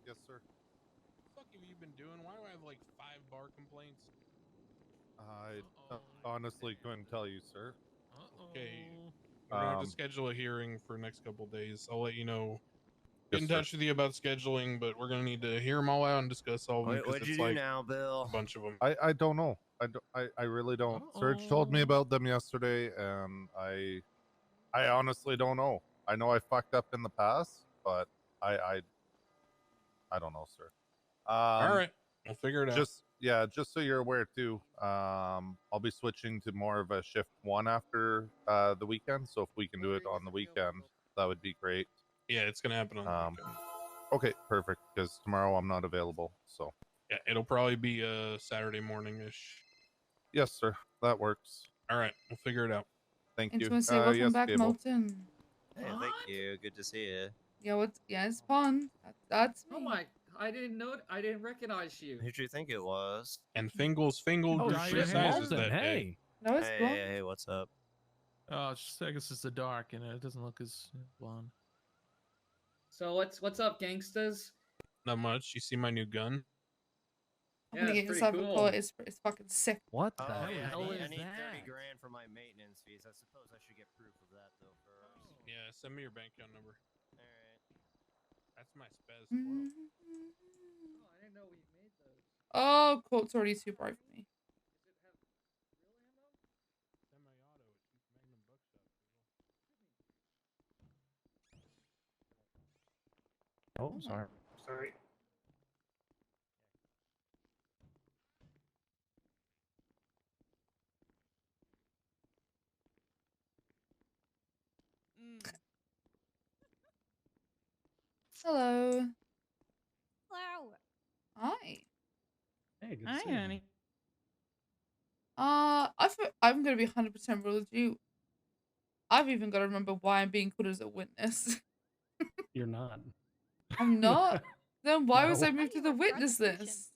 Yes, sir. What the fuck have you been doing? Why do I have like 5 bar complaints? I honestly couldn't tell you, sir. Okay, we're gonna have to schedule a hearing for next couple days. I'll let you know. Get in touch with you about scheduling, but we're gonna need to hear them all out and discuss all of them. What'd you do now, Bill? A bunch of them. I don't know. I really don't. Serge told me about them yesterday, and I honestly don't know. I know I fucked up in the past, but I don't know, sir. All right, we'll figure it out. Just so you're aware too. I'll be switching to more of a shift 1 after the weekend. So if we can do it on the weekend, that would be great. Yeah, it's gonna happen on the weekend. Okay, perfect. Because tomorrow I'm not available. So yeah, it'll probably be Saturday morning ish. Yes, sir. That works. All right, we'll figure it out. Thank And you. to say welcome yes, back, Gable. Molten. Hey, thank you. Good to see you. Yeah, it's Pond. That's me. Oh my! I didn't know. I didn't recognize you. Who'd you think it was? And Fingles fingled your shit sizes that day. No, it's blonde. Hey, what's up? Oh, I guess it's the dark and it doesn't look as blonde. So what's up, gangsters? Not much. You see my new gun? I'm Yeah, gonna get it's yourself pretty a cool. bullet. It's fucking sick. What Oh, the yeah, hell I is need that? 30 grand for my maintenance fees. I suppose I should get proof of that though first. Yeah, send me your bank account number. All right. That's my spez. Mm-hmm. Oh, I didn't know we made those. Oh, quote's already too bright for me. Does it have real ammo? Semi-auto. It's Magnum buckshot. Oh, sorry. Sorry. Hello. Hello. Hi. Hey, good Hi, to see you. honey. I'm gonna be 100% real with you. I've even got to remember why I'm being put as a witness. You're not. I'm not. Then why was No. I moved to the witness list?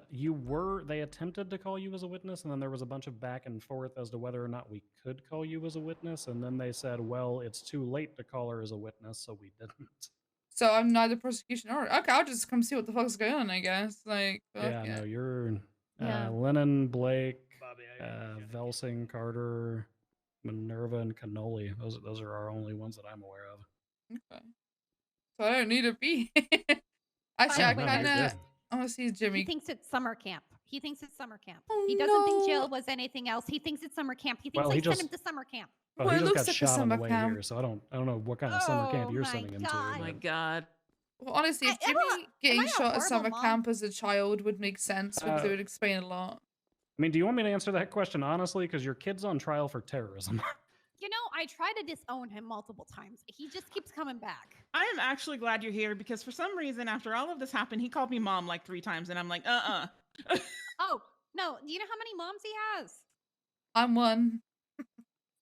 You were. They attempted to call you as a witness, and then there was a bunch of back and forth as to whether or not we could call you as a witness, and then they said, "Well, it's too late to call her as a witness, so we didn't." So I'm neither prosecution or okay. I'll just come see what the fuck's going on. I guess. Like. Yeah, Okay. no, you're Yeah. Lennon, Blake, Velsing, Carter, Minerva, and Cannoli. Those are our only ones that I'm aware of. Okay. So I don't need to be. Actually, I Wait, kind wait, of. I want to see Jimmy. He thinks it's summer camp. He thinks it's summer camp. Oh, he doesn't think no. jail was anything else. He thinks it's summer camp. He thinks Well, I he sent just- him to summer camp. Well, Well, he it just looks got like a shot on the summer way camp. here, so I don't know what kind of summer camp Oh you're my sending him to. God. but- My God. Well, honestly, if Am I Jimmy getting a shot at horrible summer mom? camp as a child would make sense because it would explain a lot. I mean, do you want me to answer that question honestly? Because your kid's on trial for terrorism. You know, I try to disown him multiple times. He just keeps coming back. I am actually glad you're here because for some reason, after all of this happened, he called me mom like 3 times, and I'm like, Oh, no. Do you know how many moms he has? I'm one.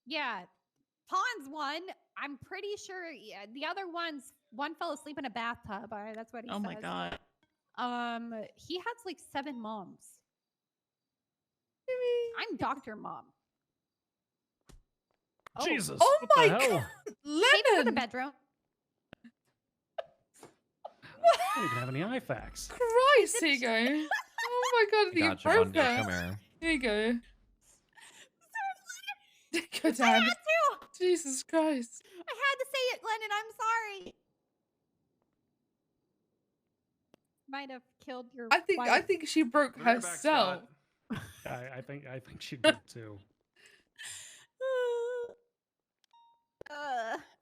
Yeah. Pond's one. I'm pretty sure the other one fell asleep in a bathtub. That's what he oh says. my God. He has like 7 moms. I'm Dr. Mom. Oh. Jesus. Oh what my the hell? god, Take her to the Lennon! bedroom. I don't even have any IFACs. Christ, here you go. Oh my god, you Gotcha, broke Bundy. her. Come here. Here you go. Go I down. had to. Jesus Christ. I had to say it, Lennon. I'm sorry. Might have killed your wife. I think she broke Bring her back, herself. I think she did too.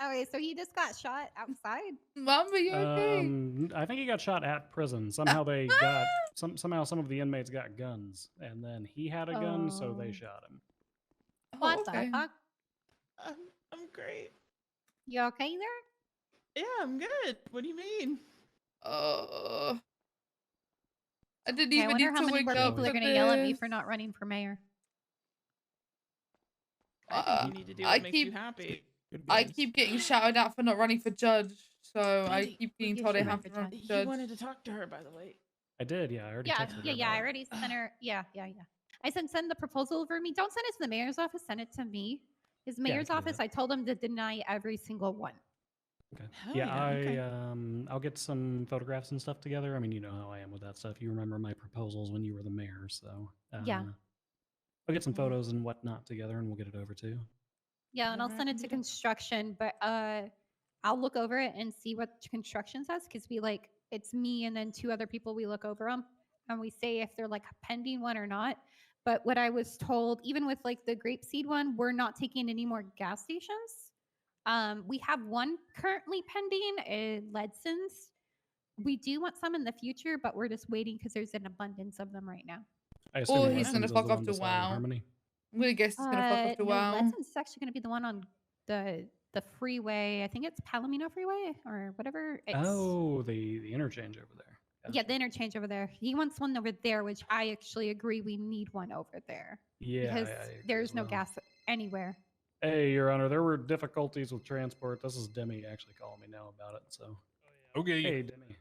Okay, so he just got shot outside. Mama, you okay? I think he got shot at prison. Somehow they got somehow some of the inmates got guns, and then he had a gun, so they Oh. shot him. What okay. the fuck? I'm great. You okay there? Yeah, I'm good. What do you mean? I didn't Okay, I even wonder need how to many wake more up people are for going to yell at me this. for not running for mayor. I think you need to do I what makes you keep- happy. I keep getting shouted at for not running for judge, so I Bundy, keep being you told I should have run to for run for You judge. wanted to talk to her, by the way. I did, yeah. I already Yeah, texted her yeah, about I it. already sent her. Yeah. I said send the proposal over me. Don't send it to the mayor's office. Send it to me. His mayor's can do office. I told him to deny every single one. Okay. Hell Yeah, yeah, okay. I'll get some photographs and stuff together. I mean, you know how I am with that stuff. You remember my proposals when you were the mayor, so Yeah. I'll get some Yeah. photos and whatnot together, and we'll get it over to you. Yeah, and I'll Whatever I send can it to do to- construction, but I'll look over it and see what construction says because it's me and then 2 other people. We look over them and we say if they're like a pending one or not. But what I was told, even with like the grapeseed one, we're not taking any more gas stations. We have one currently pending, Ledson's. We do want some in the future, but we're just waiting because there's an abundance of them right now. I assume Or he's gonna Lessons is fuck the off one to beside WoW. Harmony. I'm gonna guess he's gonna fuck off to No, WoW. Ledson's is actually going to be the one on the freeway. I think it's Palomino Freeway or whatever. Oh, the interchange over there. Yeah, the interchange over there. He wants one over there, which I actually agree we need one over there. Yeah, Because I agree there's as no well. gas anywhere. Hey, Your Honor, there were difficulties with transport. This is Demi actually calling me now about it. So, Okay. hey, Demi.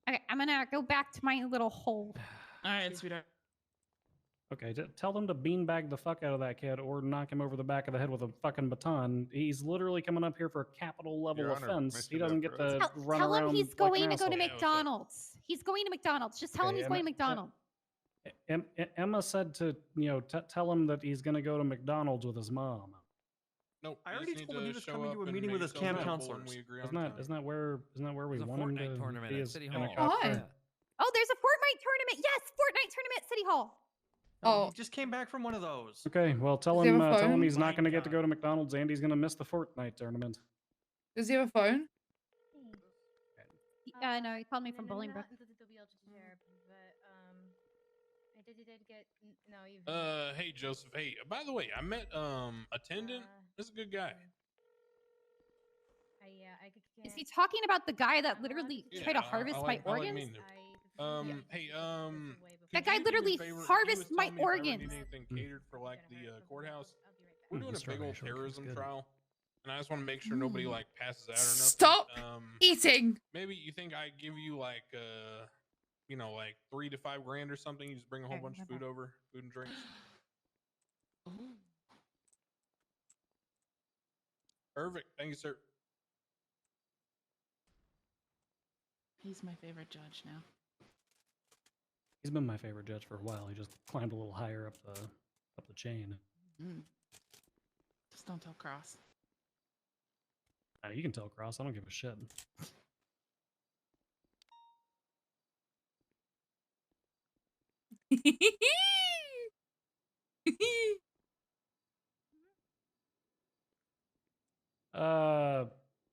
Okay, I'm going to go back to my little hole. All right, sweetheart. Okay, tell them to beanbag the fuck out of that kid or knock him over the back of the head with a fucking baton. He's literally coming up here for a capital level Your Honor, offense. He permission to doesn't get approach. to run Tell him around he's like going an to go to asshole. Yeah, what's up? McDonald's. He's going to McDonald's. Just tell him Okay, he's going to McDonald's. Emma said to, tell him that he's going to go to McDonald's with his mom. Nope. I you already just need told him he was show coming to up a and meeting make with his yourself camp available and counselors. we agree on Isn't time. that where we There's a want him Fortnite to tournament be at as City in a Hall. cop? Why? Oh, there's a Fortnite tournament. Yes, Fortnite tournament at City Hall. Oh, Oh. he just came back from one of those. Okay, well tell Does he him have a tell him phone? he's My not going to get to God. go to McDonald's and he's going to miss the Fortnite tournament. Does he have a phone? No, he called me from Bolingbrook. Hey Joseph. Hey, by the way, I met attendant. This is a good guy. Is he talking about the guy that literally tried to Yeah, harvest I my like organs? meeting him. Hey, That could guy you do me a literally favor? He harvest was my telling me if I ever organs. need anything catered for like the courthouse. We're doing The a big strawberry old shortcake's terrorism good. trial, and I just want to make sure nobody like passes out or nothing. Stop eating. Maybe you think I give you like like $3 to $5 grand or something? You just bring a whole bunch of food over, food and drinks. Perfect. Thank you, sir. He's my favorite judge now. He's been my favorite judge for a while. He just climbed a little higher up the chain. Mm. Just don't tell Cross. You can tell Cross. I don't give a shit.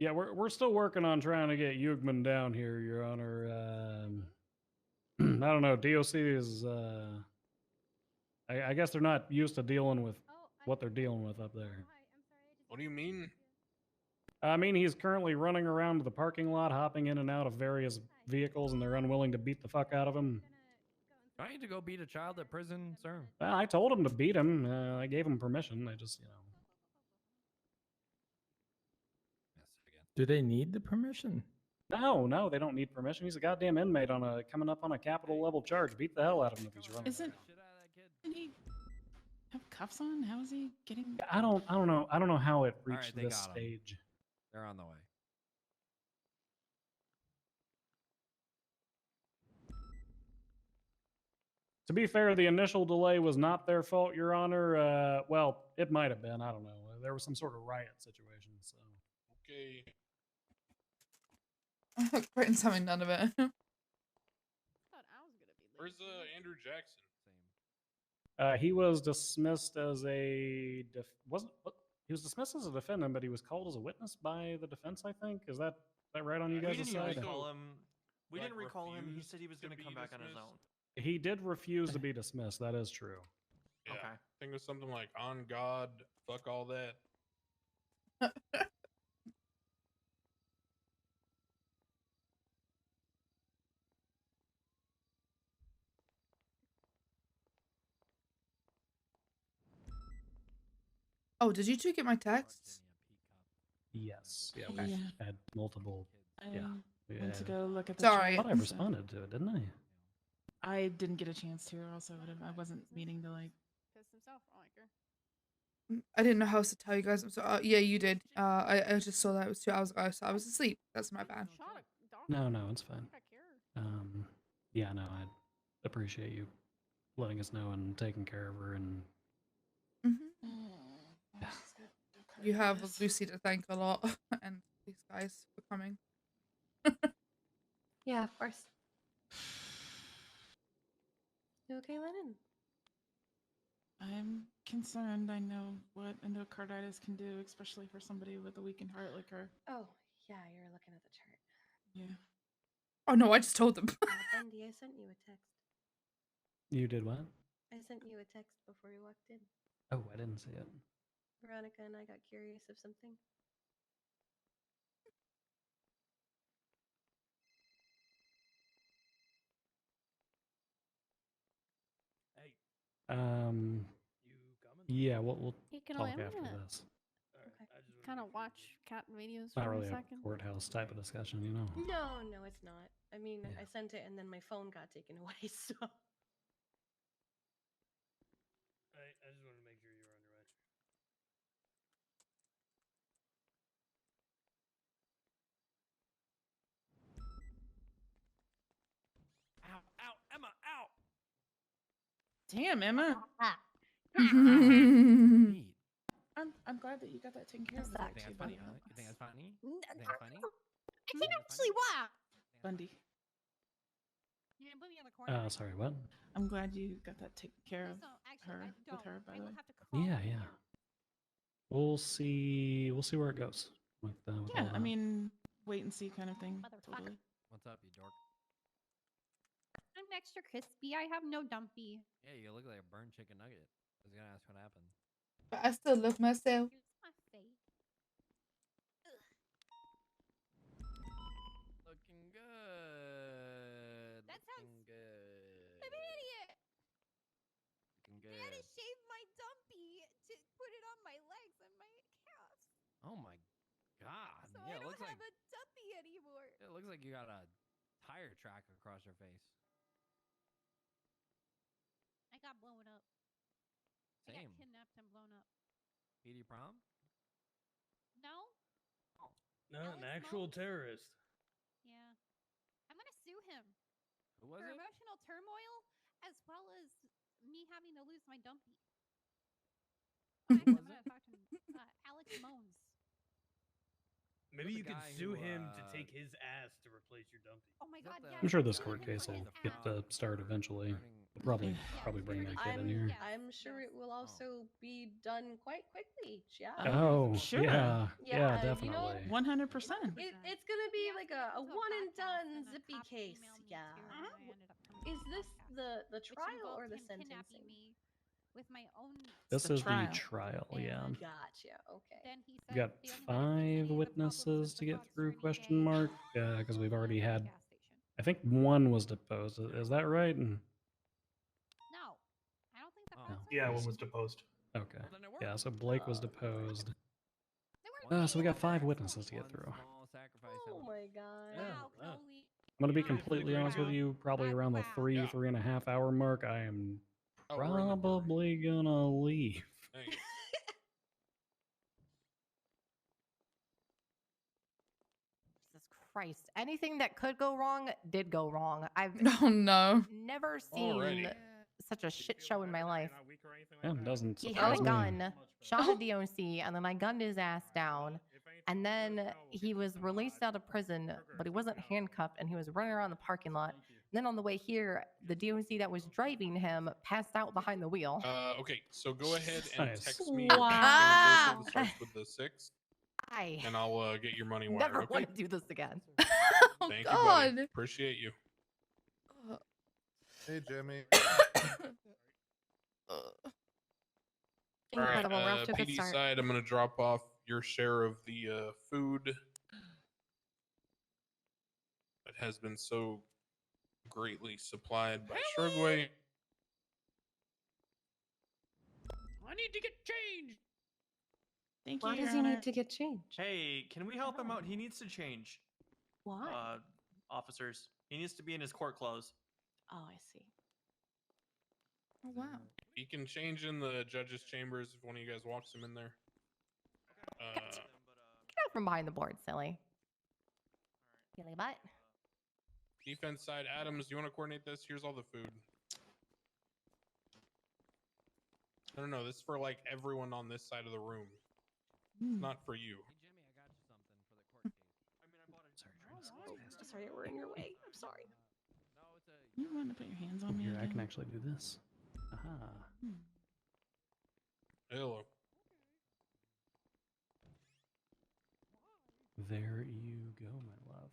Yeah, we're still working on trying to get Yugman down here, Your Honor. I don't know. DOC is I guess they're not used to dealing with what they're dealing with up there. What do you mean? I mean, he's currently running around the parking lot, hopping in and out of various vehicles, and they're unwilling to beat the fuck out of him. Do I need to go beat a child at prison, sir? Well, I told him to beat him. I gave him permission. I just, Do they need the permission? No, they don't need permission. He's a goddamn inmate coming up on a capital level charge. Beat the hell out of him if he's running. Isn't he have cuffs on? How is he getting? I don't know. I don't know how it reached right, they this got him. stage. They're on the way. To be fair, the initial delay was not their fault, Your Honor. Well, it might have been. I don't know. There was some sort of riot situation. So. Okay. Quitting something, none of it. Where's Andrew Jackson? He was dismissed as a he was dismissed as a defendant, but he was called as a witness by the defense. I think is that right on you We guys' didn't side? recall him. We Like, didn't recall him. He refused said he was to going to be come back on his dismissed? own. He did refuse to be dismissed. That is true. Yeah. Okay. I think it was something like on God, fuck all that. Oh, did you two get my texts? Yes. Yeah. Okay. We Yeah. had multiple. Yeah. I went to Yeah. go look at the Sorry. I chat, thought I so- responded to it, didn't I? I didn't get a chance to, or else I would have. I wasn't meaning to like. Pissed himself. I don't like her. I didn't know how else to tell you guys. I'm sorry. Yeah, you did. I just saw that it was 2 hours ago, so I was asleep. That's my bad. No, it's fine. Yeah, no, I appreciate you letting us know and taking care of her. And You have Lucy to thank a lot, and these guys for coming. Yeah, of course. You okay, Lennon? I'm concerned. I know what endocarditis can do, especially for somebody with a weakened heart like her. Oh, yeah, you're looking at the chart. Yeah. Oh no, I just told them. Bundy, I sent you a text. You did what? I sent you a text before you walked in. Oh, I didn't see it. Veronica and I got curious of something. Yeah, we'll Hey, can talk I after this. kind of watch cat videos Not for really a a second? courthouse type of discussion, you know. No, it's not. I mean, I sent it and then my phone got taken away, so. I just wanted to make sure you were on your way. Ow, ow, Emma, ow! Damn, Emma. Neat. I'm glad that you got that taken care of. You think that's funny, huh? You think that's funny? You think that's funny? I can actually laugh. Bundy. You're gonna put me on the corner. Sorry, what? I'm glad you got that taken care of. Actually, I With her, by the way. Yeah. We'll see where it goes. With all Yeah, I that. mean, wait and see kind of thing. Totally. What's up, you dork? I'm extra crispy. I have no dumpy. Yeah, you look like a burned chicken nugget. I was gonna ask what happened. But I still love myself. My face. Looking good. That sounds looking good. I'm an idiot. Looking I had to good. shave my dumpy to put it on my legs and my calves. Oh my god. So Yeah, I it don't looks have like a dumpy anymore. it looks like you got a tire track across your face. I got blown up. I Same. got kidnapped and blown up. PD prom? No? No, an Alex actual Moans? terrorist. Yeah. I'm gonna sue him Who was for it? emotional turmoil as well as me having to lose my dumpy. Oh, actually, I'm gonna talk to him. Alex Moans. Maybe the you could guy sue who, him to take his ass to replace your dumpy. Oh my god, yeah. I'm sure I this sue court him case for will his get ass. to start eventually. Probably bring that kid in here. I'm sure it will also be done quite quickly. Yeah. Oh, Sure. yeah, Yeah, definitely. you know, 100%. It's gonna be like a one and done zippy case. Yeah. Is this the trial or the sentencing? Me with my own. This the is trial. the trial, yeah. Gotcha. Okay. Then he We said got the only way to fix any 5 of the witnesses problems with to the get bots through, during question day mark, because we've already at the had, gas station. I think 1 was deposed. Is that right? No, I don't think the No. process. Yeah, one was deposed. Okay. Well, then it Yeah, worked. so Blake was deposed. They weren't So we got paying 5 the witnesses to get One through. small sacrifice. Oh my god. Wow, wow. Coli. I'm gonna be Yeah, completely wow. honest with you. Probably around the 3.5 hour mark, I am Oh, we're in the car. probably gonna leave. Nice. Jesus Christ. Anything that could go wrong did go wrong. I've Oh no. never seen Already. such a shit show in my life. Yeah, it doesn't He had surprise a me. gun, shot a DOC, and then I gunned his ass down. And then he was released out of prison, but he wasn't handcuffed, and he was running around the parking lot. And then on the way here, the DOC that was driving him passed out behind the wheel. Okay, so go ahead and Nice. text me your Wow. that starts with the 6, I and I'll get your money wired. never Okay. want to do this again. Oh Thank you, god. buddy. Appreciate you. Hey, Jimmy. All right, Incredible. We're off to a good PD start. side, I'm gonna drop off your share of the food that has been so greatly supplied by Shrugway. I need to get changed. Thank you. Why Your does he Honor. need to get changed? Hey, can we help him out? He needs to change. Why? Officers. He needs to be in his court clothes. Oh, I see. Oh wow. He can change in the judge's chambers if one of you guys walks him in there. Get out from behind the board, silly. Silly butt. Defense side, Adams, you want to coordinate this? Here's all the food. No, this is for like everyone on this side of the room. It's not for you. Sorry, we're in your way. I'm sorry. You want to put your hands on me? Here, I can again? actually do this. Aha. Hello. There you go, my love.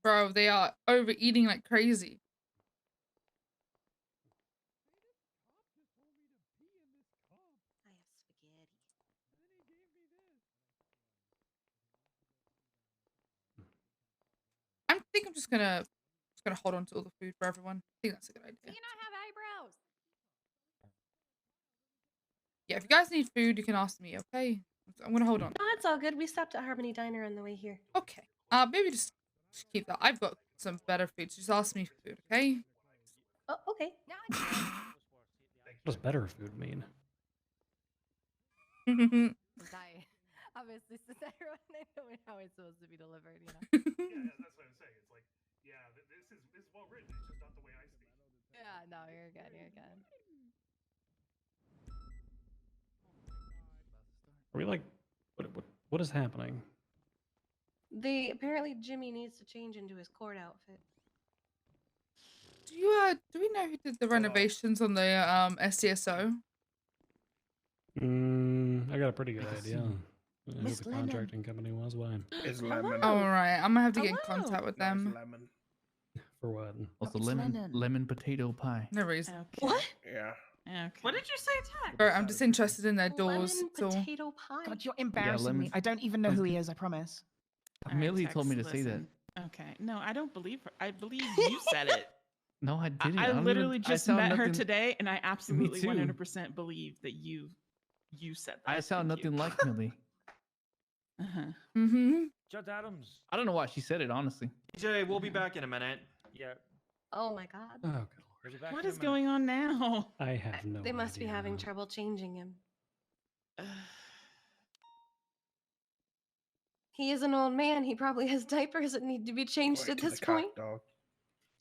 Bro, they are overeating like crazy. I have spaghetti. I think I'm just gonna hold on to all the food for everyone. I think that's a good idea. Do you not have eyebrows? Yeah, if you guys need food, you can ask me, okay? I'm gonna hold on. No, it's all good. We stopped at Harmony Diner on the way here. Okay. Maybe just keep that. I've got some better food, so just ask me for food, okay? Oh, okay. What does better food mean? Obviously, since everyone knows how it's supposed to be delivered, you know. Yeah, that's what I'm saying. It's like, yeah, this is well written. It's just not the way I speak. Yeah, no, you're good. You're good. Are we like, what is happening? Apparently Jimmy needs to change into his court outfit. Do we know who did the renovations on the SDSO? I got a pretty good idea. Who Miss the Lemon. contracting company was? Why? It's lemon. All right, I'm gonna have to get in Hello. contact with No, it's them. lemon. For what? Also, It's lemon lemon. potato pie. No reason. Okay. What? Yeah. Okay. What did you say, Tech? Bro, I'm just interested in their doors. Lemon That's all. potato pie. God, you're embarrassing me. lemon- I don't even know who he is, I promise. All right, Millie Tex, told me to say that. listen. Okay. No, I don't believe her. I believe you said it. No, I didn't. I don't literally even- I just sound met her nothing- today, and I absolutely too. 100% believe that you said that. I sound Thank you. nothing like Millie. Uh-huh. Mm-hmm. Judge Adams. I don't know why she said it, honestly. Jay, we'll be back in a minute. Yeah. Oh my god. Oh, good We'll be back What in a is minute. going on now? I have no They must be idea. having trouble changing him. He is an old man. He probably has diapers that need to be changed Glory at to the this cock, point. dog.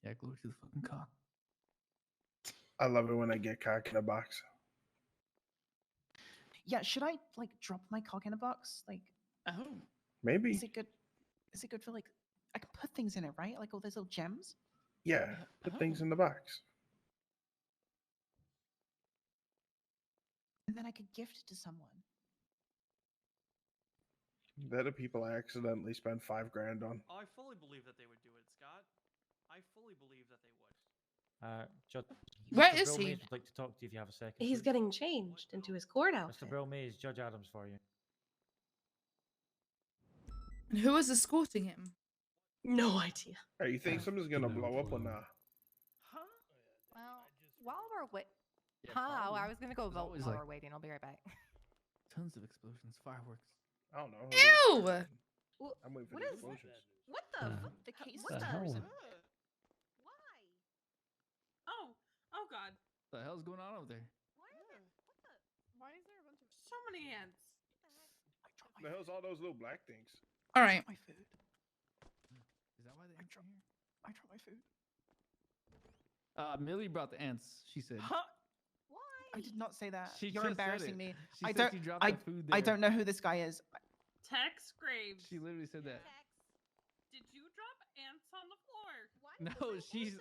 Yeah, glory to the fucking cock. I love it when I get cock in a box. Yeah, should I like drop my cock in a box? Like, Oh. Maybe. is it good? Is it good for like? I can put things in it, right? Like all those little gems. Yeah. Put things in the box. And then I could gift it to someone. That are people I accidentally spent $5 grand on. I fully believe that they would do it, Scott. I fully believe that they would. Judge, Where Mr. is Bill he? Mays would like to talk to you if you have a second. He's please. getting changed into his court Mr. outfit. Bill Mays, Judge Adams for you. And who is escorting him? No idea. Hey, you think something's gonna No blow up or clue. not? Well, while we're waiting, Yeah, I was gonna go There's vote always, while like- we're waiting. I'll be right back. Tons of explosions, fireworks. I don't know. Ew! I'm waiting for What the is- explosions. What the? The case What the the? hell? Why? Oh God. What the hell's going on over there? Why is there a bunch of So many ants. The hell's all those little black things? All right. My food. Is that why they ants are here? I dropped my food. Millie brought the ants. She said. Huh? Why? I did not say that. She You're just said embarrassing it. me. She I said don't. she dropped I, the food I there. don't know who this guy is. Tex Graves. She literally said that. Did you drop ants on the floor? No, she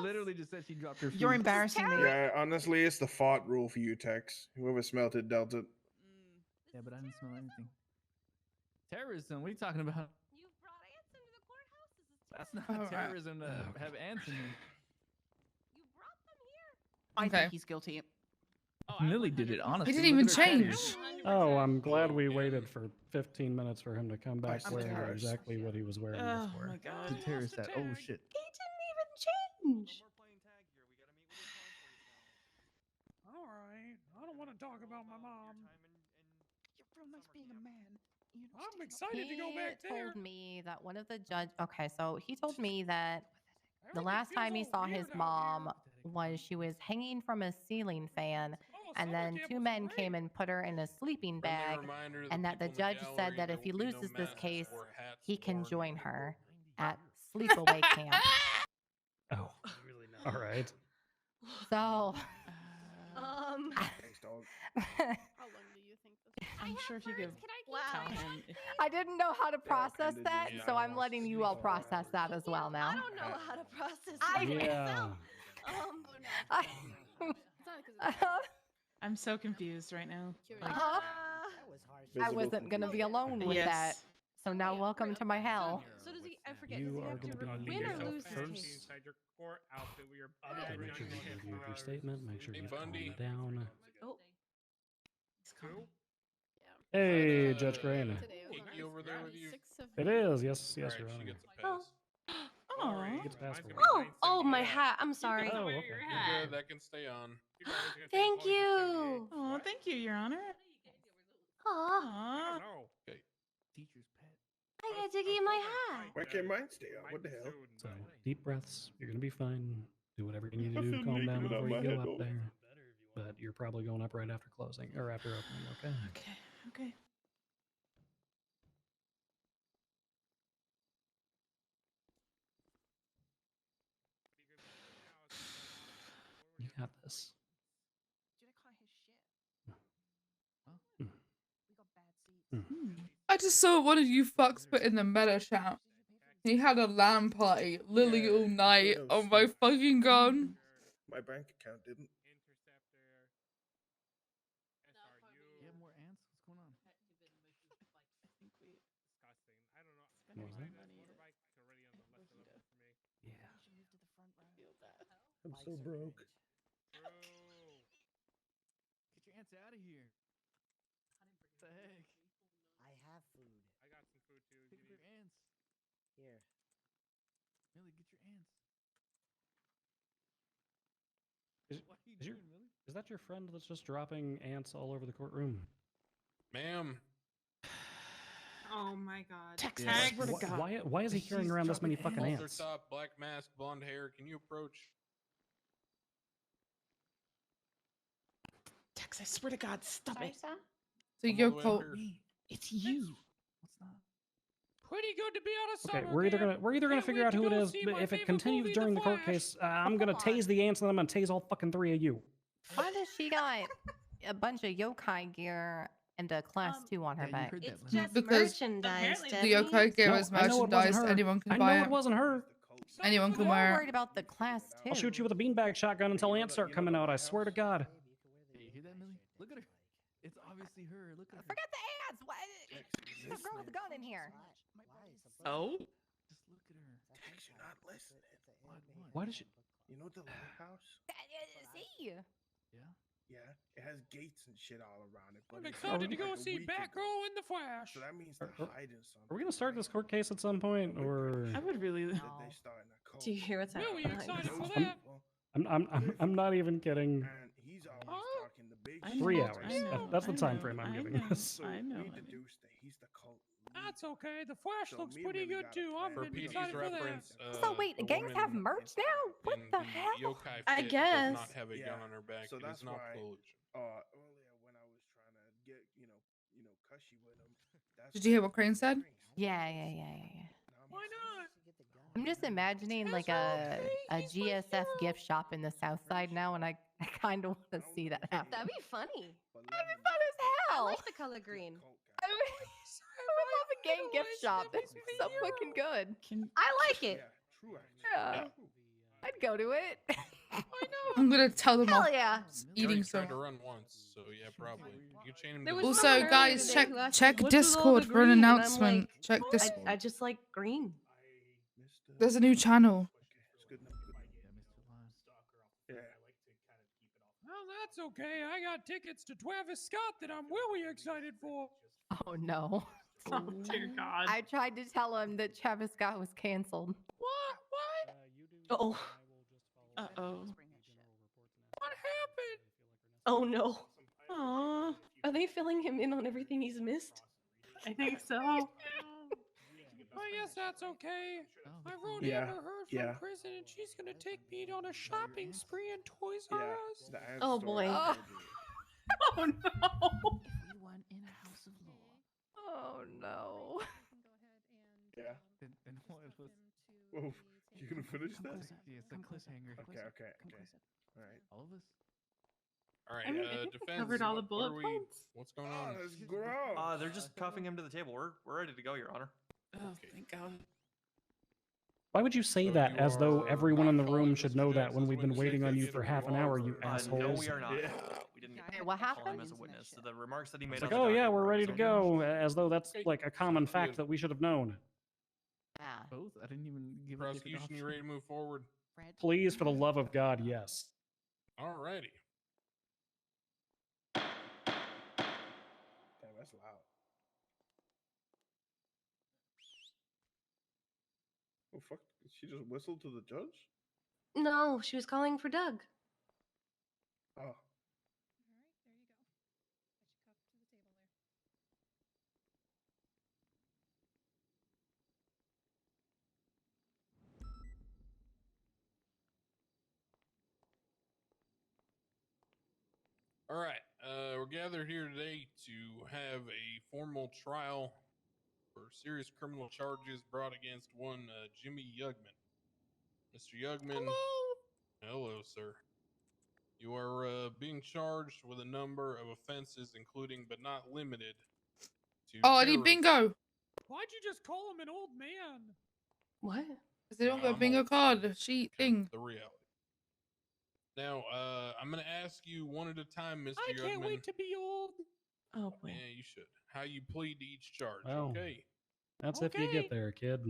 literally just said she dropped her food. You're embarrassing me. Yeah, honestly, it's the fart rule for you, Tex. Whoever smelt it dealt it. Yeah, but I didn't smell anything. Terrorism? What are you talking about? You brought ants into the courthouse? This is That's not Alright. terrorism to have ants in here. You brought them here? I Okay. think he's guilty. Millie did it, honestly. He didn't Look even at her change. tattoos. Oh, I'm glad we waited for 15 minutes for him to come back I'm wearing terrorist. exactly what he was wearing Oh before. my God. The terrorist hat. Oh shit. He didn't even change. All right. I don't want to talk about my mom. You're real nice being a man. You know, I'm sticking up- excited to go back He there. told me that one of the judge. Okay, so he told me that The last time he saw his mom was she was hanging from a ceiling fan, and then two men came and put her in a sleeping bag, and that the judge said that if he loses this case, he can join her at sleepaway camp. Oh, all right. So, Thanks, dog. How long do you think this? I'm sure if you could tell him. I didn't know how to process that, so I'm letting you all process that as well now. I don't know how to process I- it Yeah. myself. I'm so confused right now. Like, I wasn't going to be alone with that. So now welcome to my hell. So does he? I forget. You does he are have to gonna be win or up lose his first. case? Inside your court outfit with your Okay, make sure you review your statement. Make sure Hey, you calm Bundy. down. Oh. Hey, Judge Crane. Pinky over there with you. It is. Yes, yes, Alright, Your she Honor. gets a pass. oh, He gets passed for Oh, my hat. I'm sorry. Oh, okay. You're good. That can stay on. Thank you. oh, thank you, Your Honor. Aw, Aw. Okay. Teacher's pet. I get to keep my hat. Why can't mine stay on? What the hell? So deep breaths. You're gonna be fine. Do whatever you need to do to calm down before you go up there. But you're probably going up right after closing or after opening. Okay. Okay. You got this. I just saw one of you fucks put in the meta chat. He had a LAN party, Lily all night. Oh my fucking god. My bank account didn't. You have more ants? What's going on? What was that? Yeah. I'm so broke. Get your ants out of here. What the heck? I have food. I got some food too. Pick up your ants. Here. Millie, get your ants. Is, What are you is, your, doing, Millie? is that your friend that's just dropping ants all over the courtroom? Ma'am. Oh my God. Yeah. Tag. Why is he carrying around this many fucking Halter ants? top, black mask, blonde hair. Can you approach? Tex, I swear to God, stop it. So Come you're all the way up cold. here. It's you. What's not? Pretty good to be on a Okay, summer we're either camp. gonna figure out who it is. But if it continues during the court case, I'm gonna tase the ants and then I'm gonna tase all fucking three of you. Why does she got a bunch of yokai gear and a class 2 on her Yeah, you back? heard that, It's Lenny. just Because merchandise, The Debbie. yokai gear No, is I know it wasn't merchandise. her. Anyone can I buy know it. it wasn't her. Anyone I'm can more wear worried it. about the class 2. I'll shoot you with a beanbag shotgun until ants start coming out. I swear to God. Hey, you hear that, Millie? Look at her. It's obviously her. Look at her. Forget the ants. What? There's a girl with a gun in here. Oh. Just look at her. Tex, you're not listening. Why does she? You know the lighthouse? See? Yeah. Yeah, it has gates and shit all around it. I'm But it's excited to like go a see week ago. Batgirl in the Flash. So that means Are- they're are- hiding something. Are we gonna start this court case at some point, or I would really. That they starting a cult. Do you hear what's Really happening? excited for I'm- that. I'm not even kidding. And he's always talking the big I shit. know, 3 I hours. know, That's the I time know, frame I'm I giving know. this. So I know. we deduced that he's the cult leader. That's okay. The Flash So looks me and pretty Millie good got a too. I'm plan. For gonna be PG's excited for that. reference, So wait, the gangs have woman merch now? What in the hell? Yokai I fit guess. does not have a gun Yeah, on her back. so It that's is not why, collusion. Earlier when I was trying to get, cushy with him. Did you hear what Crane said? Yeah. Why not? I'm just imagining like a GSF gift shop in the South Side now, and I kind of want to see that happen. That'd be funny. That'd be fun as I hell. like the color green. I would love a gang gift shop. That'd be so fucking good. I like it. True, Yeah. I'd go to it. I'm gonna tell them Hell off. yeah. He Eating already some. tried to run once, so yeah, probably. You chain him There to the was Also, someone earlier guys, today check who asked, check "What's with all the Discord for an green?" And I'm announcement. like, Check I Discord. just like green. There's a new channel. It's good enough. Yeah. Well, that's okay. I got tickets to Travis Scott that I'm really excited for. Oh no. Oh dear God. I tried to tell him that Travis Scott was canceled. What? Oh. Uh-oh. What happened? Oh no. Aw. Are they filling him in on everything he's missed? I think so. I guess that's okay. I've already Yeah, ever heard yeah. from prison, and she's gonna take me on a shopping spree in Toys Yeah, R Us. the ant Oh, store boy. is Oh. gonna be- Oh no. We won in a house of law. Oh no. Yeah. Then what was? Whoa, you gonna finish Come that? closer. Yeah, it's a Come closer. cliffhanger. Come Okay, closer. okay, Come okay. closer. All right. All of us. All right, I mean, I think we defense. covered all the what bullet are we? points. What's going Oh, on? that's gross. They're just cuffing him to the table. We're ready to go, Your Honor. Oh, thank God. Why would you say So that you as though are everyone not in the room calling should Mr. know that when Jackson's we've been witness waiting on you again for if half you an hour, are, you or- No, assholes? we are not. Yeah. We didn't Hey, what call him happened? as a witness. The remarks that he made. It's on like, the oh yeah, docket we're were ready to so- go, as though that's Okay, like a common sounds fact good. that we should have known. Yeah. Both? I didn't even give Prosecution, you ready to move forward? Fred. Please, for the love of God, yes. Alrighty. Damn, that's loud. Oh fuck! Did she just whistled to the judge? No, she was calling for Doug. Oh. All right, we're gathered here today to have a formal trial for serious criminal charges brought against one Jimmy Yugman. Mr. Yugman. Hello, sir. You are being charged with a number of offenses, including but not limited to. Oh, I need terrorism. bingo. Why'd you just call him an old man? What? Because they don't got a I'm bingo old, card so sheet thing. The reality. Now, I'm gonna ask you one at a time, Mr. I can't Yugman. wait to be old. Oh boy. Yeah, you should. How you plead to each charge, Well, okay? That's if you Okay. get there, kid.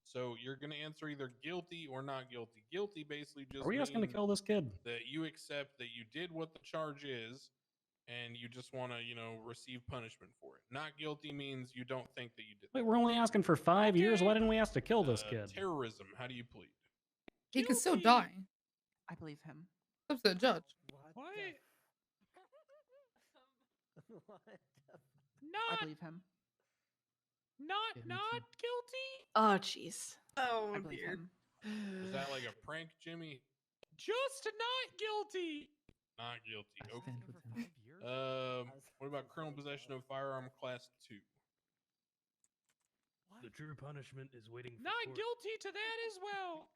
So you're gonna answer either guilty or not guilty. Guilty basically just Are we just gonna means kill this kid? that you accept that you did what the charge is, and you just want to, receive punishment for it. Not guilty means you don't think that you did. Wait, we're only asking for 5 years. Why didn't we ask to kill this kid? Terrorism. How do you plead? He can still die. I believe him. Up to the judge. What? I believe him. Not guilty? Oh, jeez. Oh, I believe dear. him. Was that like a prank, Jimmy? Just not guilty. Not guilty. I Okay. stand with him. What about criminal possession of firearm class 2? The true punishment is waiting for Not court. guilty to that as well.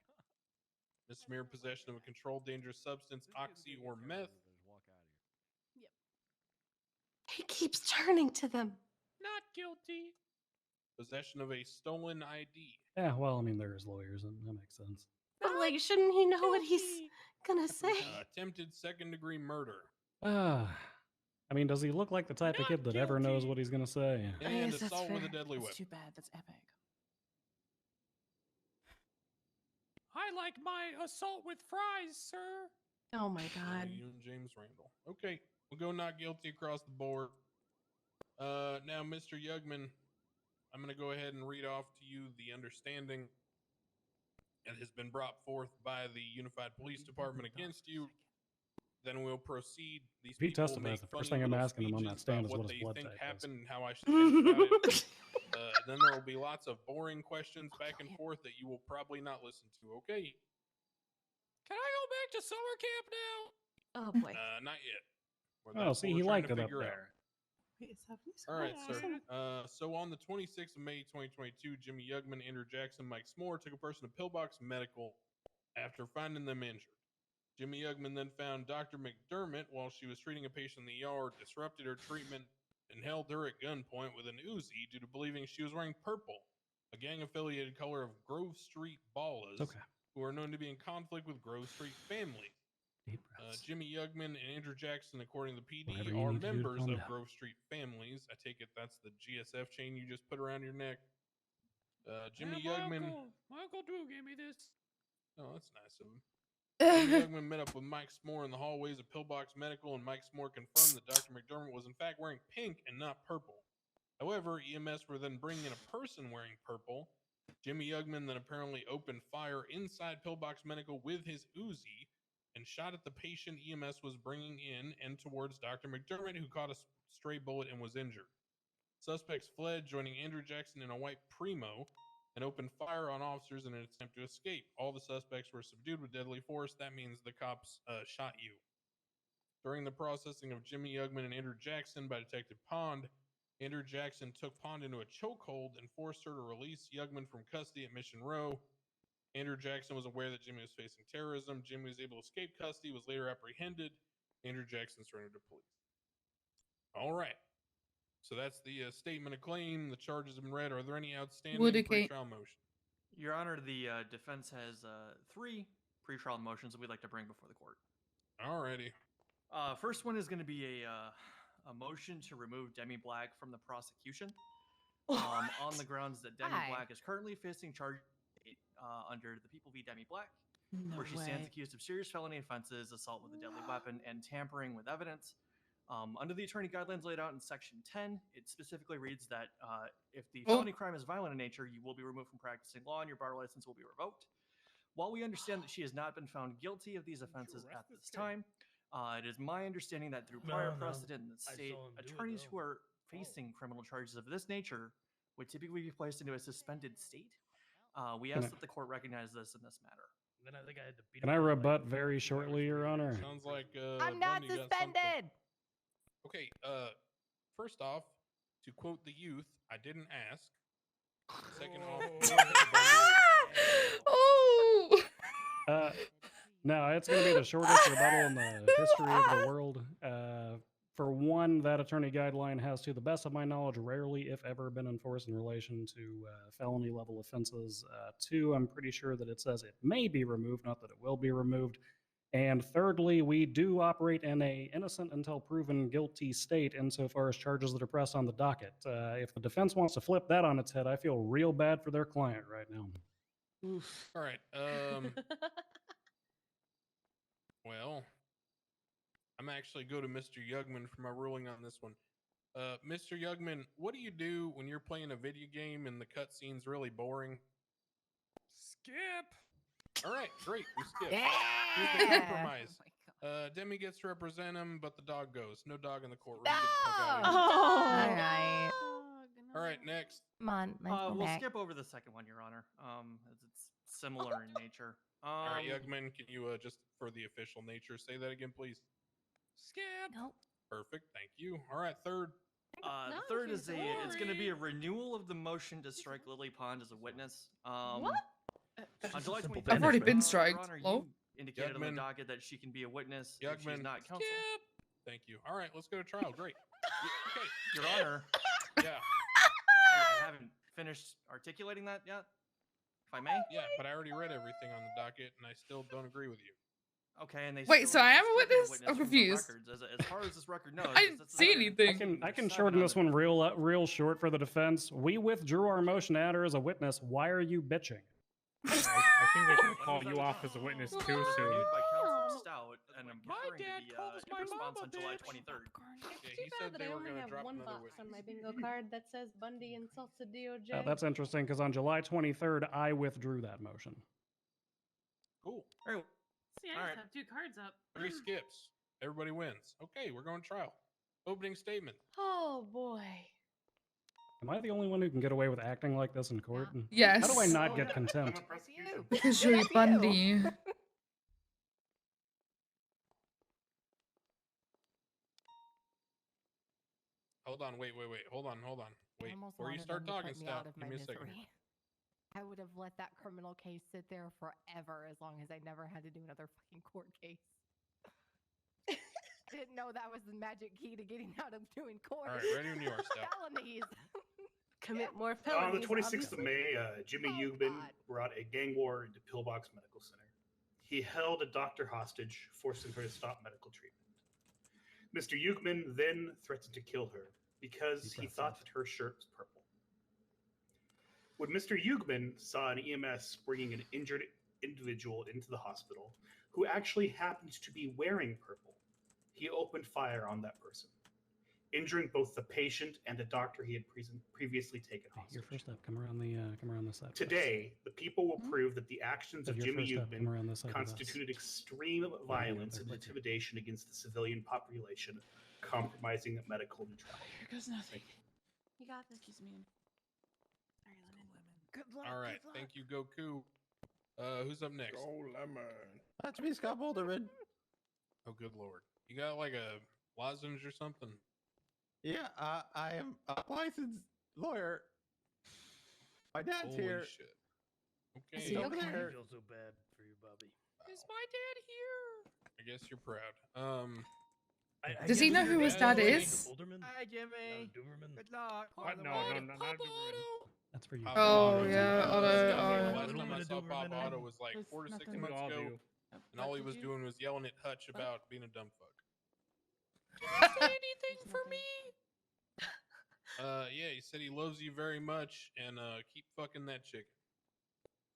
Misdemeanor possession of a controlled dangerous substance, oxy or meth. He keeps turning to them. Not guilty. Possession of a stolen ID. Yeah, well, I mean, they're his lawyers, and that makes sense. But like, shouldn't he know what he's gonna say? Attempted second-degree murder. I mean, does he look like the type of kid that ever knows what he's gonna say? And guess that's assault with a fair. deadly That's weapon. too bad. That's epic. I like my assault with fries, sir. Oh my God. You and James Randall. Okay, we'll go not guilty across the board. Now, Mr. Yugman, I'm going to go ahead and read off to you the understanding that has been brought forth by the Unified Police Department against you. Then we'll proceed. These If he people will testifies, make the first funny thing I'm little asking him on that speeches stand about is what what his they blood think type is. happened and how I should think about it. Then there will be lots of boring questions back and forth that you will probably not listen to. Okay. Can I go back to summer camp now? Oh boy. Not yet. Well, Oh, that's see, what he we're trying liked to it up figure out. there. All right, sir. So on the 26th of May, 2022, Jimmy Yugman, Andrew Jackson, Mike S'more took a person to Pillbox Medical after finding them injured. Jimmy Yugman then found Dr. McDermott while she was treating a patient in the yard, disrupted her treatment, and held her at gunpoint with an Uzi due to believing she was wearing purple, a gang-affiliated color of Grove Street Ballas, who are known to be in conflict with Grove Street families. Jimmy Yugman and Andrew Jackson, according to the PD, Whatever you are need to do to members calm of down. Grove Street families. I take it that's the GSF chain you just put around your neck. Jimmy Yugman. My uncle Drew gave me this. Oh, that's nice of him. Jimmy Yugman met up with Mike S'more in the hallways of Pillbox Medical, and Mike S'more confirmed that Dr. McDermott was in fact wearing pink and not purple. However, EMS were then bringing in a person wearing purple. Jimmy Yugman then apparently opened fire inside Pillbox Medical with his Uzi and shot at the patient EMS was bringing in and towards Dr. McDermott, who caught a stray bullet and was injured. Suspects fled, joining Andrew Jackson in a white Primo. and opened fire on officers in an attempt to escape. All the suspects were subdued with deadly force. That means the cops shot you. During the processing of Jimmy Yugman and Andrew Jackson by Detective Pond, Andrew Jackson took Pond into a chokehold and forced her to release Yugman from custody at Mission Row. Andrew Jackson was aware that Jimmy was facing terrorism. Jimmy was able to escape custody, was later apprehended. Andrew Jackson surrendered to police. All right. So that's the statement of claim. The charges have been read. Are there any outstanding pretrial motions? Your Honor, the defense has 3 pretrial motions that we'd like to bring before the court. Alrighty. First one is going to be a motion to remove Demi Black from the prosecution on the grounds that Demi Black is currently facing charges under the People v. Demi Black, where she stands accused of serious felony offenses, assault with a deadly weapon, and tampering with evidence. Under the attorney guidelines laid out in Section 10, it specifically reads that if the felony crime is violent in nature, you will be removed from practicing law and your bar license will be revoked. While we understand that she has not been found guilty of these offenses at this time, it is my understanding that through prior precedent in the state, attorneys who are facing criminal charges of this nature would typically be placed into a suspended state. We ask that the court recognize this in this matter. Then I think I had to beat Can I rebut very shortly, Your Honor? Sounds like I'm not Bundy got something. suspended. Okay, first off, to quote the youth, I didn't ask. Second off, No, it's going to be the shortest rebuttal in the history of the world. For one, that attorney guideline has, to the best of my knowledge, rarely, if ever, been enforced in relation to felony level offenses. 2, I'm pretty sure that it says it may be removed, not that it will be removed. And thirdly, we do operate in a innocent until proven guilty state insofar as charges that are pressed on the docket. If the defense wants to flip that on its head, I feel real bad for their client right now. Oof. All right. Well, I'm actually go to Mr. Yugman for my ruling on this one. Mr. Yugman, what do you do when you're playing a video game and the cutscene's really boring? Skip. All right, great. We skip. Yeah. Here's the compromise. Demi gets to represent him, but the dog goes. No dog in the courtroom. Get the fuck out of here. All right. All right, next. Come on, let's go We'll back. skip over the second one, Your Honor, as it's similar in nature. All right, Yugman, can you just for the official nature say that again, please? Skip. Nope. Perfect. Thank you. All right, third. The third is it's going to be a renewal of the motion to strike Lily Pond as a witness. What? On July 23rd, I've already been Your striked. Honor, Hello? you indicated on Yugman. the docket that she can be a witness if she's Yugman. not counsel. Thank you. All right, let's go to trial. Great. Okay. Your Honor, Yeah. I haven't finished articulating that yet, if I may. Yeah, but I already read everything on the docket, and I still don't agree with you. Okay, and they Wait, still so I am a stricken witness? I'm from the confused. records. As far as this record knows, I didn't see anything. I can shorten this one real short for the defense. We withdrew our motion to add her as a witness. Why are you bitching? I think they're going to call you off as a witness too soon. Reviewed by Counselor Stout, and I'm My referring dad to the calls my response mama on July bitch. 23rd. Yeah, Too he said bad that they I were only going to have drop one another box witness. on my bingo card that says Bundy insults the DOJ. That's interesting because on July 23rd, I withdrew that motion. Cool. Very well. See, I All just right. have 2 cards up. 3 skips. Everybody wins. Okay, we're going to trial. Opening statement. Oh boy. Am I the only one who can get away with acting like this in court? Yes. How do I not get contempt? Because you're Bundy. Hold on, wait. Hold on. Wait, Almost before you wanted start them to talking, put me Stout, out of give my me a second. misery. I would have let that criminal case sit there forever as long as I never had to do another fucking court case. Didn't know that was the magic key to getting out of doing court. All right, ready when you are, Stout. Felonies. Commit more On felonies. the 26th of obviously. May, Jimmy Yugman brought a gang war into Pillbox Medical Center. He held a doctor hostage, forcing her to stop medical treatment. Mr. Yugman then threatened to kill her because he thought that her shirt was purple. When Mr. Yugman saw an EMS bringing an injured individual into the hospital who actually happened to be wearing purple, he opened fire on that person, injuring both the patient and a doctor he had previously taken hostage. Your first up. Come around the side. Today, the people will prove that the actions of Your Jimmy first up, come around Yugman this side with us. constituted extreme violence and intimidation against the civilian population, compromising medical neutrality. Here goes nothing. You got this. Excuse me. Good luck. All right, thank you, Goku. Who's up next? Go Lemon. That's me, Scott Boulderman. Oh, good lord. You got like a lozenge or something? Yeah, I am a licensed lawyer. My dad's Holy here. shit. He's Okay. over I there. feel so bad for you, Bobby. Is my dad here? I guess you're proud. Does he know who his dad is? Hi, Jimmy. Good luck. What? No, not Doberman. That's for you. Oh yeah, Last time I saw Bob Otto was like 4 to 6 months ago, and all he was doing was yelling at Hutch about being a dumb fuck. Did you say anything for me? Yeah, he said he loves you very much, and keep fucking that chick.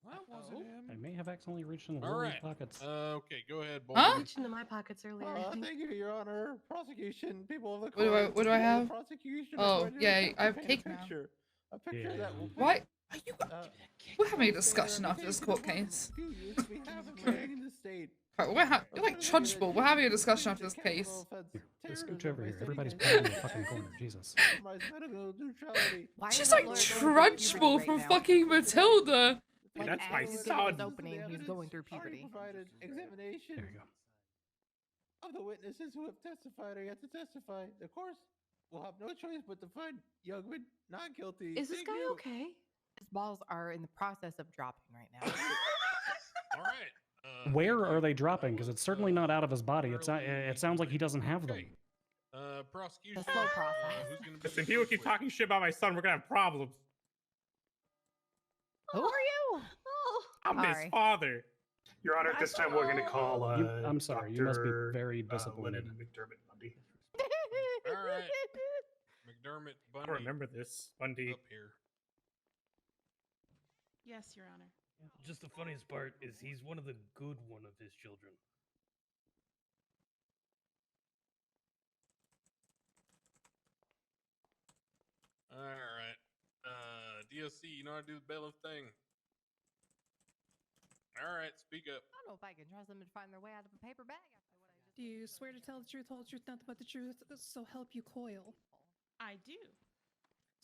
That wasn't him. I may have accidentally reached into All Lily's right. pockets. Okay, go ahead, Boulder. Huh? Reached into my pockets earlier. Thank you, Your Honor. Prosecution, people of the What do I? court. What do I people of the have? Prosecution are Oh going to yeah, attempt I to have paint cake a now. picture. A picture that will Why? Are you? uh, We're having a discussion after this court case. few years we have been living in the state. Right, you're like Trudgeball. We're having a discussion after this case. Here, scooch over here. Everybody's playing in the fucking corner. Jesus. She's like Trudgeball from fucking Matilda. Like, That's my as the son. door was opening, he's going through puberty. Provided examination There you go. of the witnesses who have testified or yet to testify. The course will have no choice but to find Youngman not guilty. Is this Thank guy you. okay? His balls are in the process of dropping right now. All right. Where are they dropping? Because it's certainly not out of his body. It sounds like he doesn't have them. Prosecution. The slow process. Who's gonna be Listen, the people first keep witness? talking shit about my son. We're gonna have problems. Who are you? Oh, I'm Sorry. his father. Your Honor, at this time we're going to call. I'm sorry. You must be Dr. very Lennon disappointed. McDermott Bundy. All right. McDermott Bundy. I remember this Bundy. Up here. Yes, Your Honor. Just the funniest part is he's one of the good one of his children. All right. DOC, you know how to do the bailiff thing. All right, speak up. I don't know if I can trust them to find their way out of a paper bag after what I just. Do you swear to tell the truth, whole truth, nothing but the truth, so help you coil? I do.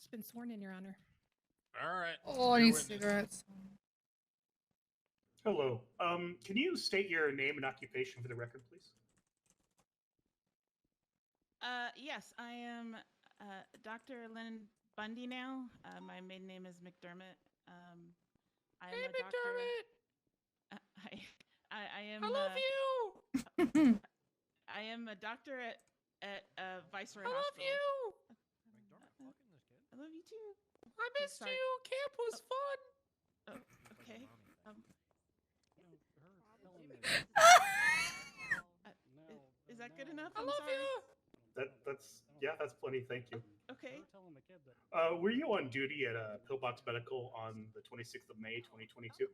It's been sworn in, Your Honor. All right. Oh, I your need witness. cigarettes. Hello. Can you state your name and occupation for the record, please? Yes, I am Dr. Lynn Bundy now. My maiden name is McDermott. I am Hey, a doctor. McDermott. I am. I love you. I am a doctor at Viceroy I love Hospital. you. I love you too. I missed sorry. you. Camp was fun. Oh, okay. Is that good enough? I I'm love sorry. you. That's plenty. Thank you. Okay. Were you on duty at Pillbox Medical on the 26th of May, 2022?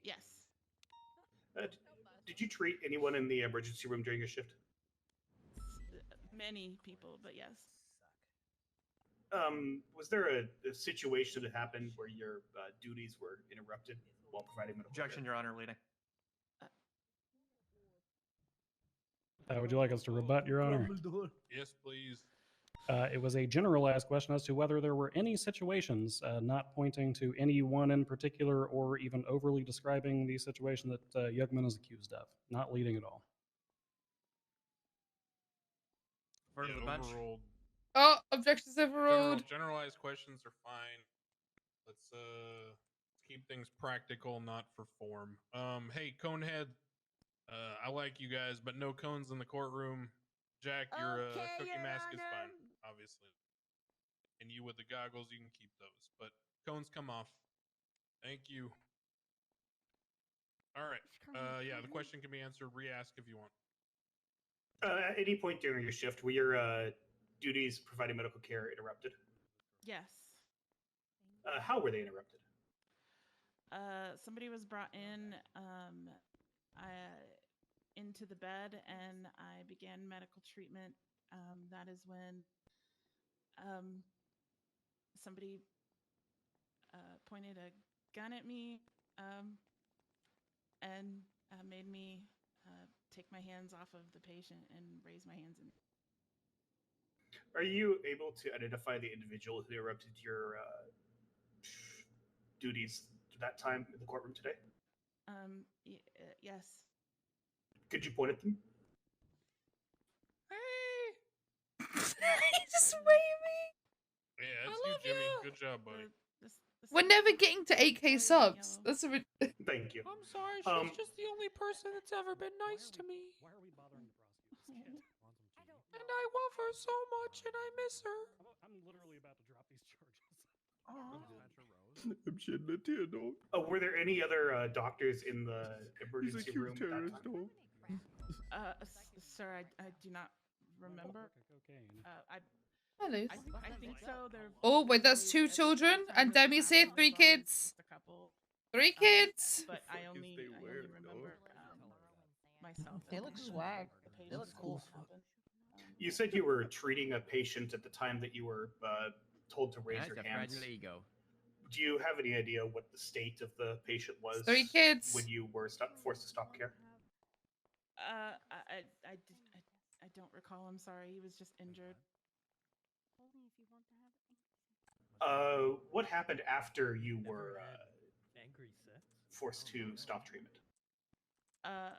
Yes. Did you treat anyone in the emergency room during your shift? Many people, but yes. Was there a situation that happened where your duties were interrupted while providing medical Objection, care? Your Honor, leading. Would you like us to rebut, Your Honor? Yes, please. It was a generalized question as to whether there were any situations, not pointing to any one in particular or even overly describing the situation that Yugman is accused of, not leading at all. Front of the bench. Overruled. Oh, objections overruled. Generalized questions are fine. Let's keep things practical, not for form. Hey, Conehead. I like you guys, but no cones in the courtroom. Jack, your cookie mask is fine, obviously. And you with the goggles, you can keep those. But cones come off. Thank you. All right. Yeah, the question can be answered. Re-ask if you want. At any point during your shift, were your duties providing medical care interrupted? Yes. How were they interrupted? Somebody was brought in into the bed, and I began medical treatment. That is when somebody pointed a gun at me and made me take my hands off of the patient and raise my hands in. Are you able to identify the individual who interrupted your duties at that time in the courtroom today? Yes. Could you point at them? He's just waving. Yeah, that's you, Jimmy. Good job, buddy. We're never getting to 8K subs. That's a bit. Thank you. I'm sorry, she's just the only person that's ever been nice to me. Why are we bothering to prosecute this kid? And I love her so much, and I miss her. I'm literally about to drop these charges. I'm shedding a tear, dog. Were there any other doctors in the emergency room at that time? Sir, I do not remember. Hello. I think so. Oh wait, that's 2 children, and Demi said 3 kids. 3 kids. But I only remember myself. They look swag. They look cool. You said you were treating a patient at the time that you were told to raise That's your a hands. fragile ego. Do you have any idea what the state of the patient was 3 kids. when you were forced to stop care? I don't recall. I'm sorry. He was just injured. What happened after you were forced to stop treatment? I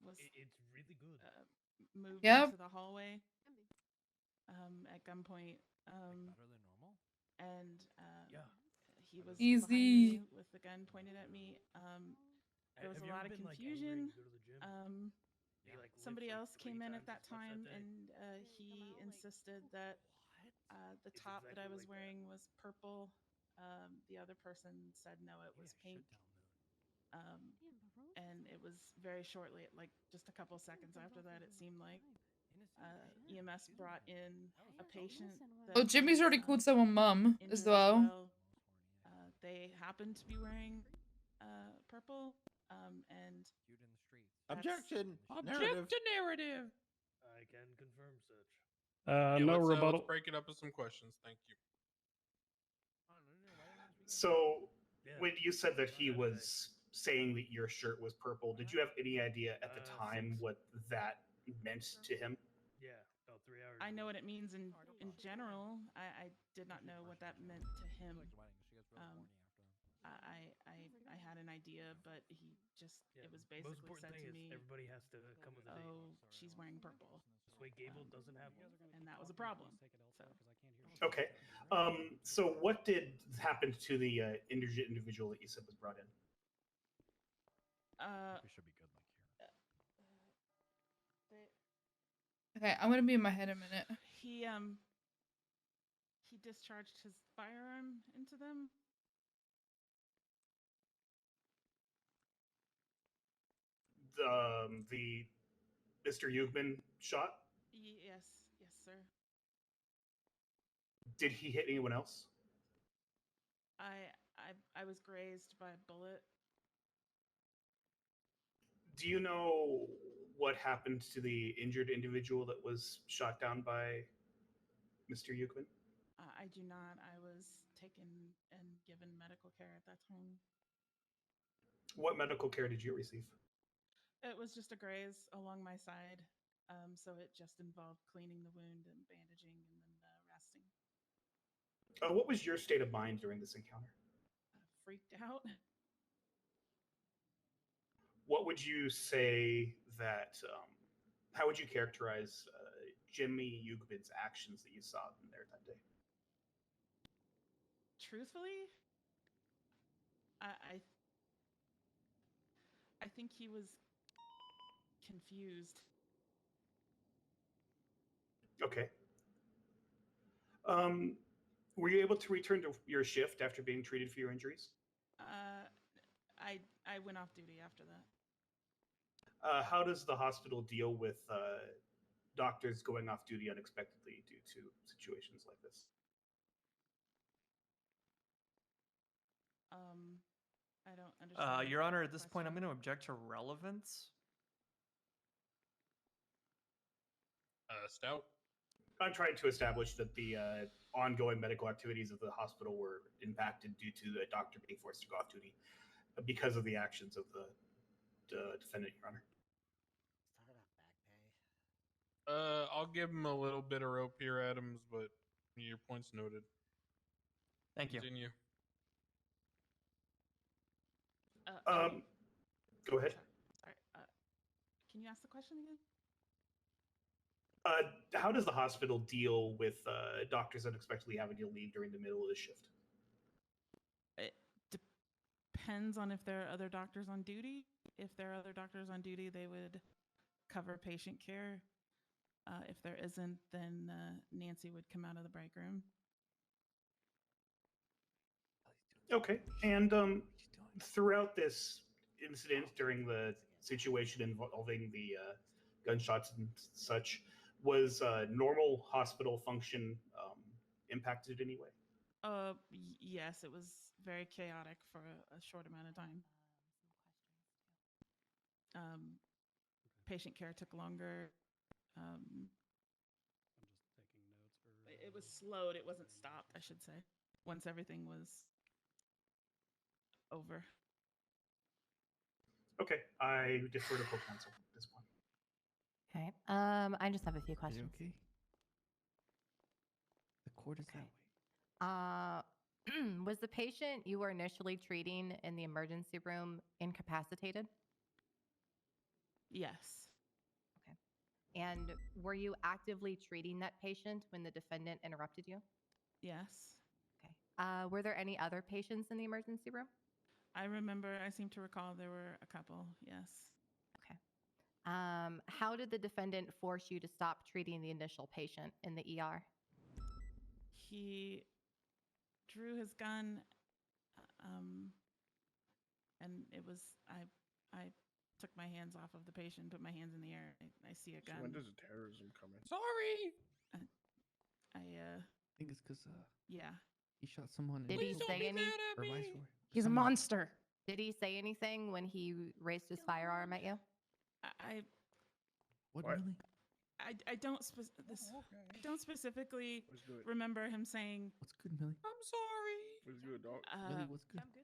was It's really good. moved Yep. into the hallway at gunpoint. And he was behind Easy. me with the gun pointed at me. There was a lot of confusion. Somebody else came in at that time, and he insisted that the top that I was wearing was purple. The other person said no, it was pink. And it was very shortly, like just a couple seconds after that, it seemed like EMS brought in a patient. Oh, Jimmy's already called someone mum as well. They happened to be wearing purple, and Objection. Object to narrative. I can confirm such. No let's, rebuttal. let's break it up with some questions. Thank you. So, when you said that he was saying that your shirt was purple, did you have any idea at the time what that meant to him? Yeah, about 3 hours. I know what it means in general. I did not know what that meant to him. I had an idea, but he just it was basically said to me, everybody has to come with a date. "Oh, she's wearing purple." This way Gable doesn't have one. And that was a problem. So. Okay. So what did happen to the injured individual that you said was brought in? We should be good like here. Okay, I'm gonna be in my head a minute. He discharged his firearm into them. The Mr. Yugman shot? Yes, sir. Did he hit anyone else? I was grazed by a bullet. Do you know what happened to the injured individual that was shot down by Mr. Yugman? I do not. I was taken and given medical care at that time. What medical care did you receive? It was just a graze along my side. So it just involved cleaning the wound and bandaging and then resting. What was your state of mind during this encounter? Freaked out. What would you say that, how would you characterize Jimmy Yugman's actions that you saw in there that day? Truthfully, I think he was confused. Okay. Were you able to return to your shift after being treated for your injuries? I went off duty after that. How does the hospital deal with doctors going off duty unexpectedly due to situations like this? I don't understand. Your Honor, at this point, I'm going to object to relevance. Stout. I'm trying to establish that the ongoing medical activities of the hospital were impacted due to the doctor being forced to go off duty because of the actions of the defendant, Your Honor. I'll give him a little bit of rope here, Adams, but your point's noted. Thank you. Continue. Go ahead. Sorry. Can you ask the question again? How does the hospital deal with doctors unexpectedly having to leave during the middle of the shift? It depends on if there are other doctors on duty. If there are other doctors on duty, they would cover patient care. If there isn't, then Nancy would come out of the break room. Okay. And throughout this incident, during the situation involving the gunshots and such, was normal hospital function impacted in any way? Yes, it was very chaotic for a short amount of time. Patient care took longer. It was slowed. It wasn't stopped, I should say, once everything was over. Okay, I defer to co-counsel at this point. Okay. I just have a few questions. Okay. The court is that way. Was the patient you were initially treating in the emergency room incapacitated? Yes. Okay. And were you actively treating that patient when the defendant interrupted you? Yes. Okay. Were there any other patients in the emergency room? I seem to recall there were a couple, yes. Okay. How did the defendant force you to stop treating the initial patient in the ER? He drew his gun, and it was, I took my hands off of the patient, put my hands in the air. I see a gun. So when does the terrorism come in? Sorry. I think it's because yeah. he shot someone. Did he say any? He's a monster. Did he say anything when he raised his firearm at you? What really? I don't specifically remember him saying. What's good, Millie? I'm sorry. What's good, dog? Millie, what's good? I'm good.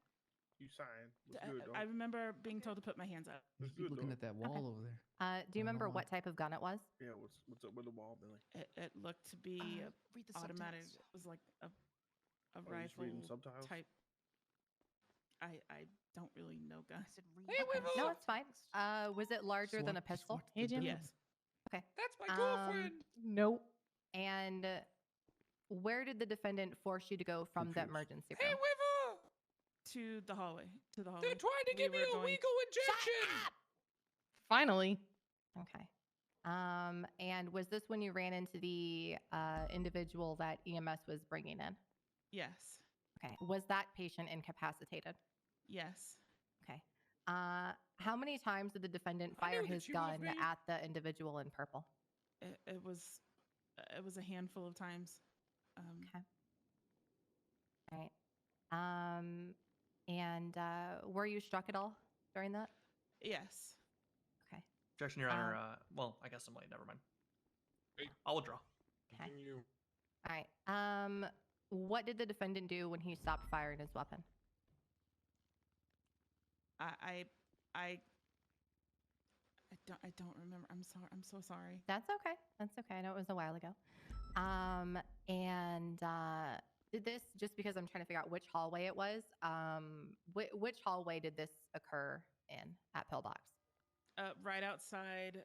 You signed. What's good, dog? I remember being told to put my hands up. What's Keep good, looking dog? at that wall over there. Do you remember what type of gun it was? Yeah, what's up with the wall, Billy? It looked to be read the automatic. subtitles. It was like a you just rifle reading subtitles? type. I don't really know guns. Hey, Wivel. No, it's fine. Was it larger than a Just pistol? watch the demo. Yes. Okay. That's my girlfriend. Nope. And where did the defendant force you to go from the emergency Hey, room? Wivel. To the hallway. They're trying to give We me were a going- legal injection. Finally. Okay. And was this when you ran into the individual that EMS was bringing in? Yes. Okay. Was that patient incapacitated? Yes. Okay. How many times did the defendant fire his gun at the individual in purple? It was a handful of times. Okay. All right. And were you struck at all during that? Yes. Okay. Objection, Your Honor. Well, I guess I'm late. Never mind. I'll withdraw. Okay. Continue. All right. What did the defendant do when he stopped firing his weapon? I don't remember. I'm sorry. I'm so sorry. That's okay. That's okay. I know it was a while ago. And did this, just because I'm trying to figure out which hallway it was, which hallway did this occur in at Pillbox? Right outside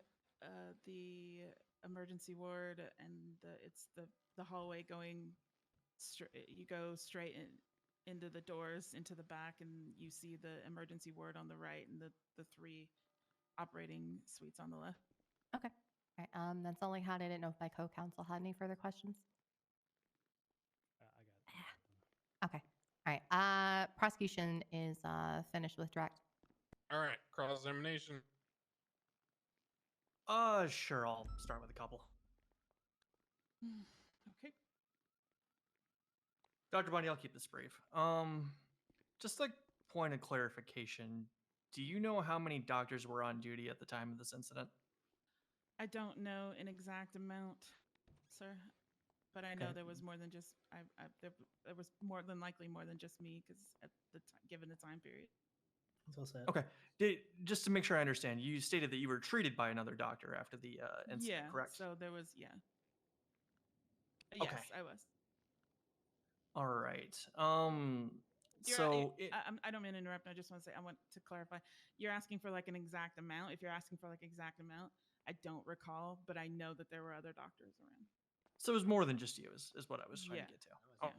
the emergency ward, and it's the hallway going straight. You go straight into the doors into the back, and you see the emergency ward on the right, and the three operating suites on the left. Okay. All right. That's all I had. I didn't know if my co-counsel had any further questions. I got it. Okay. All right. Prosecution is finished with direct. All right, cross examination. Sure. I'll start with a couple. Okay. Dr. Bundy, I'll keep this brief. Just like point of clarification, do you know how many doctors were on duty at the time of this incident? I don't know an exact amount, sir, but I know Okay. there was more than just there was more than likely more than just me, because at the given the time period. That's all said. Okay. Just to make sure I understand, you stated that you were treated by another doctor after the incident, Yeah. correct? So there was Okay. Yes, I was. All right. So I don't mean to interrupt. I just want to say I want to clarify. You're asking for like an exact amount. If you're asking for like exact amount, I don't recall, but I know that there were other doctors around. So it was more than just you, is what I was trying to get to. Oh.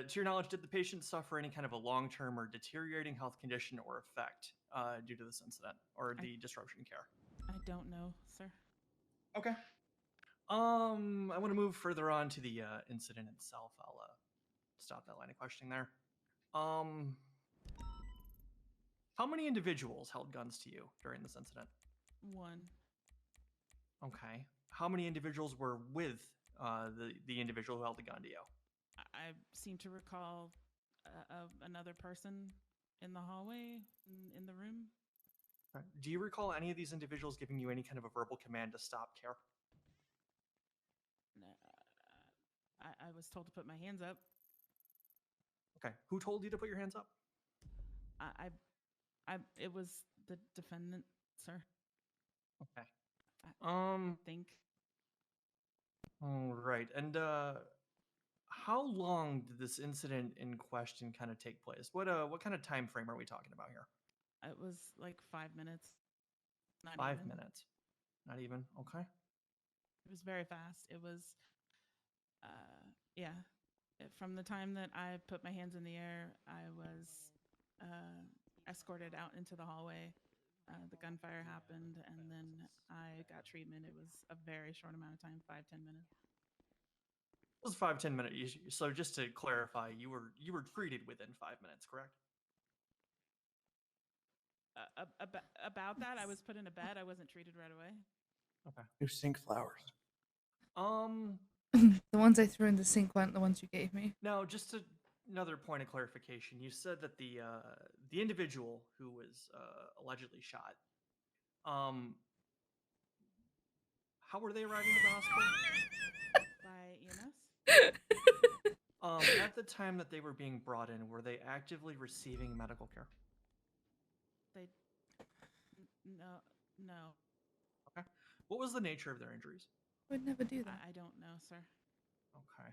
To your knowledge, did the patient suffer any kind of a long-term or deteriorating health condition or effect due to this incident or the disruption in care? I don't know, sir. Okay. I want to move further on to the incident itself. I'll stop that line of questioning there. How many individuals held guns to you during this incident? One. Okay. How many individuals were with the individual who held the gun to you? I seem to recall another person in the hallway, in the room. Do you recall any of these individuals giving you any kind of a verbal command to stop care? I was told to put my hands up. Okay. Who told you to put your hands up? It was the defendant, sir. Okay. I think. All right. And how long did this incident in question kind of take place? What kind of time frame are we talking about here? It was like 5 minutes. Not 5 even. minutes. Not even. Okay. It was very fast. It was, yeah. From the time that I put my hands in the air, I was escorted out into the hallway. The gunfire happened, and then I got treatment. It was a very short amount of time, 5-10 minutes. It was 5-10 minute issue. So just to clarify, you were treated within 5 minutes, correct? About that, I was put in a bed. I wasn't treated right away. Okay. New sink flowers. The ones I threw in the sink weren't the ones you gave me. Now, just another point of clarification. You said that the individual who was allegedly shot, how were they arriving to the hospital? By EMS? At the time that they were being brought in, were they actively receiving medical care? No. Okay. What was the nature of their injuries? Would never do that. I don't know, sir. Okay.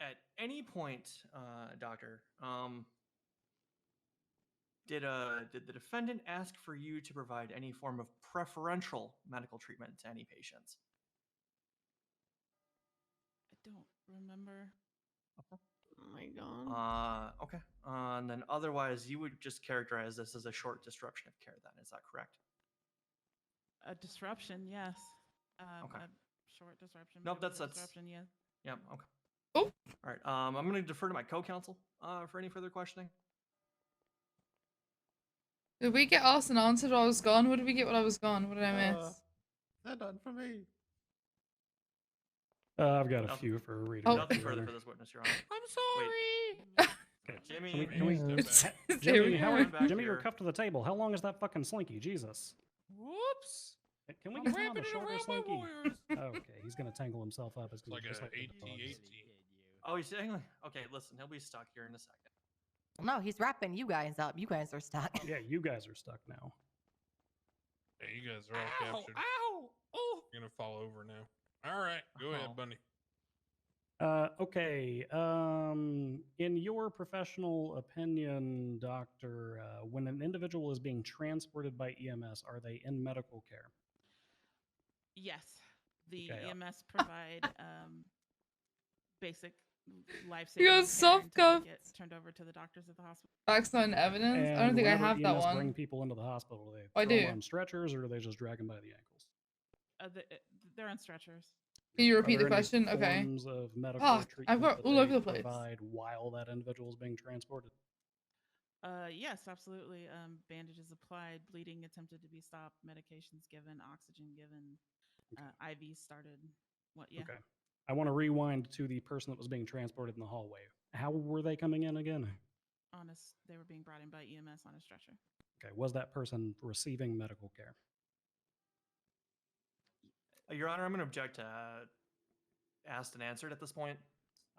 At any point, doctor, did the defendant ask for you to provide any form of preferential medical treatment to any patients? I don't remember. Okay. Oh my god. Okay. And then otherwise, you would just characterize this as a short disruption of care then, is that correct? A disruption, yes. Okay. A short disruption. Nope, but it was that's a disruption, yeah. Yep, okay. Oh. All right, I'm going to defer to my co-counsel for any further questioning. Did we get asked and answered while I was gone? What did we get while I was gone? What did I miss? They're done for me. I've got a few for reading. Nothing further for this witness, Your Honor. I'm sorry. Okay. Jimmy, Jimmy, you're cuffed to the table. How long is that fucking slinky? Jesus. Whoops. Can we I'm get him on wrapping the it shorter around my slinky? wires. Okay, he's gonna tangle himself up. It's like just a like the AT-AT. dogs. Oh, he's saying, okay, listen, he'll be stuck here in a second. No, he's wrapping you guys up. You guys are stuck. Yeah, you guys are stuck now. Hey, you guys are all captured. Ow! Oh! You're going to fall over now. All right, go ahead, Bunny. Okay. In your professional opinion, doctor, when an individual is being transported by EMS, are they in medical care? Yes. The Okay, EMS provide basic You life-saving got care soft until they cuffed. get turned over to the doctors at the hospital. Facts on evidence? I don't And think I whenever have that EMS one. bring people into the hospital, they I throw do. them on stretchers, or do they just drag them by the ankles? They're on stretchers. Can you Are repeat the there any question? Okay. forms of medical Fuck, treatment I've got that all they over the place. provide while that individual is being transported? Yes, absolutely. Bandages applied, bleeding attempted to be stopped, medications given, oxygen given, IVs started. What? Yeah. Okay. I want to rewind to the person that was being transported in the hallway. How were they coming in again? They were being brought in by EMS on a stretcher. Okay. Was that person receiving medical care? Your Honor, I'm going to object to asked and answered at this point.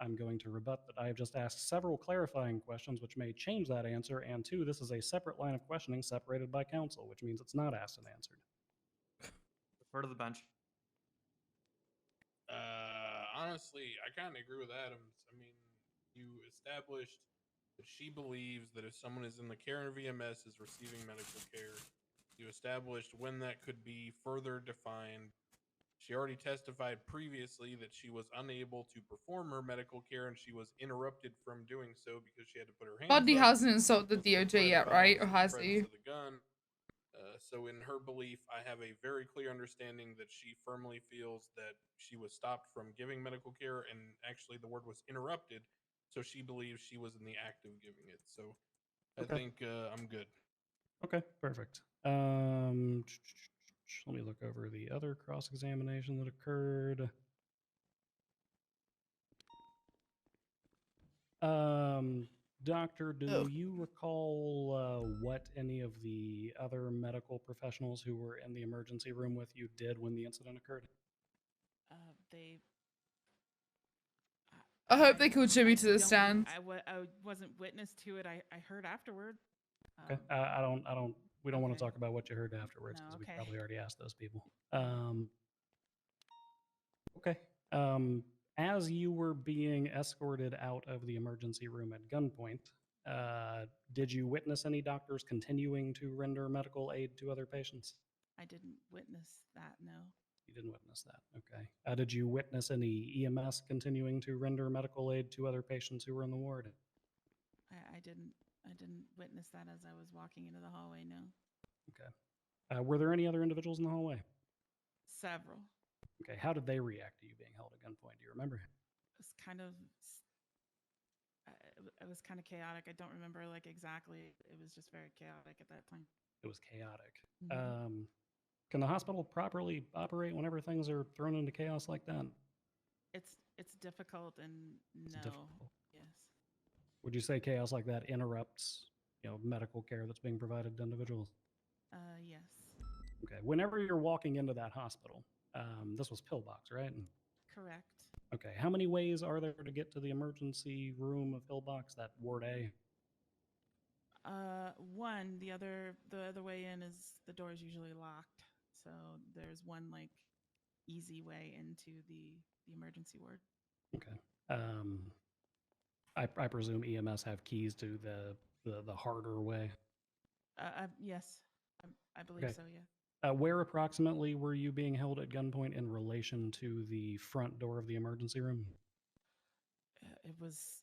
I'm going to rebut that I have just asked several clarifying questions which may change that answer, and two, this is a separate line of questioning separated by counsel, which means it's not asked and answered. Refer to the bench. Honestly, I kind of agree with Adams. I mean, You established that she believes that if someone is in the care of EMS is receiving medical care. You established when that could be further defined. She already testified previously that she was unable to perform her medical care and she was interrupted from doing so because she had to put her hands Buddy up. hasn't insulted the DOJ yet, right? Or has he? To the gun. So in her belief, I have a very clear understanding that she firmly feels that she was stopped from giving medical care, and actually the word was interrupted. So she believes she was in the act of giving it. So I Okay. think I'm good. Okay, perfect. Let me look over the other cross-examination that occurred. Doctor, do you recall what any of the other medical professionals who were in the emergency room with you did when the incident occurred? They. I hope they called Jimmy to the don't- stand. I wasn't witness to it. I heard afterward. Okay. We don't want to talk about what you heard afterwards No, because we okay. probably already asked those people. Okay. As you were being escorted out of the emergency room at gunpoint, did you witness any doctors continuing to render medical aid to other patients? I didn't witness that. No. You didn't witness that. Okay. Did you witness any EMS continuing to render medical aid to other patients who were in the ward? I didn't witness that as I was walking into the hallway. No. Okay. Were there any other individuals in the hallway? Several. Okay. How did they react to you being held at gunpoint? Do you remember? It was kind of. It was kind of chaotic. I don't remember like exactly. It was just very chaotic at that time. It was chaotic. Mhm. Can the hospital properly operate whenever things are thrown into chaos like that? It's difficult and no. difficult. Yes. Would you say chaos like that interrupts, medical care that's being provided to individuals? Yes. Okay. Whenever you're walking into that hospital, this was Pillbox, right? Correct. Okay. How many ways are there to get to the emergency room of Pillbox, that Ward A? One. The other way in is the door is usually locked, so there's one like easy way into the emergency ward. Okay. I presume EMS have keys to the harder way. Yes, I believe Okay. so. Yeah. Where approximately were you being held at gunpoint in relation to the front door of the emergency room? It was.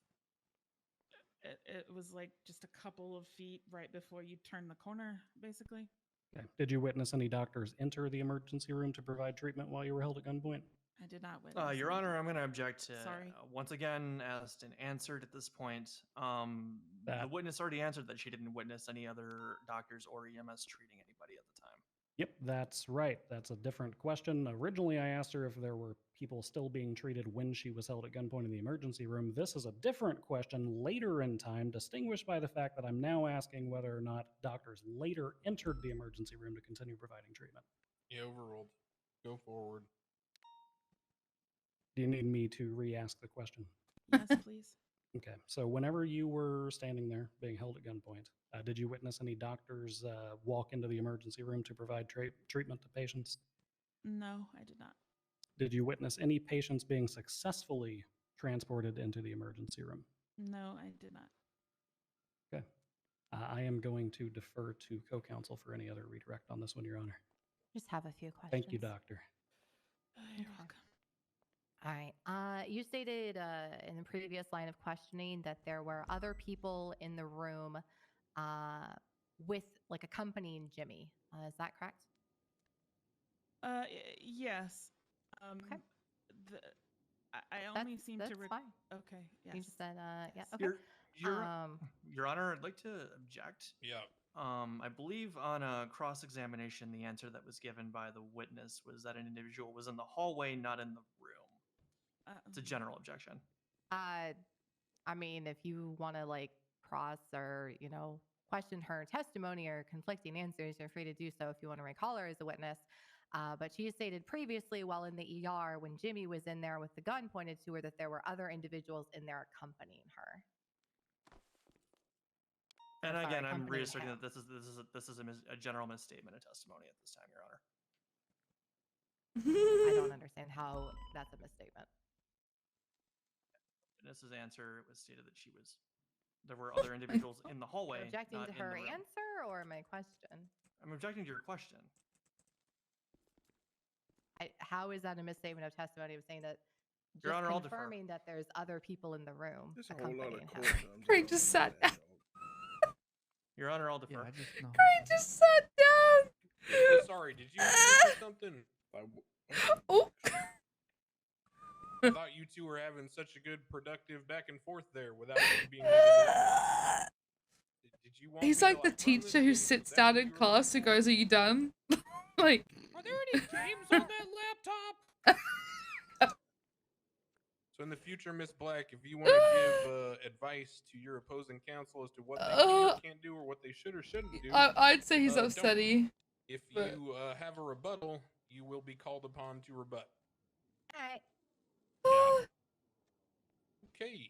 It was like just a couple of feet right before you turn the corner, basically. Okay. Did you witness any doctors enter the emergency room to provide treatment while you were held at gunpoint? I did not witness. Your Honor, I'm going to object to, Sorry. once again, asked and answered at this point. The witness already answered that she didn't witness any other doctors or EMS treating anybody at the time. Yep, that's right. That's a different question. Originally, I asked her if there were people still being treated when she was held at gunpoint in the emergency room. This is a different question later in time, distinguished by the fact that I'm now asking whether or not doctors later entered the emergency room to continue providing treatment. Yeah, overruled. Go forward. Do you need me to re-ask the question? Yes, please. Okay, so whenever you were standing there being held at gunpoint, did you witness any doctors walk into the emergency room to provide treatment to patients? No, I did not. Did you witness any patients being successfully transported into the emergency room? No, I did not. Okay. I am going to defer to co-counsel for any other redirect on this one, Your Honor. Just have a few questions. Thank you, Doctor. You're welcome. All right. You stated in the previous line of questioning that there were other people in the room with, like, accompanying Jimmy. Is that correct? Yes. Okay. I only seem to. Fine. Okay. Yes. You just said, yeah. Okay. Your Honor, I'd like to object. Yeah. I believe on a cross-examination, the answer that was given by the witness was that an individual was in the hallway, not in the room. It's a general objection. I mean, if you want to like cross or, question her testimony or conflicting answers, you're free to do so if you want to recall her as a witness. But she stated previously while in the ER when Jimmy was in there with the gun pointed to her that there were other individuals in there accompanying her. And Sorry, again, I'm accompanying reasserting him. that this is a general misstatement of testimony at this time, Your Honor. I don't understand how that's a misstatement. witness's answer, it was stated that there were other individuals in the hallway. You're objecting not to in the her room. answer or my question? I'm objecting to your question. How is that a misstatement of testimony of saying that? Your Just Honor, I'll defer. confirming that there's other people in the room There's a whole lot of accompanying court him. terms Gray about just that, sat down. dog. Your Honor, I'll defer. Gray just sat down. I'm sorry, did you say something? Oh. I thought you two were having such a good, productive back and forth there without me being able to... Did you want He's me like to, the teacher who sits down in class who goes, "Are you done?" Like. Are there any games on that laptop? So in the future, Miss Black, if you want to give advice to your opposing counsel as to what they can or can't do or what they should or shouldn't do, I'd say he's don't. upsetty. If but- you have a rebuttal, you will be called upon to rebut. Alright. Okay.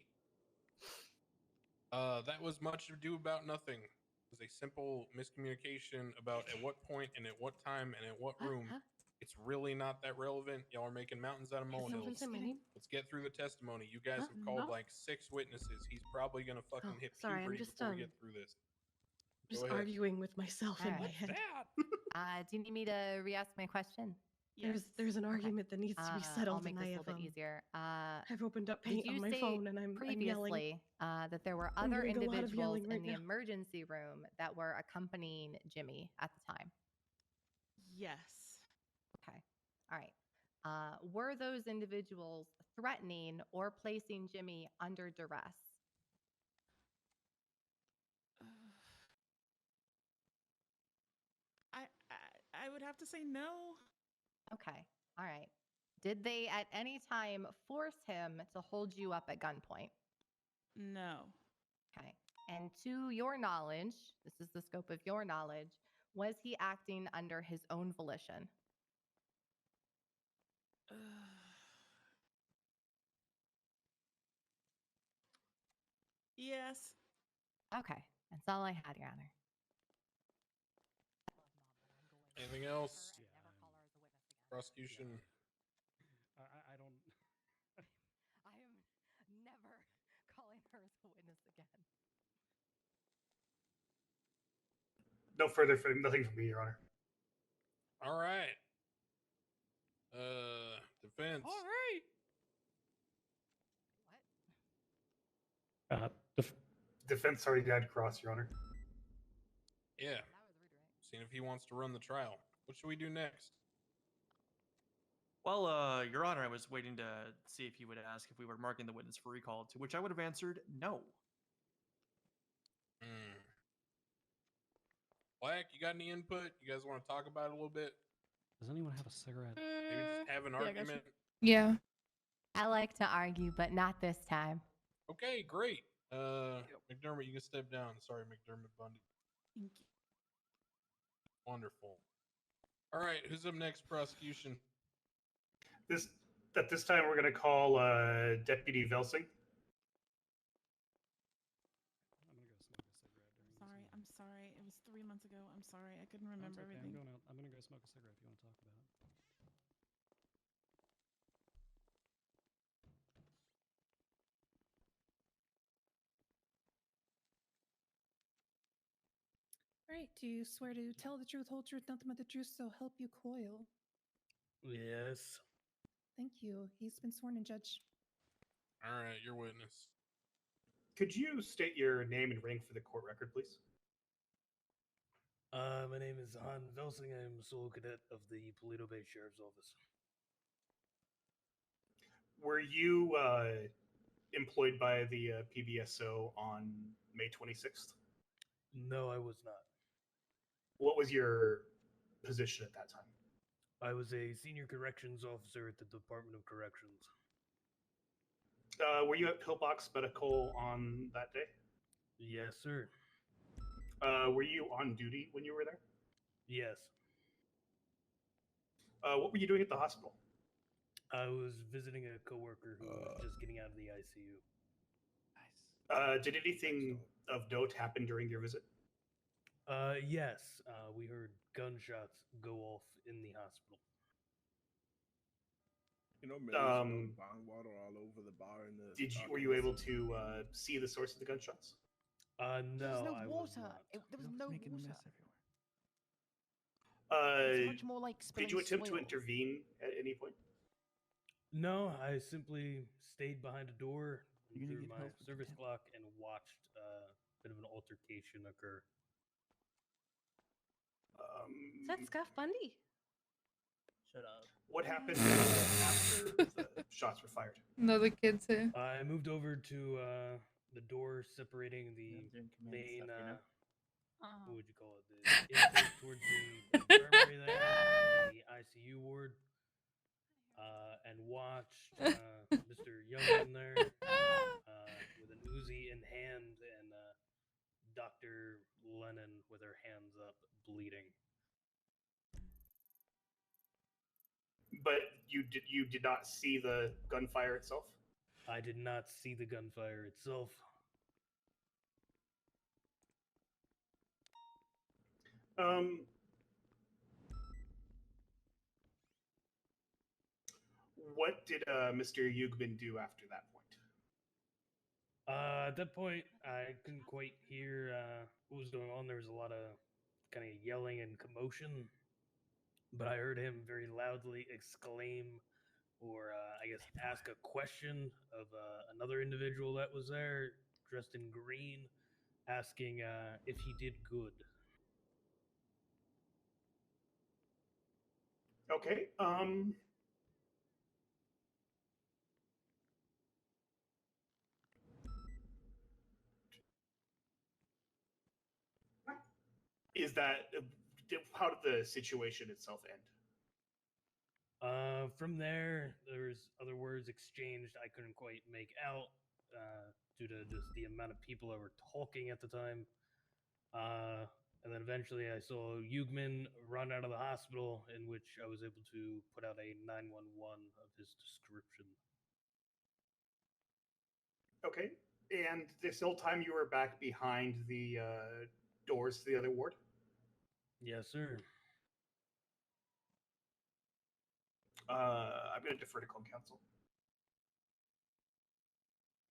That was much ado about nothing. It was a simple miscommunication about at what point and at what time and at what room. It's really not that relevant. Y'all are making mountains out of molehills. Let's get through the testimony. You guys have called like 6 witnesses. He's probably gonna fucking hit sorry, I'm puberty just, before we get through this. Just Go ahead. arguing with myself in my Alright. head. Do you need me to re-ask my question? There's an argument that needs to be settled. I'll make and this I a have, little bit easier. I've opened up Did paint you on my state phone and I'm yelling. previously that there were I'm other doing a lot of individuals yelling in right the now. emergency room that were accompanying Jimmy at the time? Yes. Okay. All right. Were those individuals threatening or placing Jimmy under duress? I would have to say no. Okay. All right. Did they at any time force him to hold you up at gunpoint? No. Okay. And to your knowledge, this is the scope of your knowledge, was he acting under his own volition? Yes. Okay. That's all I had, Your Honor. Anything else? Prosecution. I don't. I am never calling her as a witness again. No further, nothing from me, Your Honor. All right. Defense. All right. Defense already died cross, Your Honor. Yeah. Seeing if he wants to run the trial. What should we do next? Well, Your Honor, I was waiting to see if you would ask if we were marking the witness for recall, to which I would have answered no. Black, you got any input? You guys want to talk about it a little bit? Does anyone have a cigarette? Maybe just have an argument? Yeah. I like to argue, but not this time. Okay, great. McDermott, you can step down. Sorry, McDermott Bundy. Thank you. Wonderful. All right, who's up next? Prosecution. At this time, we're going to call Deputy Velsing. Sorry, I'm sorry. It was 3 months ago. I'm sorry. I couldn't remember Okay. everything. I'm gonna go smoke a cigarette if you want to talk about it. All right. Do you swear to tell the truth, whole truth, nothing but the truth, so help you coil? Yes. Thank you. He's been sworn in, Judge. All right, your witness. Could you state your name and rank for the court record, please? My name is Han Velsing. I'm a sole cadet of the Paleto Bay Sheriff's Office. Were you employed by the PBSO on May 26th? No, I was not. What was your position at that time? I was a senior corrections officer at the Department of Corrections. Were you at Pillbox Medical on that day? Yes, sir. Were you on duty when you were there? Yes. What were you doing at the hospital? I was visiting a coworker who was just getting out of the ICU. Did anything of note happen during your visit? Yes. We heard gunshots go off in the hospital. You know, Millie spilled bong water all over the bar and the. Were you able to see the source of the gunshots? No, There was no I was water. not. There was no making a water. mess everywhere. It's much more like did spilling you attempt to soil. intervene at any point? No, I simply stayed behind a door You're gonna through get my help with service that. clock and watched a bit of an altercation occur. Is that Scuff Bundy? Shut up. What happened after the shots were fired? Another kid's here. I moved over to the door separating the main, what would you call it, the intake towards the infirmary there, the ICU ward, and watched Mr. Youngman there with an Uzi in hand and Dr. Lennon with her hands up, bleeding. But you did not see the gunfire itself? I did not see the gunfire itself. What did Mr. Yugman do after that point? At that point, I couldn't quite hear what was going on. There was a lot of kind of yelling and commotion, but I heard him very loudly exclaim, or I guess ask a question of another individual that was there, dressed in green, asking if he did good. Okay. Is that how did the situation itself end? From there, there's other words exchanged I couldn't quite make out due to just the amount of people that were talking at the time. And then eventually I saw Yugman run out of the hospital, in which I was able to put out a 911 of his description. Okay. And this whole time you were back behind the doors to the other ward? Yes, sir. I'm going to defer to Clone Council.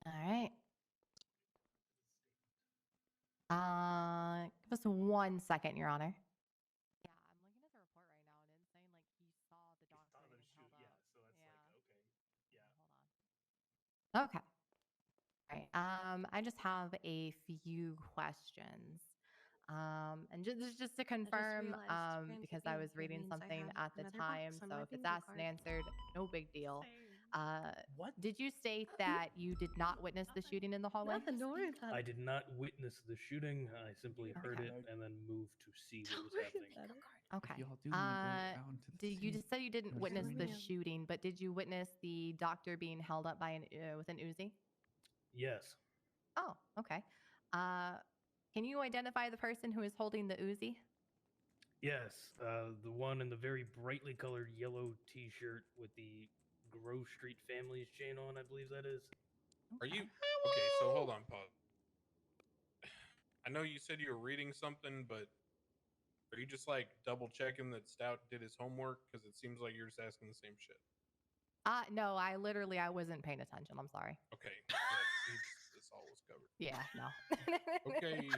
All right. Give us 1 second, Your Honor. Yeah, I'm looking at the report right now, and it's saying like he saw the doctor being held up. Yeah, so that's Yeah. like, okay. Yeah. Hold on. Okay. All right. I just have a few questions. And just to confirm, realized Ramsey because I being was here reading means I something have at the another box time, on so my if it's bingo asked and card. answered, no big deal. What? Did you state that you did not witness the shooting in the hallway? Nothing to worry about. I did not witness the shooting. I simply heard it and then moved to see what was happening. Okay. If y'all do want to go out into the Did you scene, just said you didn't notice witness the the window. shooting, but did you witness the doctor being held up by an with an Uzi? Yes. Oh, okay. Can you identify the person who is holding the Uzi? Yes, the one in the very brightly colored yellow T-shirt with the Grove Street Families chain on, I believe that is. Are you okay? So hold on, pause. I know you said you were reading something, but are you just like double checking that Stout did his homework? Because it seems like you're just asking the same shit. No, I wasn't paying attention. I'm sorry. Okay, yeah, this all was covered. Yeah, no. Okay.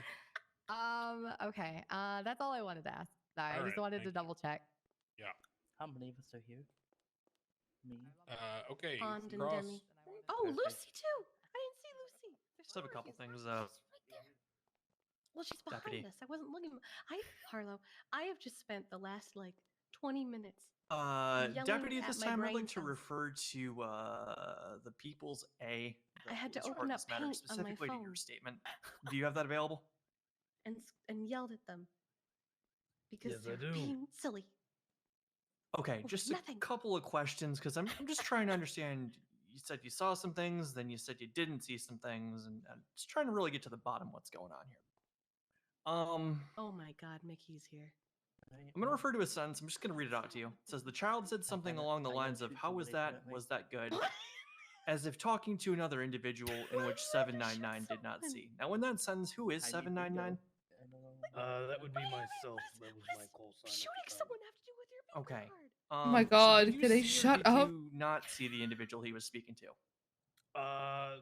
Okay. That's all I wanted to ask. Sorry, I just wanted to double check. Yeah. How many of us are here? Me. Okay. Pond and Cross. Demi. Oh, Lucy too. I didn't see Lucy. There's Just have a couple things. right there. Well, she's behind Deputy. us. I wasn't looking. Harlow, I have just spent the last like 20 minutes. Deputy, at at this my time, I'd brain like to cells. refer to the People's A. I had to police open report up this matter, paint on my specifically to phone. your statement. Do you have that available? And yelled at them because Yes, I they're do. being silly. Okay, Over just nothing. a couple of questions, because I'm just trying to understand. You said you saw some things, then you said you didn't see some things, and I'm just trying to really get to the bottom of what's going on here. Oh my God, Mickey's here. I'm going to refer to a sentence. I'm just going to read it out to you. It says, the child said something along the lines of, how was that? Was that good? As if talking to another individual in which 799 did not see. Now, in that sentence, who is 799? That would be myself. That was my call sign. Shooting someone have to do with your bingo Okay. card? Oh my So god, did you can they see or shut did up? you not see the individual he was speaking to?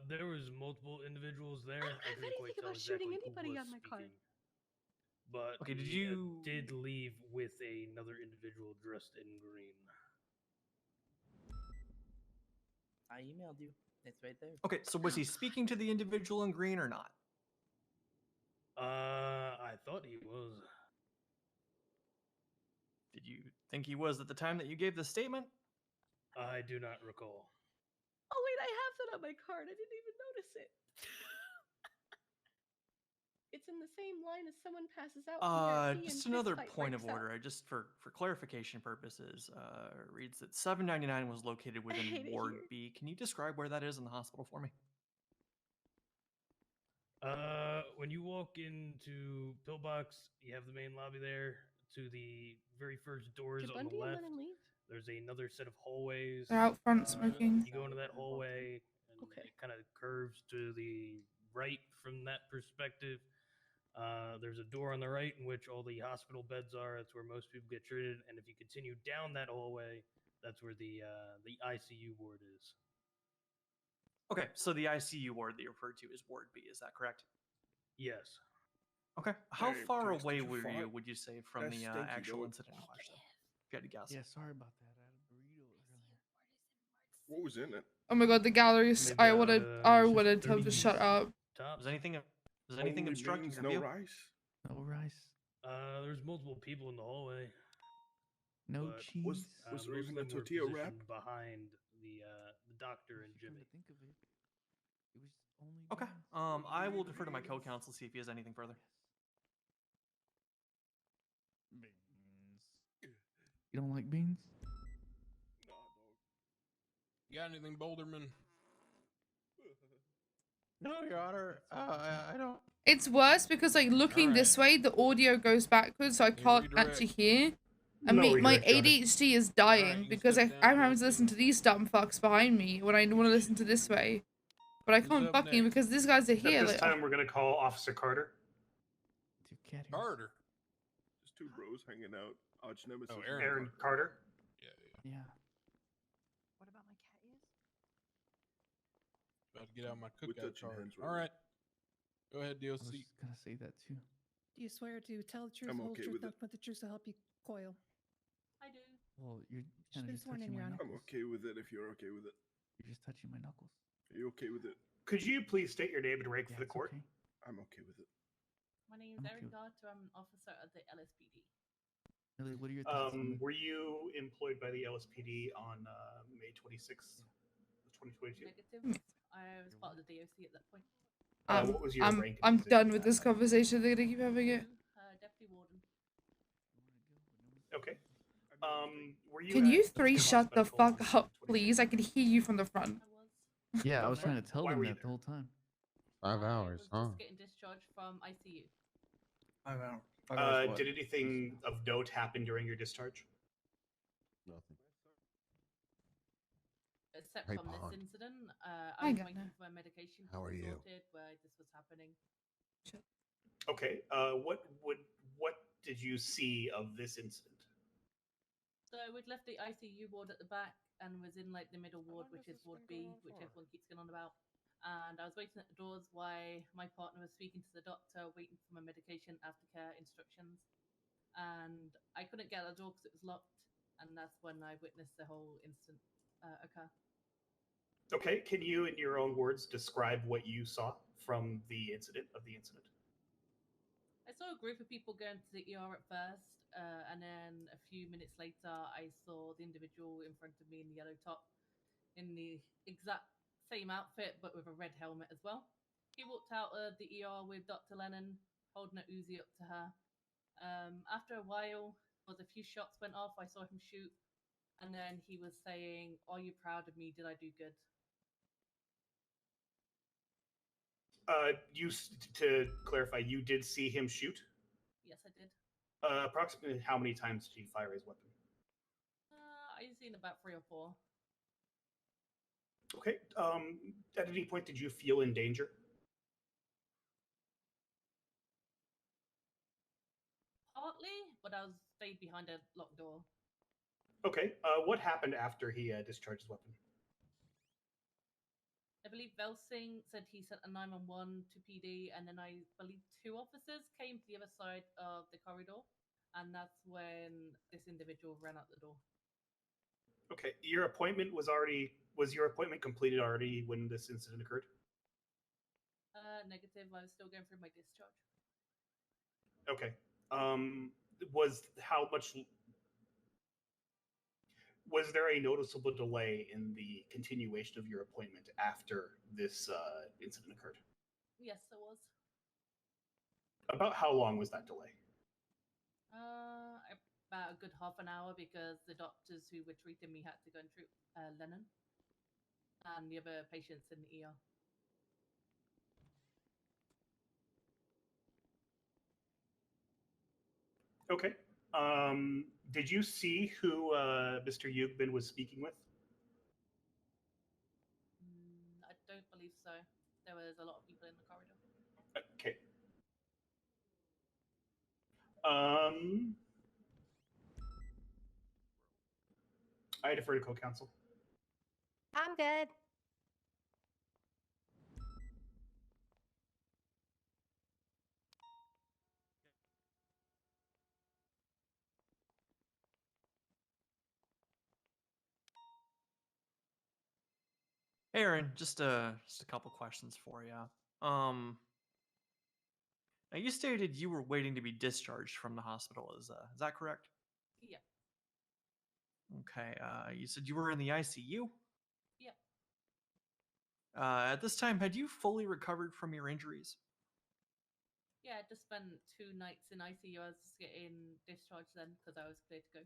There was multiple individuals there. I Have couldn't quite anything tell about shooting exactly who anybody was on my card. speaking. But Okay, did he you- did leave with another individual dressed in green. I emailed you. It's right there. Okay, so was he speaking to the individual in green or not? I thought he was. Did you think he was at the time that you gave the statement? I do not recall. Oh wait, I have that on my card. I didn't even notice it. It's in the same line as someone passes out. PRP and Just another fistfight point of breaks out. order. Just for clarification purposes, reads that 799 was located within hate it Ward here. B. Can you describe where that is in the hospital for me? When you walk into Pillbox, you have the main lobby there. To the very first doors Did on the Bundy and left, Lennon leave? there's another set of hallways. They're out front smoking. You go into that hallway, and it kind of curves to the right from that perspective. There's a door on the right in which all the hospital beds are. That's where most people get treated. And if you continue down that hallway, that's where the ICU ward is. Okay, so the ICU ward that you referred to is Ward B. Is that correct? Yes. Okay. How Hey, far Chris, away did you were fart? you, would you say, from That's the stinky, actual dog. incident in question? If you had to guess. Yeah, sorry about that. I had a burrito earlier. What was in it? Oh my god, the galleries. Maybe I about, wanted tell them to 30 shut up. Does anything obstruct beans, your no view? rice. No rice. There's multiple people in the hallway. No but, cheese. Was most there of even a them were tortilla wrap? positioned behind the doctor and Come Jimmy. to think of it, it was only Okay. beans. I will defer to my co-counsel, see if he has anything further. Beans. You don't like beans? You got anything, Boulderman? No, Your Honor. I don't. It's worse because like looking this way, the audio goes backwards, so I can't actually hear. And No my redirect, Your Honor. ADHD is dying because I'm having to listen to these dumb fucks behind me when I want to listen to this way. But I can't fucking because these guys are here. At this Like, time, we're going to call Officer Carter. Carter. Just two bros hanging out. Arch nemesis. Oh, Aaron Carter. Yeah. What about my cat ears? About to get out my We're cookout touching card. hands All right right. Go ahead, I was DOC. just gonna say that too. Do you swear to tell the truth, I'm the whole okay truth, with it. nothing but the truth to help you coil? I do. Well, you're She's kind been of just sworn in, touching Your my Honor. knuckles. I'm okay with it if you're okay with it. You're just touching my knuckles. Are you okay with it? Could you please state your name and rank for the court? Okay. I'm okay with it. My name's I'm Erin okay. Carter. I'm an officer at the LSPD. Really, what are your thoughts on Were you employed by the LSPD on May 26th, 2022? Negative. I was part of the DOC at that point. What was your rank? I'm done with this conversation. They're gonna keep having it. Deputy warden. Okay. Were you? Can at you the three Pillbox shut the Medical fuck up, please? I can hear you from the front. Yeah, I was trying to tell Why them were you that the whole time. 5 I hours, was huh? just getting discharged from ICU. 5 hours. Did anything of note happen during your discharge? Nothing. Except Hey, from this Pond. incident, I I was got waiting that. for my medication How to are be you? sorted where this was happening. Okay. What did you see of this incident? So we'd left the ICU ward at the back and was in like the middle ward, which is Ward B, which everyone keeps going on about. And I was waiting at the doors while my partner was speaking to the doctor, waiting for my medication aftercare instructions. And I couldn't get out the door because it was locked. And that's when I witnessed the whole incident occur. Okay. Can you, in your own words, describe what you saw from the incident? I saw a group of people going to the ER at first, and then a few minutes later, I saw the individual in front of me in the yellow top, in the exact same outfit, but with a red helmet as well. He walked out of the ER with Dr. Lennon, holding an Uzi up to her. After a while, there was a few shots went off. I saw him shoot, and then he was saying, "Are you proud of me? Did I do good?" To clarify, you did see him shoot? Yes, I did. Approximately how many times did he fire his weapon? I've seen about 3 or 4. Okay. At any point, did you feel in danger? Partly, but I was stayed behind a locked door. Okay. What happened after he discharged his weapon? I believe Velsing said he sent a 911 to PD, and then I believe 2 officers came to the other side of the corridor, and that's when this individual ran out the door. Okay. Was your appointment completed already when this incident occurred? Negative. I was still going through my discharge. Okay. Was there a noticeable delay in the continuation of your appointment after this incident occurred? Yes, there was. About how long was that delay? About a good half an hour, because the doctors who were treating me had to go and treat Lennon and the other patients in the ER. Okay. Did you see who Mr. Yugman was speaking with? I don't believe so. There was a lot of people in the corridor. Okay. I defer to co-counsel. I'm good. Aaron, just a couple questions for you. Now you stated you were waiting to be discharged from the hospital. Is that correct? Yeah. Okay. You said you were in the ICU. Yeah. At this time, had you fully recovered from your injuries? Yeah, I just spent 2 nights in ICU. I was just getting discharged then because I was clear to go.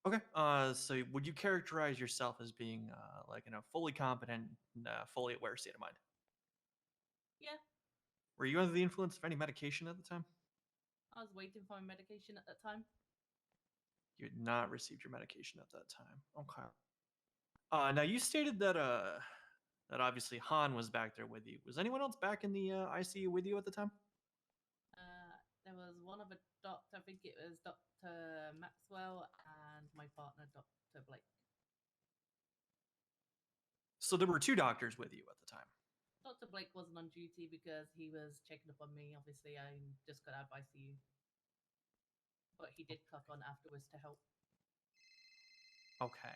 Okay. So would you characterize yourself as being like in a fully competent, fully aware state of mind? Yeah. Were you under the influence of any medication at the time? I was waiting for my medication at that time. You had not received your medication at that time. Okay. Now you stated that that obviously Han was back there with you. Was anyone else back in the ICU with you at the time? There was one other doctor. I think it was Dr. Maxwell and my partner, Dr. Blake. So there were 2 doctors with you at the time. Dr. Blake wasn't on duty because he was checking up on me. Obviously, I just got out of ICU. But he did clock on afterwards to help. Okay.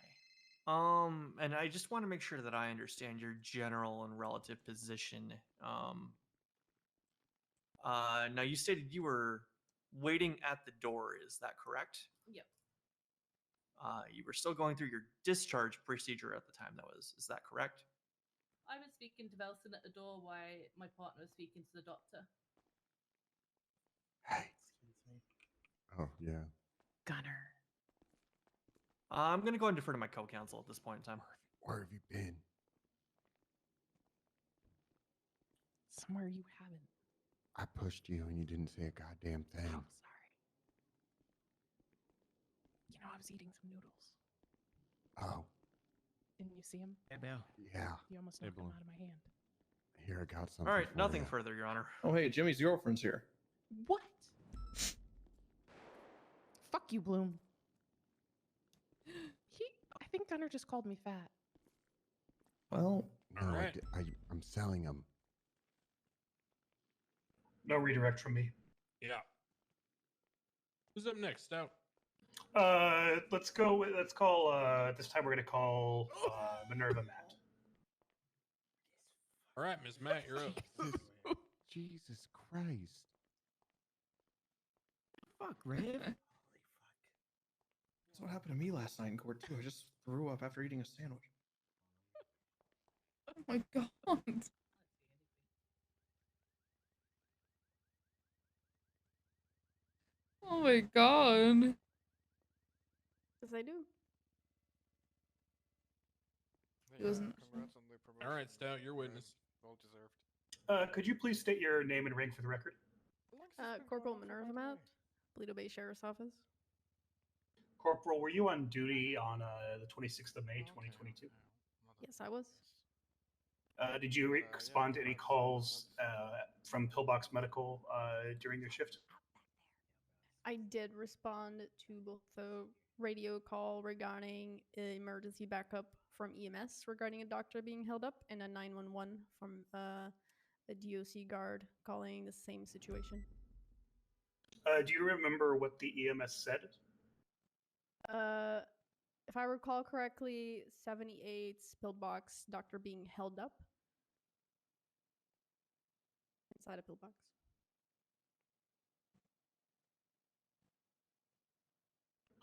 And I just want to make sure that I understand your general and relative position. Now you stated you were waiting at the door. Is that correct? Yep. You were still going through your discharge procedure at the time. Is that correct? I was speaking to Belson at the door while my partner was speaking to the doctor. Oh, yeah. Gunner. I'm going to go and defer to my co-counsel at this point in time. Where have you been? Somewhere you haven't. I pushed you and you didn't say a goddamn thing. Oh, sorry. You know, I was eating some noodles. Oh, Didn't you see him? Hey, Bill. yeah. You almost knocked him out of my hand. Here, I got something. All right, for nothing ya. further, Your Honor. Oh, hey, Jimmy's girlfriend's here. What? Fuck you, Bloom. I think Gunner just called me fat. Well, No, Alright. I'm selling them. No redirect from me. Yeah. Who's up next, Stout? Let's call this time we're gonna call Minerva Matt. All right, Miss Matt, you're up. Jesus Christ. Fuck, Red. that's what happened to me last night in court, too. I just threw up after eating a sandwich. Oh my god. Oh my god. Yes, I do. He wasn't. All right, Stout, your witness. Well deserved. Could you please state your name and rank for the record? Corporal Minerva Matt, Toledo Bay Sheriff's Office. Corporal, were you on duty on the 26th of May, 2022? Yes, I was. Did you respond to any calls from Pillbox Medical during your shift? I did respond to both the radio call regarding emergency backup from EMS regarding a doctor being held up, and a 911 from a DOC guard calling the same situation. Do you remember what the EMS said? If I recall correctly, 78 pillbox doctor being held up inside a pillbox.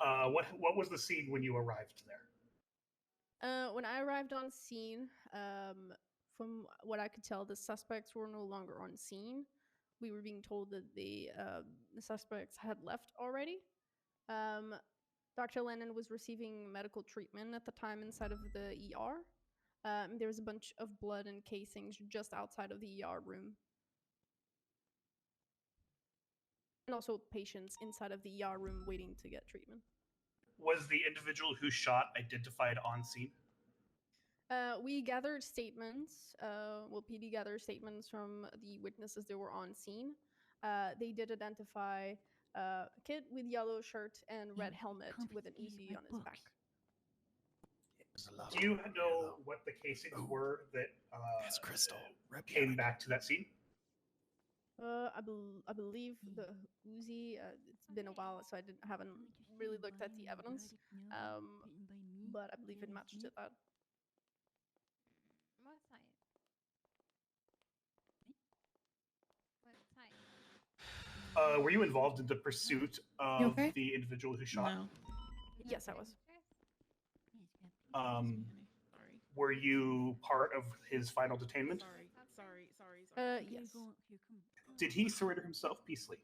What was the scene when you arrived there? When I arrived on scene, from what I could tell, the suspects were no longer on scene. We were being told that the suspects had left already. Dr. Lennon was receiving medical treatment at the time inside of the ER. There was a bunch of blood and casings just outside of the ER room. And also patients inside of the ER room waiting to get treatment. Was the individual who shot identified on scene? We gathered statements. PD gathered statements from the witnesses that were on scene. They did identify a kid with yellow shirt and red helmet with an Uzi on his back. Do you know what the casings were that came back to that scene? I believe the Uzi. It's been a while, so I haven't really looked at the evidence. But I believe it matched to that. Were you involved in the pursuit of the individual who shot? No. Yes, I was. Were you part of his final detainment? Yes. Did he surrender himself peacefully?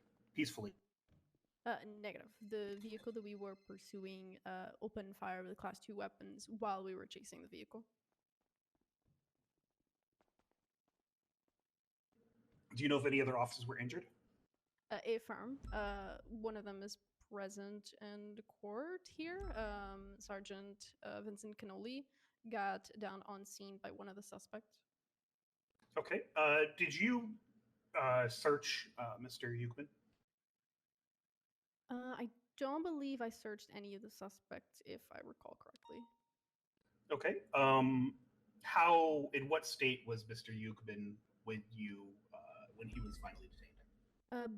Negative. The vehicle that we were pursuing opened fire with Class 2 weapons while we were chasing the vehicle. Do you know if any other officers were injured? Affirm. One of them is present in the court here. Sergeant Vincent Cannoli got down on scene by one of the suspects. Okay. Did you search Mr. Yukman? I don't believe I searched any of the suspects, if I recall correctly. Okay. In what state was Mr. Yukman when he was finally detained?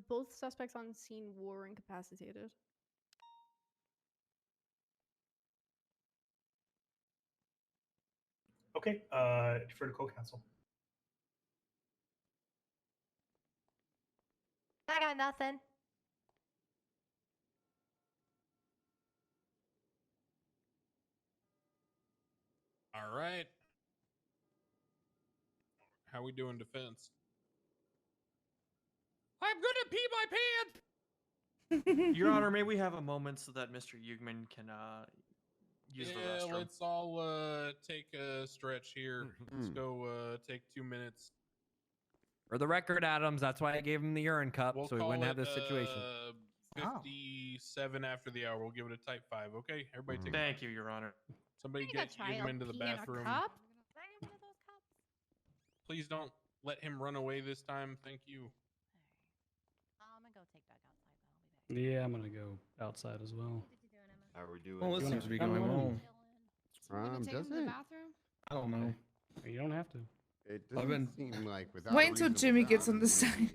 Both suspects on scene were incapacitated. Okay. Defer to co-counsel. I got nothing. All right. How we doing defense? I'm gonna pee my pants. Your Honor, may we have a moment so that Mr. Yugman can use the restroom? Let's all take a stretch here. Let's go take 2 minutes. For the record, Adams, that's why I gave him the urine cup, so we wouldn't have this situation. 57 after the hour. We'll give it a type 5. Okay, everybody take. Thank you, Your Honor. Somebody get him into the bathroom. Please don't let him run away this time. Thank you. I'm gonna go take Doug outside. Then I'll be back. Yeah, I'm gonna go outside as well. How are we doing? Well, this seems to be going well. Does it? I don't know. You don't have to. It I've doesn't been seem like without Wait until reasonable Jimmy doubt gets on the it would side.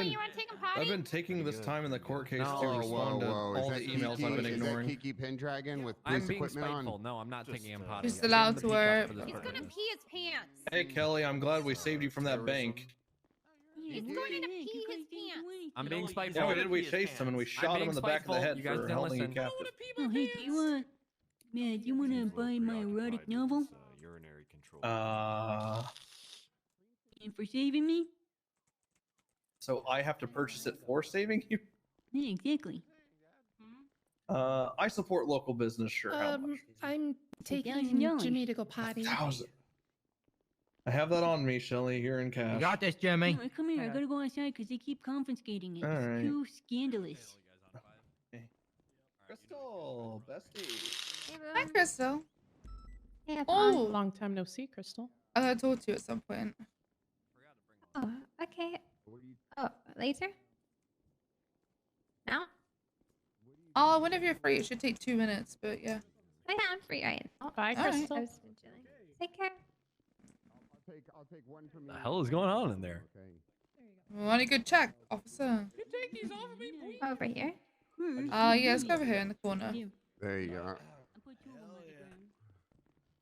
be. I've been taking this time in the court case to Whoa, respond to whoa. all Is the that emails Kiki? I've been Is that ignoring. Kiki Pendragon with I'm police being equipment spiteful. on? No, I'm not taking him potty. He's allowed to wear. He's gonna pee his pants. Hey, Kelly, I'm glad we saved you from that bank. He's going to pee his pants. I'm being spiteful. Yeah, we did. We chased him and we shot him in the back of the head for holding you captive. Oh, hey, do you want to buy my erotic novel? Urinary control. And for saving me? So I have to purchase it for saving you? Yeah, exactly. I support local business. Sure. How much? I'm taking $1,000. Jimmy to go potty. 1,000. I have that on me, Shelly. Here in cash. You got this, Jimmy. No, come here. I gotta go outside because they keep confiscating it. All right. It's too scandalous. Crystal, bestie. Hi, Crystal. Yeah, Oh, long time no see, Crystal. I gotta talk to you at some point. Oh, okay. Oh, later? Now? Whenever you're free, it should take 2 minutes, but yeah. Oh, yeah, I'm free right now. Bye, All right. Crystal. I've just been chilling. Take care. I'll take one from The hell is going on in there? Want a good check, officer? You take these off of me, please. Over here. Yeah, let's go over here in the corner. There you go.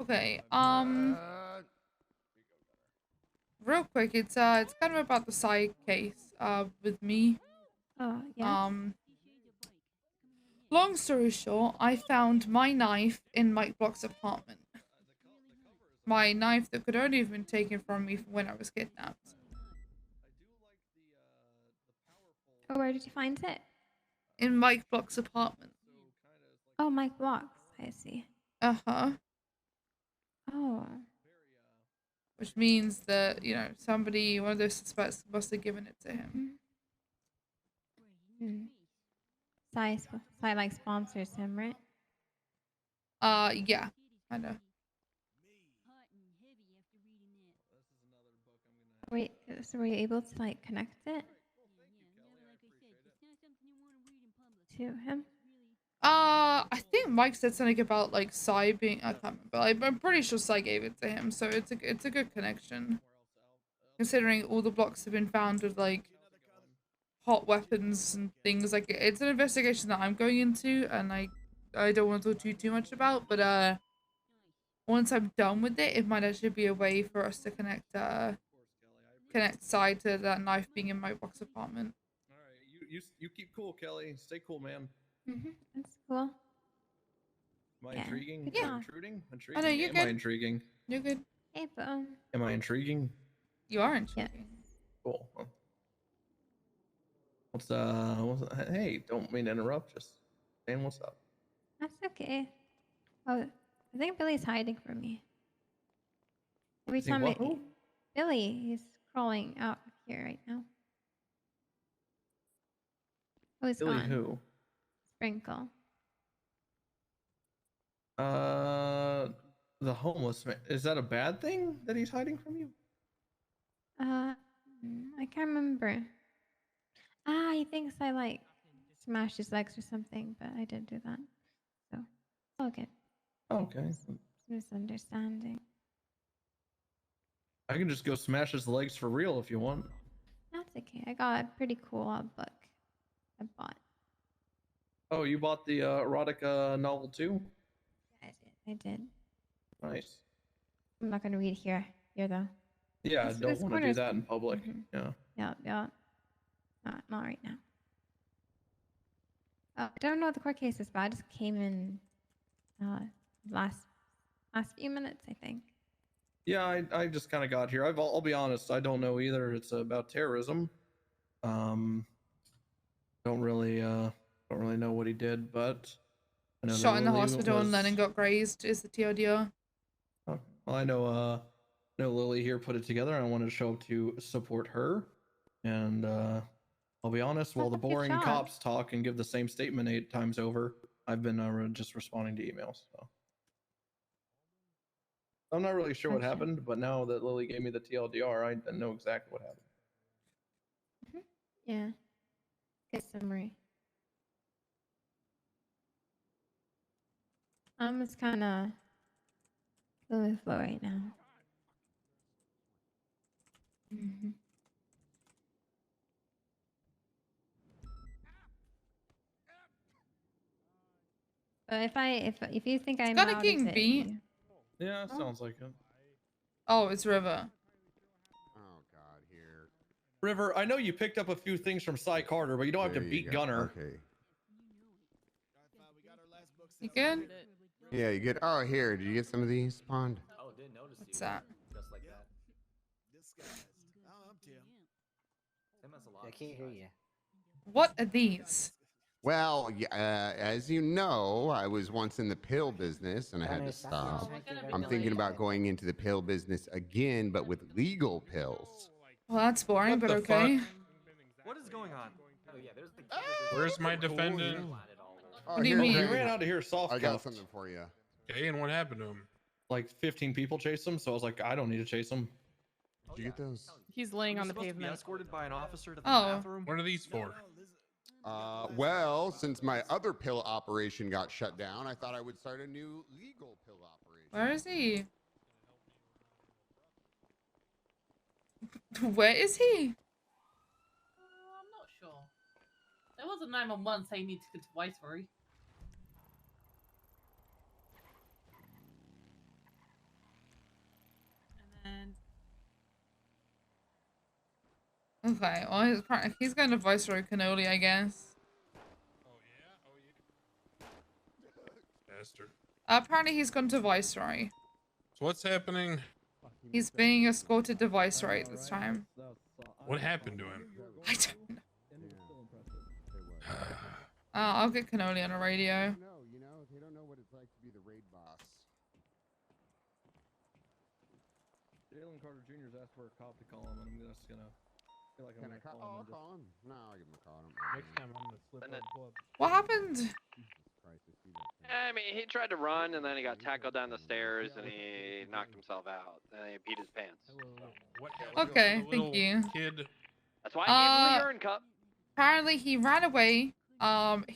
Okay, real quick, it's kind of about the side case, with me. Oh, yeah. Long story short, I found my knife in Mike Block's apartment. My knife that could only have been taken from me when I was kidnapped. Oh, where did you find it? In Mike Block's apartment. Oh, Mike Blocks. I see. Uh-huh. Oh. Which means that, you know, somebody, one of those suspects must have given it to him. Sai like sponsors him, right? Yeah, I know. Wait, so were you able to like connect it to him? I think Mike said something about like Sai being, I can't remember. I'm pretty sure Sai gave it to him, so it's a good connection. Considering all the blocks have been found with like hot weapons and things, like it's an investigation that I'm going into, and I don't want to talk too much about, but once I'm done with it, it might actually be a way for us to connect Sai to that knife being in my box apartment. All right, you keep cool, Kelly. Stay cool, man. That's cool. Am I Yeah. intriguing? Yeah. Am I intruding? Oh, no, you're Am good. I intriguing? You're good. Hey, Boom. Am I intriguing? You are intriguing. Cool. Well, hey, don't mean to interrupt. Just saying what's up. That's okay. Oh, I think Billy's hiding from me. Every Is he time what? Who? Billy, he's crawling out of here right now. Oh, he's Billy gone. who? Sprinkle. The homeless man. Is that a bad thing that he's hiding from you? I can't remember. He thinks I like smashed his legs or something, but I didn't do that. So, all good. Okay. Misunderstanding. I can just go smash his legs for real if you want. That's okay. I got a pretty cool book I bought. Oh, you bought the erotica novel too? I did. Nice. I'm not gonna read here though. Yeah, I This don't want to do corner's that in cool. public. Yeah. Yeah. Not right now. I don't know what the court case is, but I just came in last few minutes, I think. Yeah, I just kind of got here. I'll be honest, I don't know either. It's about terrorism. Don't really know what he did, but I know that Shot in the Lily hospital and was- Lennon got grazed is the TLDR. Oh, well, I know Lily here put it together. I wanted to show up to support her, and I'll be honest. While the Good boring job. cops talk and give the same statement 8 times over, I've been just responding to emails. So I'm not really sure what Gotcha. happened, but now that Lily gave me the TLDR, I know exactly what happened. Yeah. Good summary. I'm just kind of going with the flow right now. But if you think I'm got a out king of it, beat. Yeah, sounds like it. Oh, it's River. Oh God, here. River, I know you picked up a few things from Cy Carter, but you don't have to There you beat go. Gunner. Okay. You good? Yeah, you good? Oh, here. Did you get some of these, Pond? Oh, didn't notice What's you. that? Just like that. I'm Tim. Tim has a lot. I can't hear you. What are these? Well, as you know, I was once in the pill business and I had to stop. I'm thinking about going into the pill business again, but with legal pills. Well, that's boring, What but the okay. fuck? What is going on? Oh yeah, there's the. Where's my defendant? Oh, What do you here, mean? He okay. ran out of here soft I got cuffed. something for you. Okay, and what happened to him? Like 15 people chased him, so I was like, I don't need to chase him. Did you get those? He's laying on the Supposed to be pavement. escorted by an officer to the Oh. bathroom. What are these for? Well, since my other pill operation got shut down, I thought I would start a new legal pill operation. Where is he? Where is he? I'm not sure. There was a 911 saying you need to go to Viceroy. And Okay, well, he's going to Viceroy Cannoli, I guess. Bastard. Apparently he's gone to Viceroy. So what's happening? He's being escorted to Viceroy this time. What happened to him? I don't know. I'll get Cannoli on a radio. No, you know, they don't know what it's like to be the raid boss. Jalen Carter Jr.'s asked for a cop to call him, and I'm just gonna feel like I'm gonna call him. I'll call him. No, I'll give him a call. Next time I'm gonna slip on club. What happened? I mean, he tried to run, and then he got tackled down the stairs, and he knocked himself out, and he peed his pants. Okay, thank you. Kid. That's why I gave him the urine cup. Apparently he ran away.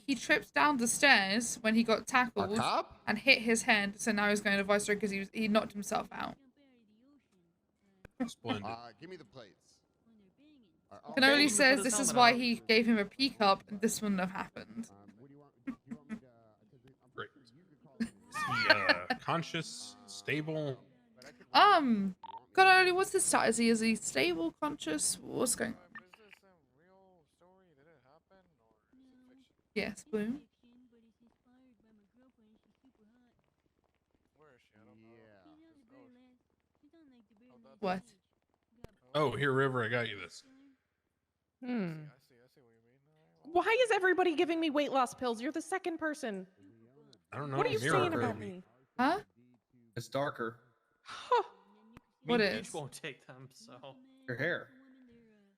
He tripped down the stairs when he got tackled and hit his head. So now he's going to Viceroy because he knocked himself out. Splendid. Give me the plates. Cannoli says this is why he gave him a pee cup and this wouldn't have happened. Great. Is he conscious, stable? Cannoli, what's his status? Is he stable, conscious? What's going on? Yes, Bloom. What? Oh, here, River, I got you this. Why is everybody giving me weight loss pills? You're the second person. I don't know. What are you Mirror saying heard about me. me? Huh? It's darker. What Me is? and Peach won't take them, so. Your hair.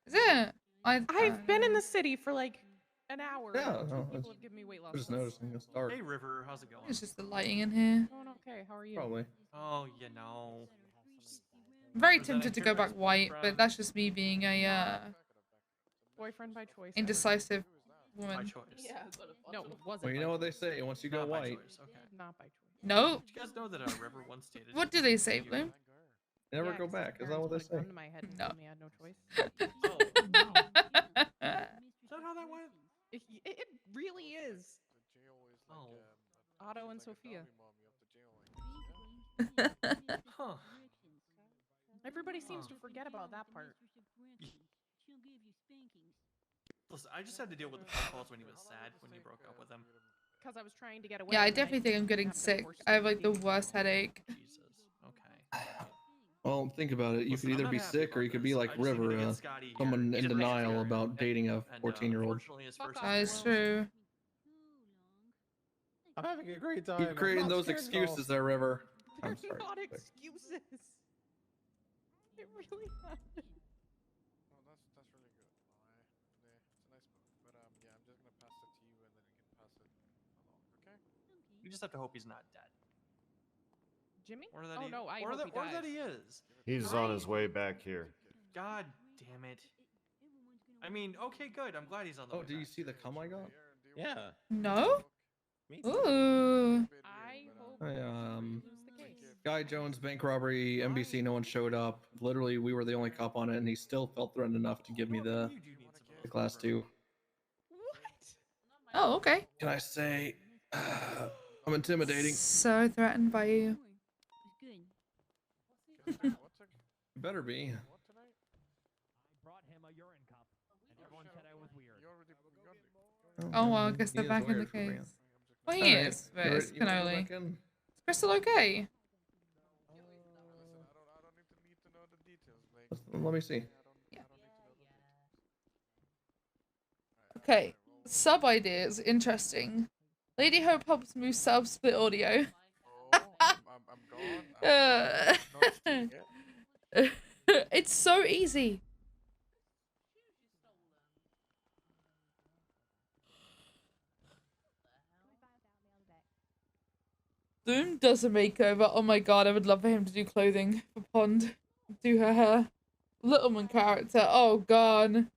Is it? I've been in the city for like an hour. Yeah, and no, people have given me weight loss I'm just pills. noticing it's dark. Hey, River, how's it going? It's just the lighting in here. Going okay. How are you? Probably. Oh, you know. I'm very tempted to go back white, but that's just me being a Boyfriend by choice. indecisive By woman. choice. Yeah, no, it wasn't. Well, you by know what they choice. say. Once you go Not by white, choice, okay. Not by choice. No. Did you guys know that River once stated? What do they say, Bloom? never Yeah, go 'cause back. his Is that what they parents say? would, like, come to my head and No. tell me I had no choice. Is that how that went? It really is. Oh. Otto and Sophia. Huh. Everybody seems to forget about that part. Listen, I just had to deal with the phone calls when he was sad when you broke up with him. Because I was trying to get away. Yeah, I and then definitely think I'm getting got sick. divorced I have like the immediately. worst headache. Jesus. Okay. Well, think about it. You Listen, could I'm either not be happy sick or about you could be this. like I just need to River, get Scotty here. someone He's in a denial relationship about and- dating a and, 14-year-old. unfortunately, his Fuck first off, That is Will. true. I'm having a great time. Keep creating those excuses there, River. They're I'm sorry. not Wait. excuses. It really not. Well, that's really good. It's a nice book. But yeah, I'm just gonna pass it to you, and then you can pass it along. Okay? You just have to hope he's not dead. Jimmy? Or that Oh he, no, I or hope that, he or dies. that he is. He's on his way back here. God damn it. I mean, okay, good. I'm glad he's on the Oh, way do you back. see the cum I got? Yeah. No? Me Ooh. I hope I, lose the case. Guy Jones bank robbery, NBC, no one showed up. Literally, we were the only cop on it, and he still felt threatened enough to give me the class 2. Oh, okay. Can I say I'm intimidating? So threatened by you. You better be. Brought him a urine cup, and everyone said I was weird. Oh well, I guess He they're is back in the weird for being- case. Well, he Alright, is, but you it's ready to go Cannoli. back in? Is Crystal okay? Let me see. Okay. Sub ideas. Interesting. LadyHope helps move sub split audio. It's so easy. Boom does a makeover. Oh my god, I would love for him to do clothing for Pond. Do her hair. Littleman character. Oh god.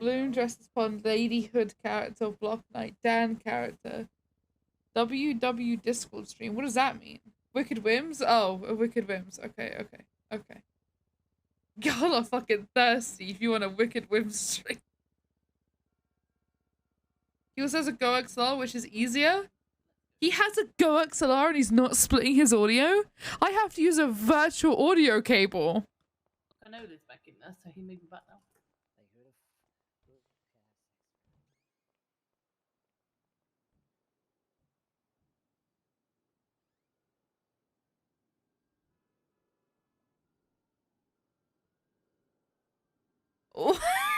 Bloom dresses upon Lady Hood character, Block Knight Dan character. WW Discord stream. What does that mean? Wicked Whims? Oh, a Wicked Whims. Okay. Y'all are fucking thirsty if you want a Wicked Whims stream. He also has a Go XLR, which is easier. He has a Go XLR and he's not splitting his audio. I have to use a virtual audio cable. I know this back in there, so he may be back now.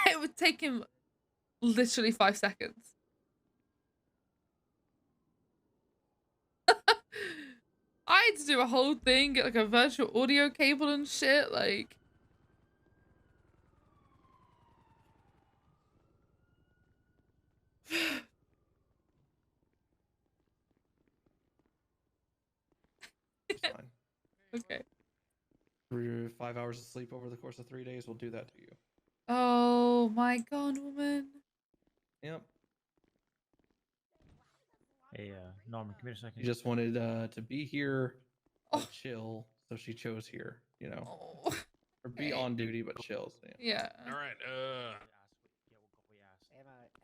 It would take him literally 5 seconds. I had to do a whole thing, get like a virtual audio cable and shit, like. It's fine. Okay. 5 hours of sleep over the course of 3 days will do that to you. Oh my god, woman. Yep. Hey, Norman, come here a second. She just wanted to be here, but chill, so she chose here. You know, or be on duty but chill. So Yeah. All right.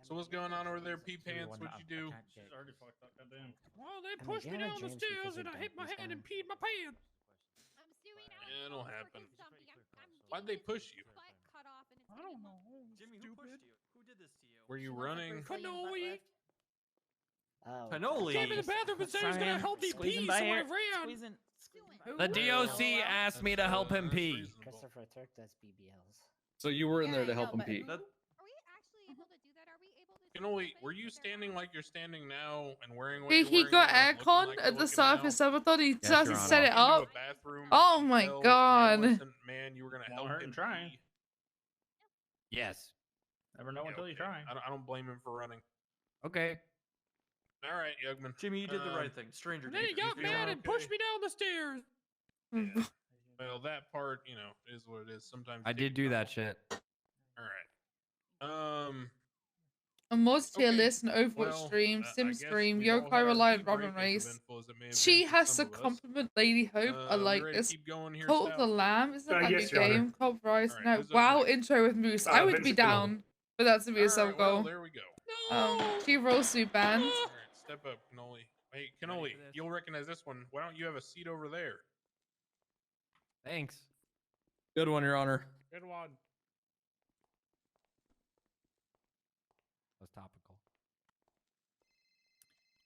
So what's going on over there, P Pants? What'd you do? She's already fucked up. Goddamn. Well, they pushed me down the stairs and I hit my head and peed my pants. Yeah, it'll happen. Why'd they push you? I don't know. Jimmy, who pushed you? Who did this to you? Were you running? Cannoli. Cannoli. Came in the bathroom and said he was gonna help me pee, so I ran. The DOC asked me to help him pee. Christopher Turk does BBLs. So you were in there to help him pee. Cannoli, were you standing like you're standing now and wearing what He you're wearing got now, aircon looking like at you're the looking start of now? his saboteur. He Yes, started to Your set Honor. it Walk into up. a bathroom Oh and my tell an god. adolescent man you were gonna help him trying. pee. Yes. Never know until you try. I don't blame him for running. Okay. All right, Yugman. Jimmy, you did the right thing. Stranger And then he danger. got mad and pushed me down the stairs. Well, that part, is what it is. Sometimes I did do that shit. All right. A mods tier Okay. list, an Overwatch Well, stream, I Sim guess stream, we've all had Yokai our Reliant tea Robin break, as Race. eventful as it may have She been for has to some of us. compliment Lady Hope. I We like ready to this. keep going here, Cult of the Stout? Lamb, isn't that like yes, a Your Honor. game? Cult Rise. All right, No. who's up Wow, next? intro with Moose. I would be Vincent down for that to be a All sub right, well, goal. there we go. She rolls through band. All right, step up, Cannoli. Hey, Cannoli, you'll recognize this one. Why don't you have a seat over there? Thanks. Good one, Your Honor. Good one. That's topical.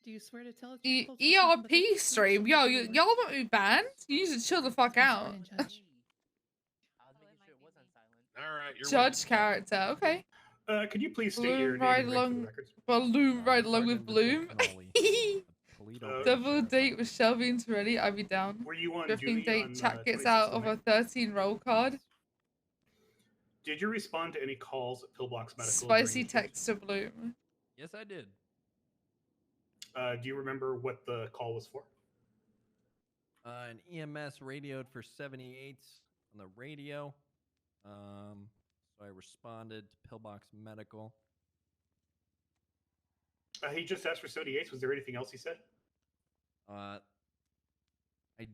Do you swear to tell the truth, whole truth, nothing but the ERP truth, stream. so Yo, help you y'all want me banned? You need to chill the fuck out. Fine, Judge. All right, you're Judge character. Okay. Could you please state your Bloom name right and rank for the along. records? Balloon right along with Bloom. Toledo Double date with Shelby and Torelli. I'd be down. Were you on Drifting duty date. on, Chat gets 26th out of of a 13 roll card. Did you respond to any calls at Pillbox Medical? Spicy during the text to Bloom. Yes, I did. Do you remember what the call was for? An EMS radioed for 78s on the radio. So I responded to Pillbox Medical. He just asked for 78s. Was there anything else he said? I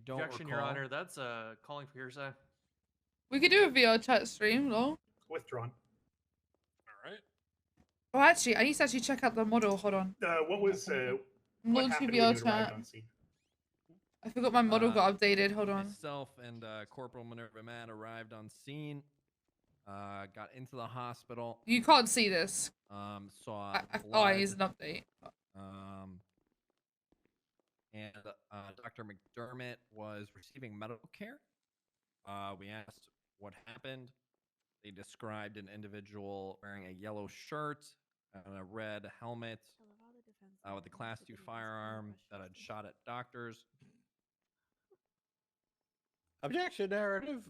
don't Objection, recall. Your Honor. That's calling for hearsay. We could do a VR chat stream, lol. Withdrawn. All right. Oh, actually, I need to actually check out the model. Hold on. What was what Multi happened VR when you arrived chat. on scene? I forgot my model got updated. Hold on. Myself and Corporal Minerva Matt arrived on scene. Got into the hospital. You can't see this. Saw Oh, I blood. used an update. And Dr. McDermott was receiving medical care. We asked what happened. They described an individual wearing a yellow shirt and a red helmet with a Class 2 firearm that had shot at doctors. Objection, narrative.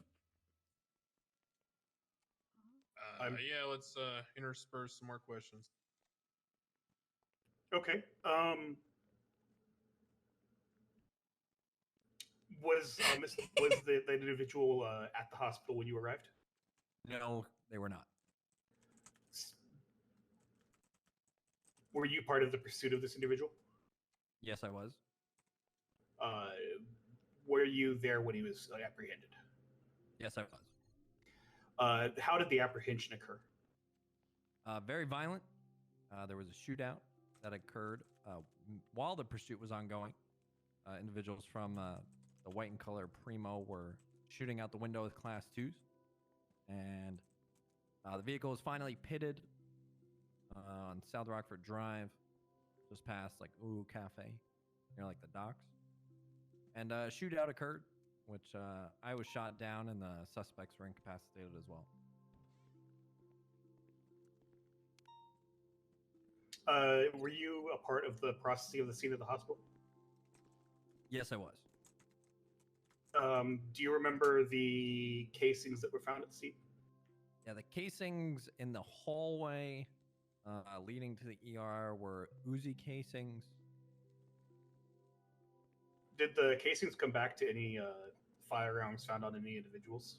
Yeah, let's intersperse some more questions. Okay. Was the individual at the hospital when you arrived? No, they were not. Were you part of the pursuit of this individual? Yes, I was. Were you there when he was apprehended? Yes, I was. How did the apprehension occur? Very violent. There was a shootout that occurred while the pursuit was ongoing. Individuals from the white and color Primo were shooting out the window with Class 2s. And the vehicle was finally pitted on South Rockford Drive, just past like Ooh Cafe, near like the docks. And a shootout occurred, which I was shot down and the suspects were incapacitated as well. Were you a part of the processing of the scene at the hospital? Yes, I was. Do you remember the casings that were found at the scene? Yeah, the casings in the hallway leading to the ER were Uzi casings. Did the casings come back to any firearms found on any individuals?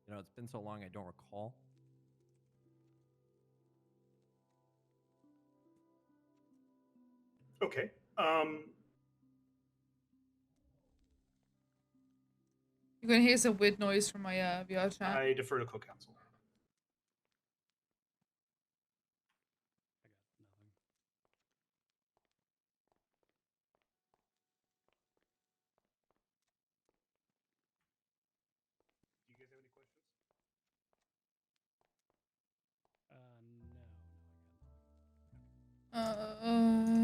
It's been so long I don't recall. Okay. You're gonna hear some weird noise from my VR chat. I defer to co-counsel. Do you guys have any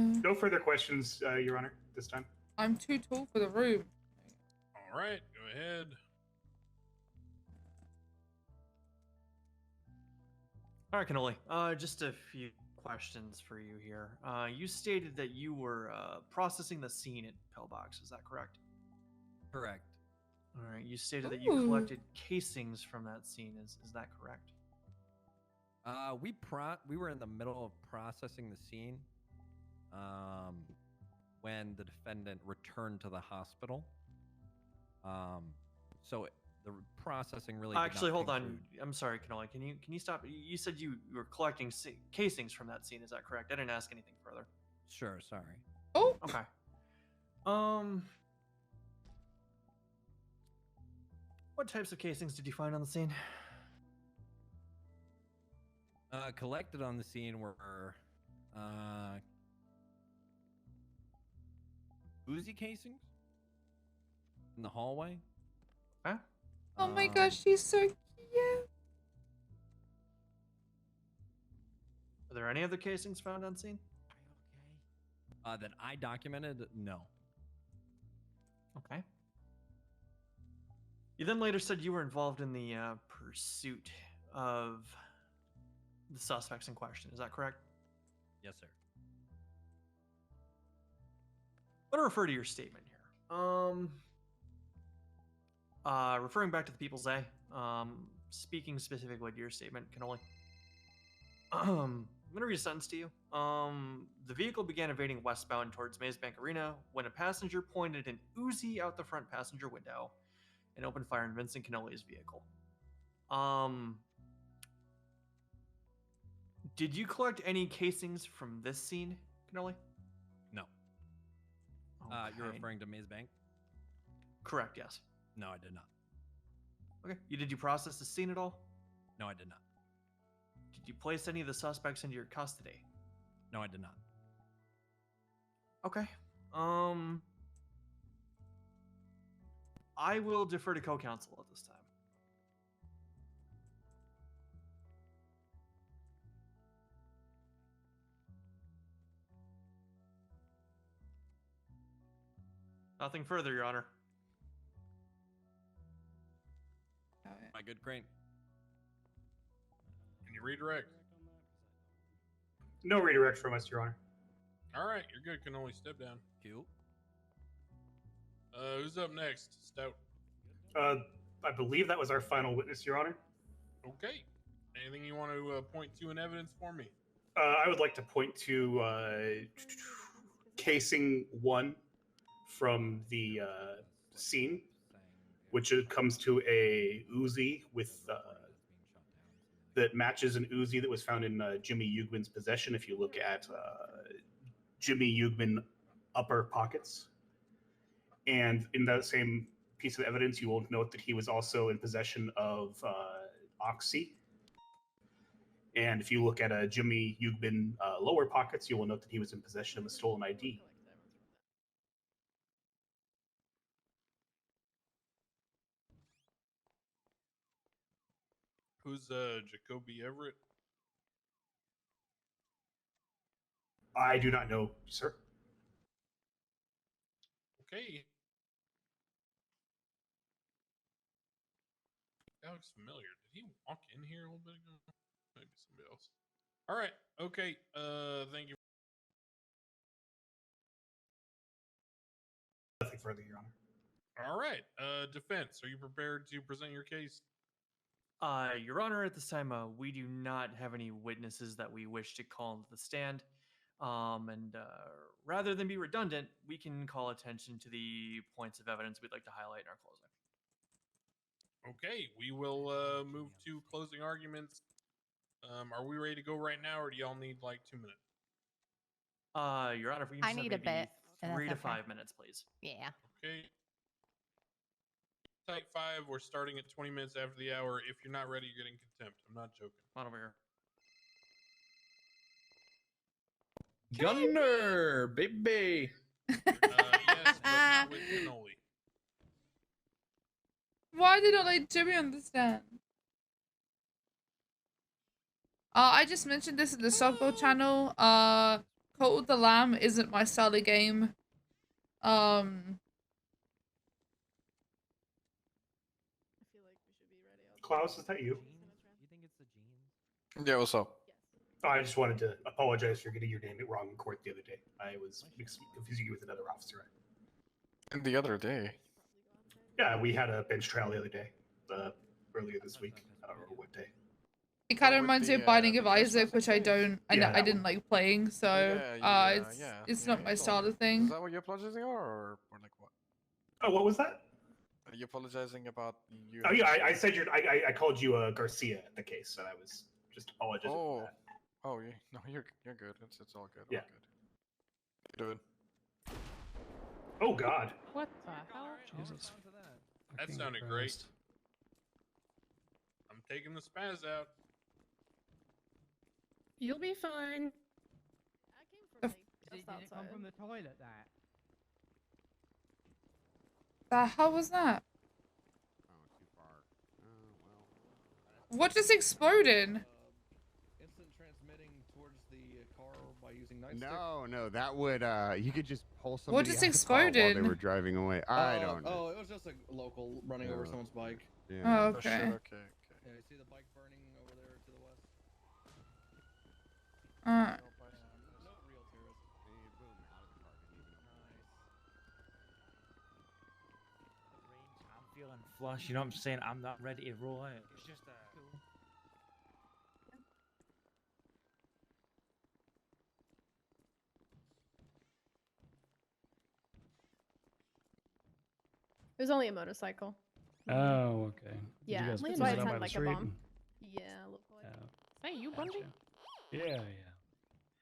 questions? No further questions, Your Honor, this time. I'm too tall for the room. All right, go ahead. All right, Cannoli. Just a few questions for you here. You stated that you were processing the scene at Pillbox. Is that correct? Correct. All right. You stated that you collected casings from that scene. Is that correct? We were in the middle of processing the scene when the defendant returned to the hospital. So the processing really did Actually, not hold on. conclude. I'm sorry, Cannoli. Can you stop? You said you were collecting casings from that scene. Is that correct? I didn't ask anything further. Sure. Sorry. Oh. Okay. What types of casings did you find on the scene? Collected on the scene were Uzi casings in the hallway. Huh? Oh my gosh, she's so cute. Are there any other casings found on scene? That I documented? No. Okay. You then later said you were involved in the pursuit of the suspects in question. Is that correct? Yes, sir. I'm going to refer to your statement here. Referring back to the People's A, speaking specifically to your statement, Cannoli. I'm going to read a sentence to you. The vehicle began evading westbound towards Maze Bank Arena when a passenger pointed an Uzi out the front passenger window and opened fire on Vincent Cannoli's vehicle. Did you collect any casings from this scene, Cannoli? No. You're referring to Maze Bank? Correct, yes. No, I did not. Okay. Did you process the scene at all? No, I did not. Did you place any of the suspects into your custody? No, I did not. Okay. I will defer to co-counsel at this time. Nothing further, Your Honor. My good Crane. Can you redirect? No redirect from us, Your Honor. All right, you're good. Can only step down. Cool. Who's up next? Stout. I believe that was our final witness, Your Honor. Okay. Anything you want to point to in evidence for me? I would like to point to casing 1 from the scene, which comes to a Uzi with that matches an Uzi that was found in Jimmy Yugman's possession. If you look at Jimmy Yugman upper pockets, and in that same piece of evidence, you will note that he was also in possession of Oxy. And if you look at Jimmy Yugman lower pockets, you will note that he was in possession of a stolen ID. Who's Jacoby Everett? I do not know, sir. Okay. That looks familiar. Did he walk in here a little bit ago? Maybe somebody else. All right. Okay. Thank you. Nothing further, Your Honor. All right. Defense, are you prepared to present your case? Your Honor, at this time, we do not have any witnesses that we wish to call into the stand. Rather than be redundant, we can call attention to the points of evidence we'd like to highlight in our closing. Okay, we will move to closing arguments. Are we ready to go right now, or do y'all need like 2 minutes? Your Honor, if we can I just have need a maybe bit, and 3 to that's okay. 5 minutes, please. Yeah. Okay. Type 5, we're starting at 20 minutes after the hour. If you're not ready, you're getting contempt. I'm not joking. Come on over here. Gunner, baby. Yes, but not with cannoli. Why did I let Jimmy understand? I just mentioned this in the softball channel. Cult of the Lamb isn't my style of game. Klaus, is that you? Yeah, what's up? Oh, I just wanted to apologize for getting your name wrong in court the other day. I was confusing you with another officer. And the other day. Yeah, we had a bench trial the other day, earlier this week. I don't remember what day. It kind of reminds me of Binding of Isaac, which I don't, I didn't like playing, so it's not my style of thing. Is that what you're apologizing or like what? Oh, what was that? Are you apologizing about you? Oh yeah, I said I called you Garcia at the case, and I was just apologizing for that. Oh, yeah. No, you're good. It's all good. Yeah. All good. Good. Oh God. What the hell? Jesus. That sounded great. I'm taking the spaz out. You'll be fine. Did it come from the toilet, that? The hell was that? What just exploded? Instant transmitting towards the car by using No, that would you could just pull somebody What just out of the car while exploded? they were driving away. I don't know. Oh, it was just a local running over someone's bike. Yeah. Oh, okay. Okay. Yeah, you see the bike burning over there to the west? Alright. No real terrorist. I'm feeling flush, you know what I'm saying? I'm not ready to roll out. It's just It was only a motorcycle. Oh, okay. Did Yeah, you guys that's pick why it it up by sounded the like a street? bomb. Yeah, look like. Hey, you Bundy? Yeah.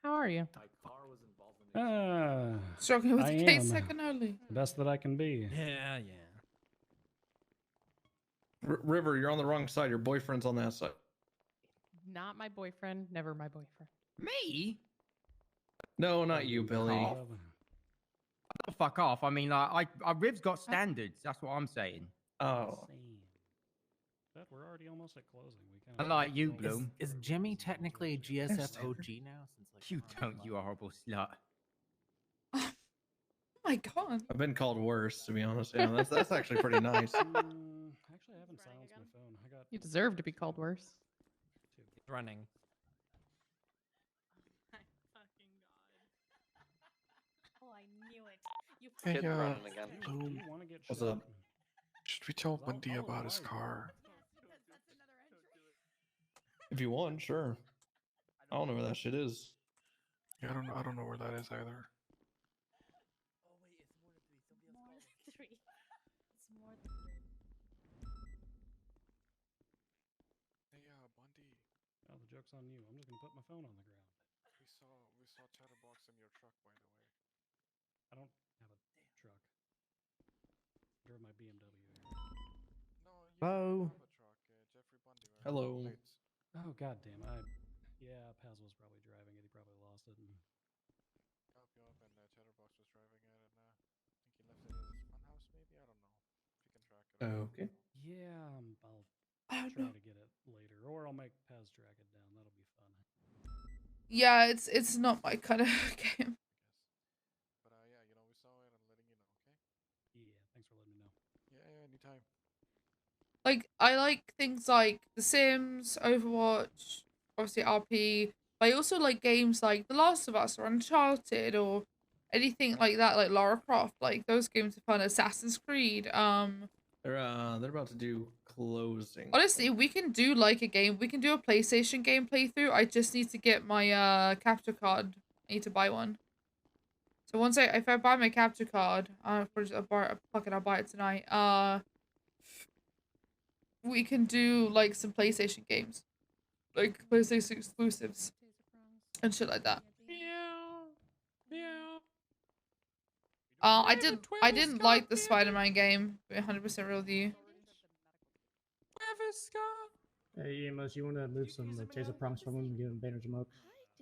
How are you? Struggling with I the case am. second only. The best that I can be. Yeah. River, you're on the wrong side. Your boyfriend's on that side. Not my boyfriend. Never my boyfriend. Me? No, not you, Billy. Oh, fuck off. I mean, Riv's got standards. That's what I'm saying. Oh. But we're already almost at closing. We I like you, Bloom. Is Jimmy technically a GSF OG now? Since like You don't, you horrible slut. Oh my god. I've been called worse, to be honest. Yeah, that's actually pretty nice. Actually, I haven't silenced my phone. I got. You deserve to be called worse. It's running. Oh, I knew it. You Hey, Kid's running again. Bloom. What's up? Should we tell Wendy about his car? If you want, sure. I don't know where that shit is. Yeah, I don't know where that is either. more than 3. It's more than 3. Hey, Bundy. the joke's on you. I'm just gonna put my phone on the ground. We saw Chatterbox in your truck, by the way. I don't have a truck. I drove my BMW here. No, you Hello. have a truck, Jeffrey Bundy. Right? Hello. Plates. Oh god damn! Yeah, Paz was probably driving it. He probably lost it. And... Help you up, and Chatterbox was driving it, and I think he left it at his fun house, maybe. I don't know. If you can track it. Okay. Yeah, I'll I don't try know. to get it later, or I'll make Paz track it down. That'll be fun. Yeah, it's not my kind of game. But yeah, you know, we saw it. I'm letting you know, okay? Yeah, thanks for letting me know. Yeah, anytime. Like, I like things like The Sims, Overwatch, obviously RP. But I also like games like The Last of Us or Uncharted or anything like that, like Lara Croft. Like those games are fun. Assassin's Creed. They're about to do closing. Honestly, we can do like a game. We can do a PlayStation game playthrough. I just need to get my capture card. I need to buy one. So once if I buy my capture card, I'll buy it tonight. We can do like some PlayStation games, like PlayStation exclusives and shit like that. I didn't like the Spider-Man game. To be 100% real with you. Hey, EMS, you want to move some taser prompts from him and give him bandage and smoke?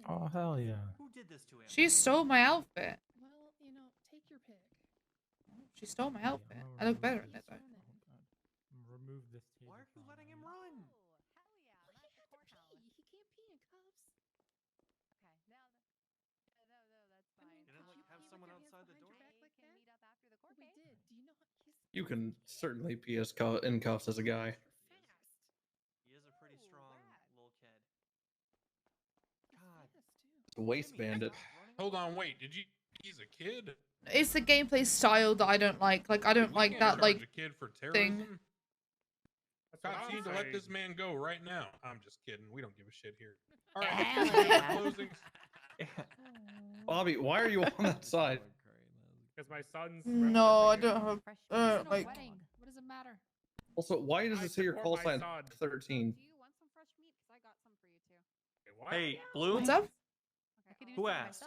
Oh hell yeah! Who did this to him? She stole my outfit. Well, you know, take your pick. She stole my outfit. I look better in it though. Remove this taser. Why are you letting him run? He had to pee. He can't pee in cuffs. You didn't like have someone outside the door? We did. Do you know he's You can certainly be in cuffs as a guy. He is a pretty strong little kid. God. Waist bandit. Hold on, wait. He's a kid? It's the gameplay style that I don't like. Like I don't We like can't that charge like a kid for thing. terrorism. Cops need to let this man go right now. I'm just kidding. We don't give a shit here. All right. Closing. Bobby, why are you on that side? Because my son's. No, I don't have like. What does it matter? Also, why does it say your call sign 13? Hey, Bloom. What's up? Who asked?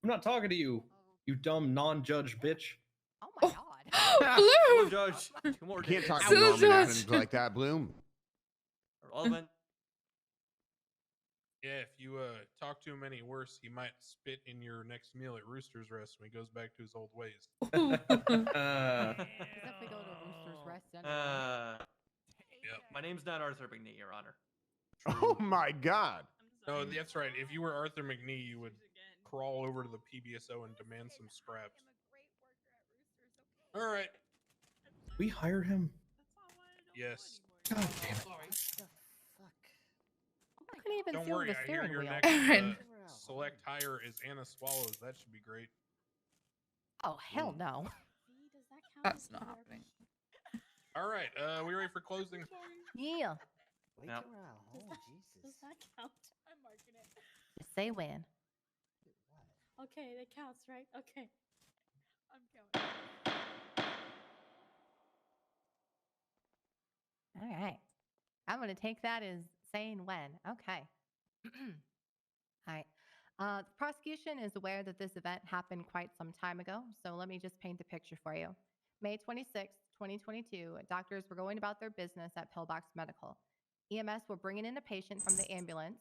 I'm not talking to you, you dumb non-judge bitch. Bloom! Judge. Two more You can't days. talk to Still Norman judge. Adams like that, Bloom. Relevant. Yeah, if you talk to him any worse, he might spit in your next meal at Rooster's Rest when he goes back to his old ways. Except we go to Rooster's Rest anyway. Yep. My name's not Arthur McNee, Your Honor. Oh my God. No, that's right. If you were Arthur McNee, you would crawl over to the PBSO and demand some scraps. All right. We hired him. Yes. God damn it. I couldn't even Don't see worry. the I hear steering your wheel. next select hire is Anna Swallows. That should be great. Oh hell no. That's not happening. All right. We ready for closing? Yeah. Yep. Does that count? I'm marking it. Say when. Okay, that counts, right? Okay. I'm counting. All right. I'm going to take that as saying when. Okay. All right. The prosecution is aware that this event happened quite some time ago, so let me just paint the picture for you. May 26, 2022, doctors were going about their business at Pillbox Medical. EMS were bringing in a patient from the ambulance,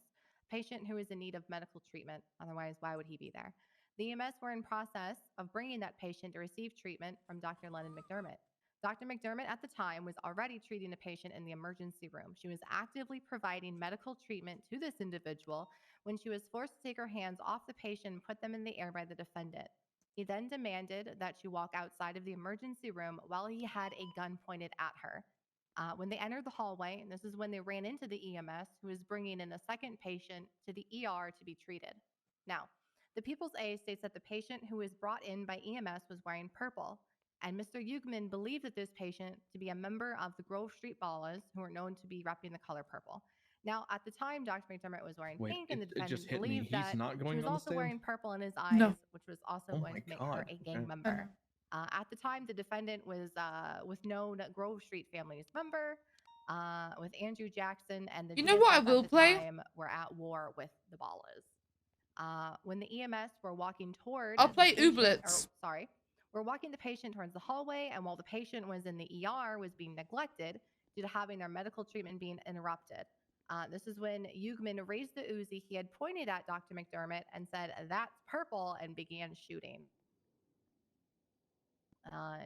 a patient who is in need of medical treatment. Otherwise, why would he be there? The EMS were in process of bringing that patient to receive treatment from Dr. Lennon McDermott. Dr. McDermott at the time was already treating a patient in the emergency room. She was actively providing medical treatment to this individual when she was forced to take her hands off the patient and put them in the air by the defendant. He then demanded that she walk outside of the emergency room while he had a gun pointed at her. When they entered the hallway, and this is when they ran into the EMS, who was bringing in a second patient to the ER to be treated. Now, the People's A states that the patient who was brought in by EMS was wearing purple, and Mr. Yugman believed that this patient to be a member of the Grove Street Ballas, who are known to be repping the color purple. Now, at the time, Dr. McDermott was wearing pink, and the defendant believed that she was also wearing purple in his eyes, which was also going to make her a gang member. At the time, the defendant was with known Grove Street family's member. with Andrew Jackson and the You know what I GSF will at the play? time were at war with the Ballas. When the EMS were walking toward I'll play the patient, Ooblets. we're walking the patient towards the hallway, and while the patient was in the ER, was being neglected due to having their medical treatment being interrupted. This is when Yugman raised the Uzi he had pointed at Dr. McDermott and said, "That's purple," and began shooting.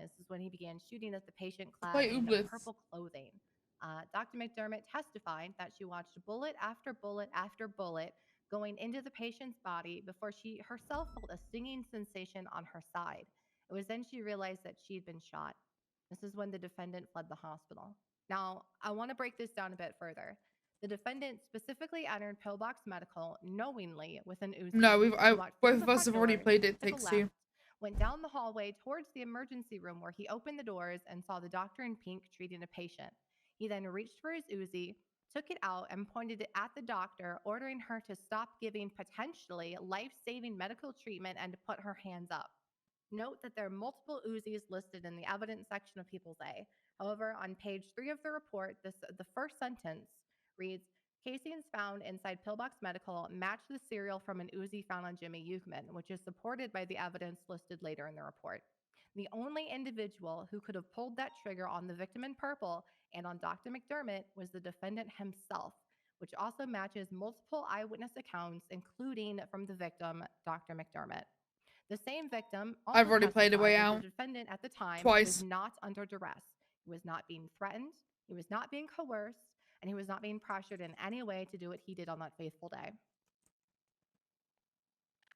This is when he began shooting at the patient clad Play in Ooblets. purple clothing. Dr. McDermott testified that she watched bullet after bullet after bullet going into the patient's body before she herself felt a stinging sensation on her side. It was then she realized that she had been shot. This is when the defendant fled the hospital. Now, I want to break this down a bit further. The defendant specifically entered Pillbox Medical knowingly with an Uzi. No, He walked through both the of us front have already door, played It took a Takes Two. left, went down the hallway towards the emergency room where he opened the doors and saw the doctor in pink treating a patient. He then reached for his Uzi, took it out, and pointed it at the doctor, ordering her to stop giving potentially life-saving medical treatment and to put her hands up. Note that there are multiple Uzis listed in the evidence section of People's A. However, on page 3 of the report, the first sentence reads, "Casings found inside Pillbox Medical match the serial from an Uzi found on Jimmy Yukman, which is supported by the evidence listed later in the report. The only individual who could have pulled that trigger on the victim in purple and on Dr. McDermott was the defendant himself, which also matches multiple eyewitness accounts, including from the victim, Dr. McDermott. The same victim also I've already played A Way testified that Out the defendant at the time twice. was not under duress. He was not being threatened, he was not being coerced, and he was not being pressured in any way to do what he did on that fateful day.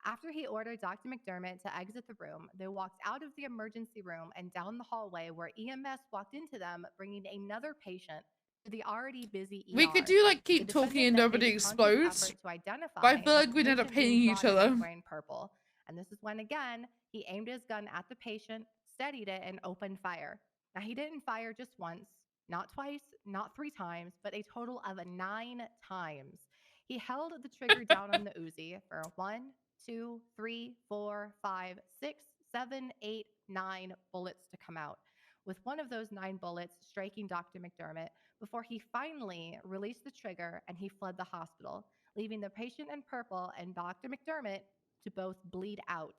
After he ordered Dr. McDermott to exit the room, they walked out of the emergency room and down the hallway where EMS walked into them, bringing another patient to the already busy ER. We could do like The keep talking defendant and then nobody made a conscious explodes. effort to identify But I feel that like the we'd end up patient being hating each brought in other. was wearing purple. And this is when, again, he aimed his gun at the patient, steadied it, and opened fire. Now, he didn't fire just once, not twice, not 3 times, but a total of 9 times. He held the trigger down on the Uzi for 1, 2, 3, 4, 5, 6, 7, 8, 9 bullets to come out, with one of those 9 bullets striking Dr. McDermott before he finally released the trigger and he fled the hospital, leaving the patient in purple and Dr. McDermott to both bleed out.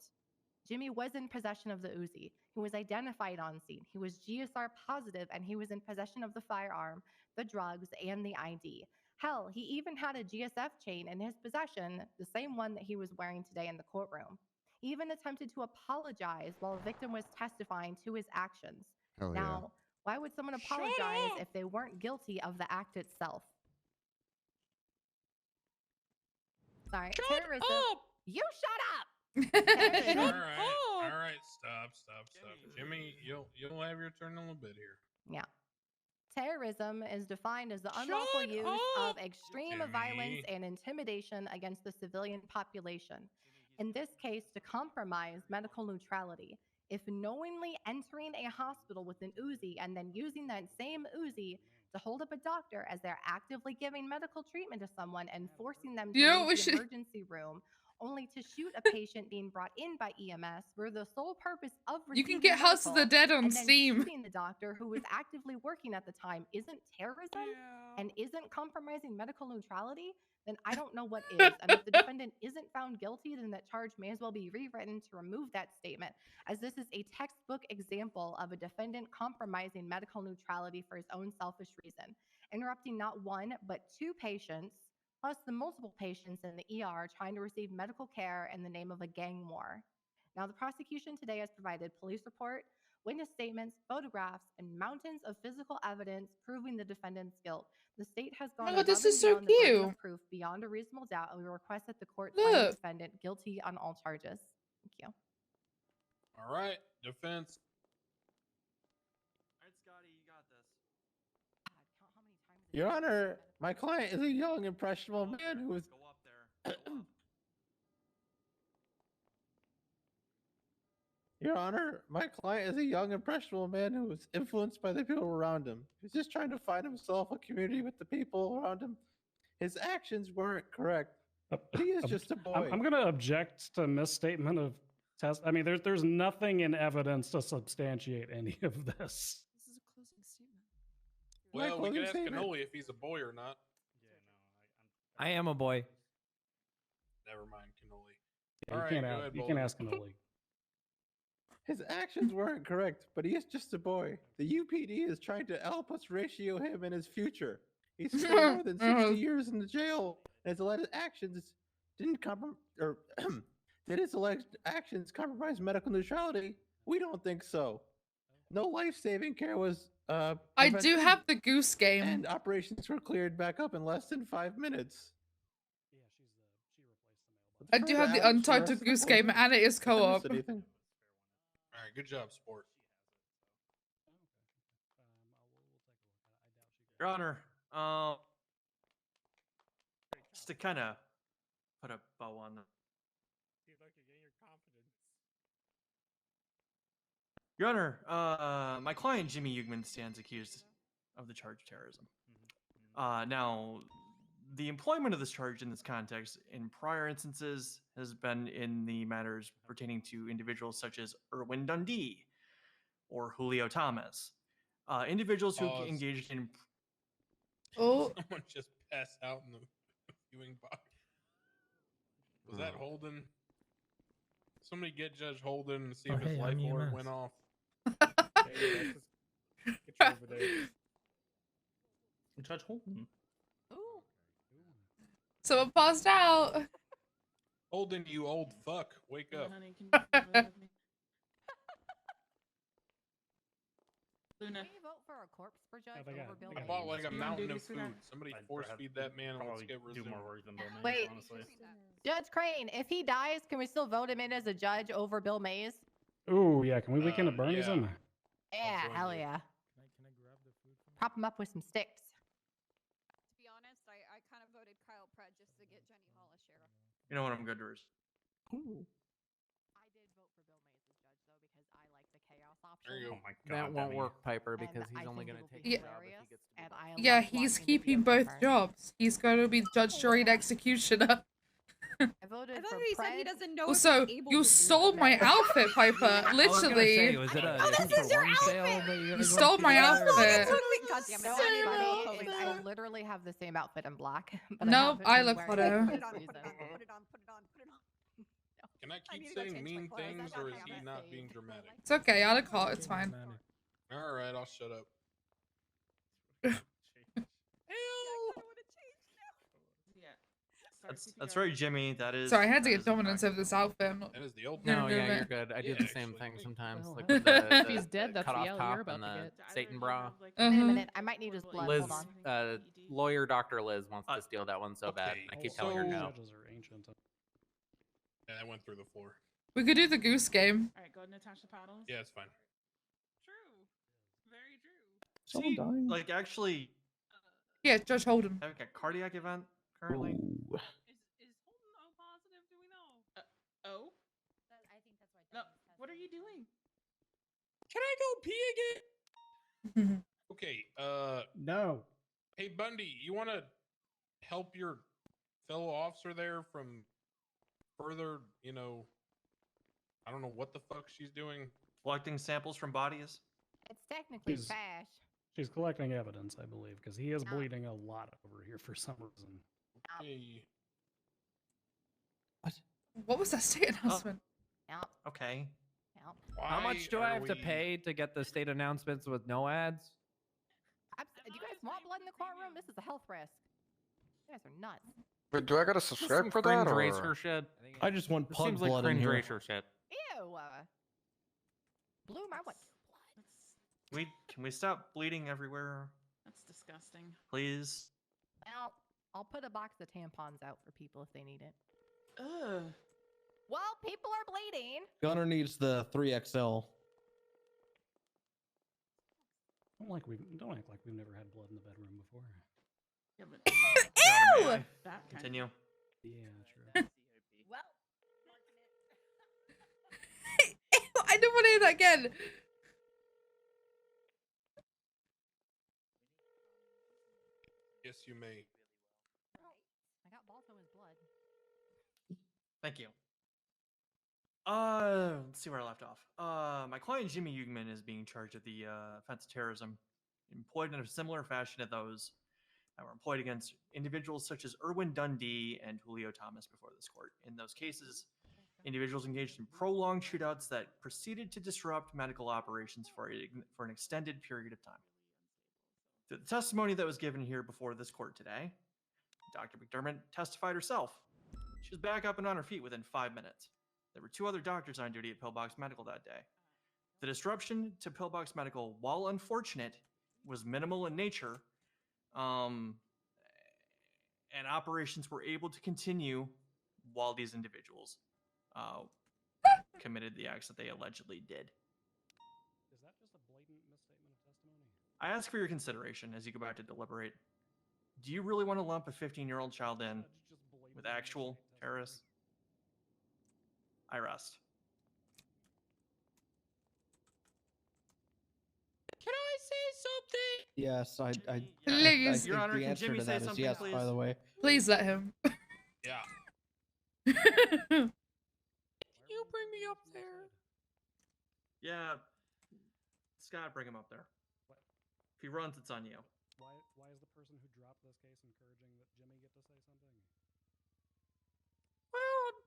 Jimmy was in possession of the Uzi. He was identified on scene. He was GSR positive, and he was in possession of the firearm, the drugs, and the ID. Hell, he even had a GSF chain in his possession, the same one that he was wearing today in the courtroom. He even attempted to apologize while the victim was testifying to his actions. Hell yeah. Now, why would someone apologize if they weren't guilty of the act itself? Sorry, terrorism. You shut up! Terrorism. All right, stop. Jimmy, you'll have your turn in a little bit here. Yeah. Terrorism is defined as the unlawful use of extreme violence and intimidation against the civilian population. In this case, to compromise medical neutrality. If knowingly entering a hospital with an Uzi and then using that same Uzi to hold up a doctor as they're actively giving medical treatment to someone and forcing them to leave the emergency room, only to shoot a patient being brought in by EMS for the sole purpose of You can receiving get House of the medical Dead on and then Steam. shooting the doctor who was actively working at the time isn't terrorism and isn't compromising medical neutrality, then I don't know what is. And if the defendant isn't found guilty, then that charge may as well be rewritten to remove that statement, as this is a textbook example of a defendant compromising medical neutrality for his own selfish reason, interrupting not 1 but 2 patients, plus the multiple patients in the ER trying to receive medical care in the name of a gang war. Now, the prosecution today has provided police report, witness statements, photographs, and mountains of physical evidence proving the defendant's guilt. The state has gone above this and is so beyond the burden cute. of proof beyond a reasonable doubt, and we request that the court Look. find the defendant guilty on all charges. Thank you. All right, defense. All right, Scotty, you got this. Your Honor, my client is a young, impressionable man who is. Go up there. Go up. Your Honor, my client is a young, impressionable man who was influenced by the people around him. He's just trying to find himself a community with the people around him. His actions weren't correct. But he is just a boy. I'm going to object to misstatement of test. I mean, there's nothing in evidence to substantiate any of this. This is a closing statement. Well, we closing can ask statement. Cannoli if he's a boy or not. I am a boy. Never mind, Cannoli. Yeah, All you right, can't go ask. ahead, You can Bolden. ask Cannoli. His actions weren't correct, but he is just a boy. The UPD is trying to Alpus ratio him in his future. He spent more than 60 years in the jail, and his alleged actions didn't did his alleged actions compromise medical neutrality? We don't think so. No life-saving care was I do prevented, have the goose game. and operations were cleared back up in less than 5 minutes. I do have the Untitled Goose Game, and it is co-op. All right, good job, sport. Your Honor, just to kind of put a bow on the. Your Honor, my client Jimmy Yugman stands accused of the charge of terrorism. Now, the employment of this charge in this context in prior instances has been in the matters pertaining to individuals such as Erwin Dundee or Julio Thomas. Individuals who Pause. engaged in. Oh. Someone just passed out in the viewing box. Was that Holden? Somebody get Judge Holden and see if his life alert went off. Get over there. Judge Holden. Someone passed out. Holden, you old fuck, wake up. Luna. Can you vote for a corpse for judge over Bill I Mays? bought like a mountain of food. Somebody force feed that man and let's get do resumed. more work than Bill Mays, Wait, honestly. Judge Crane, if he dies, can we still vote him in as a judge over Bill Mays? Ooh, yeah. Can we weekend at Bernie's yeah. in? Yeah, hell yeah. Prop him up with some sticks. To be honest, I kind of voted Kyle Pratt just to get Jenny Hall as sheriff. You know what? I'm good to res- There you go. Oh my God, That won't Demi. work, Piper, And because he's I only think going to it'll take be the job if hilarious, he gets to and do it. I Yeah, love he's watching keeping videos both of her. jobs. He's going to be judge, jury, and executioner. I voted for he said Pred. he doesn't know. Also, you stole my outfit, Piper. Literally. Was it a Oh, this is your sale outfit! that You stole my outfit. God damn it, that's funny. I literally have the same outfit in black. But Nope, I haven't look been wearing hotter. it for this reason. Can I keep saying mean things or is he not being dramatic? It's okay. I look hot. It's fine. All right, I'll shut up. That's right, Jimmy. That is. Sorry, I had to that get is in dominance fact- over this outfit. I'm not... That is the old. No, No, yeah, no. you're good. I do Yeah, the same actually. thing sometimes. Well, Like with the, If he's dead, that's the cut-off L you're top about and to the get. Satan bra. Wait a minute, I might need his blood. Liz, Hold on. lawyer Dr. Liz wants to steal that one so bad. okay, I keep telling her so- no. Judges are ancient. Yeah, that went through the floor. We could do the goose game. All right, go ahead and attach the paddles. Yeah, it's fine. True. Very true. Someone dying? Like actually, Yeah, Judge Holden. having a cardiac event currently. Is Holden O positive? Do we know? O? I think that's why. No. What are you doing? Can I go pee again? Okay, No. hey Bundy, you want to help your fellow officer there from further, I don't know what the fuck she's doing. Collecting samples from bodies. It's technically She's- trash. She's collecting evidence, I believe, because he is bleeding a lot over here for some reason. Hey, What was that state announcement? Yep. Okay. Yep. How much do I why have are to we- pay to get the state announcements with no ads? Do you guys want blood in the courtroom? This is a health risk. You guys are nuts. But do I gotta subscribe for that? Cringe racer shit. I just want This pug seems like blood in cringe here. racer shit. Ew. Bloom, I want your blood. Can we stop bleeding everywhere, That's disgusting. please? Well, I'll put a box of tampons out for people if they need it. Ugh. Well, people are bleeding. Gunner needs the 3XL. Don't act like we've never had blood in the bedroom before. Yeah, but Ew! that kind. Continue. Yeah, true. Well, I don't want to hear that again. yes, you may. I got Balto's blood. Thank you. Let's see where I left off. My client Jimmy Yugman is being charged with the offense of terrorism. employed in a similar fashion to those that were employed against individuals such as Irwin Dundee and Julio Thomas before this court. In those cases, individuals engaged in prolonged shootouts that proceeded to disrupt medical operations for an extended period of time. The testimony that was given here before this court today, Dr. McDermott testified herself. She was back up and on her feet within 5 minutes. There were 2 other doctors on duty at Pillbox Medical that day. The disruption to Pillbox Medical, while unfortunate, was minimal in nature, and operations were able to continue while these individuals committed the acts that they allegedly did. Is that just a blatant misstatement of testimony? I ask for your consideration as you go back to deliberate. Do you really want to lump a 15-year-old child in with actual terrorists? I rest. Can I say something? Yes, I Please. think Your Honor, the can answer Jimmy to say that is something, yes, please? by the way. Please let him. Yeah. You bring me up there. Yeah, Scott, bring him up there. If he runs, it's on you. Why is the person who dropped this case encouraging that Jimmy get to say something? Well,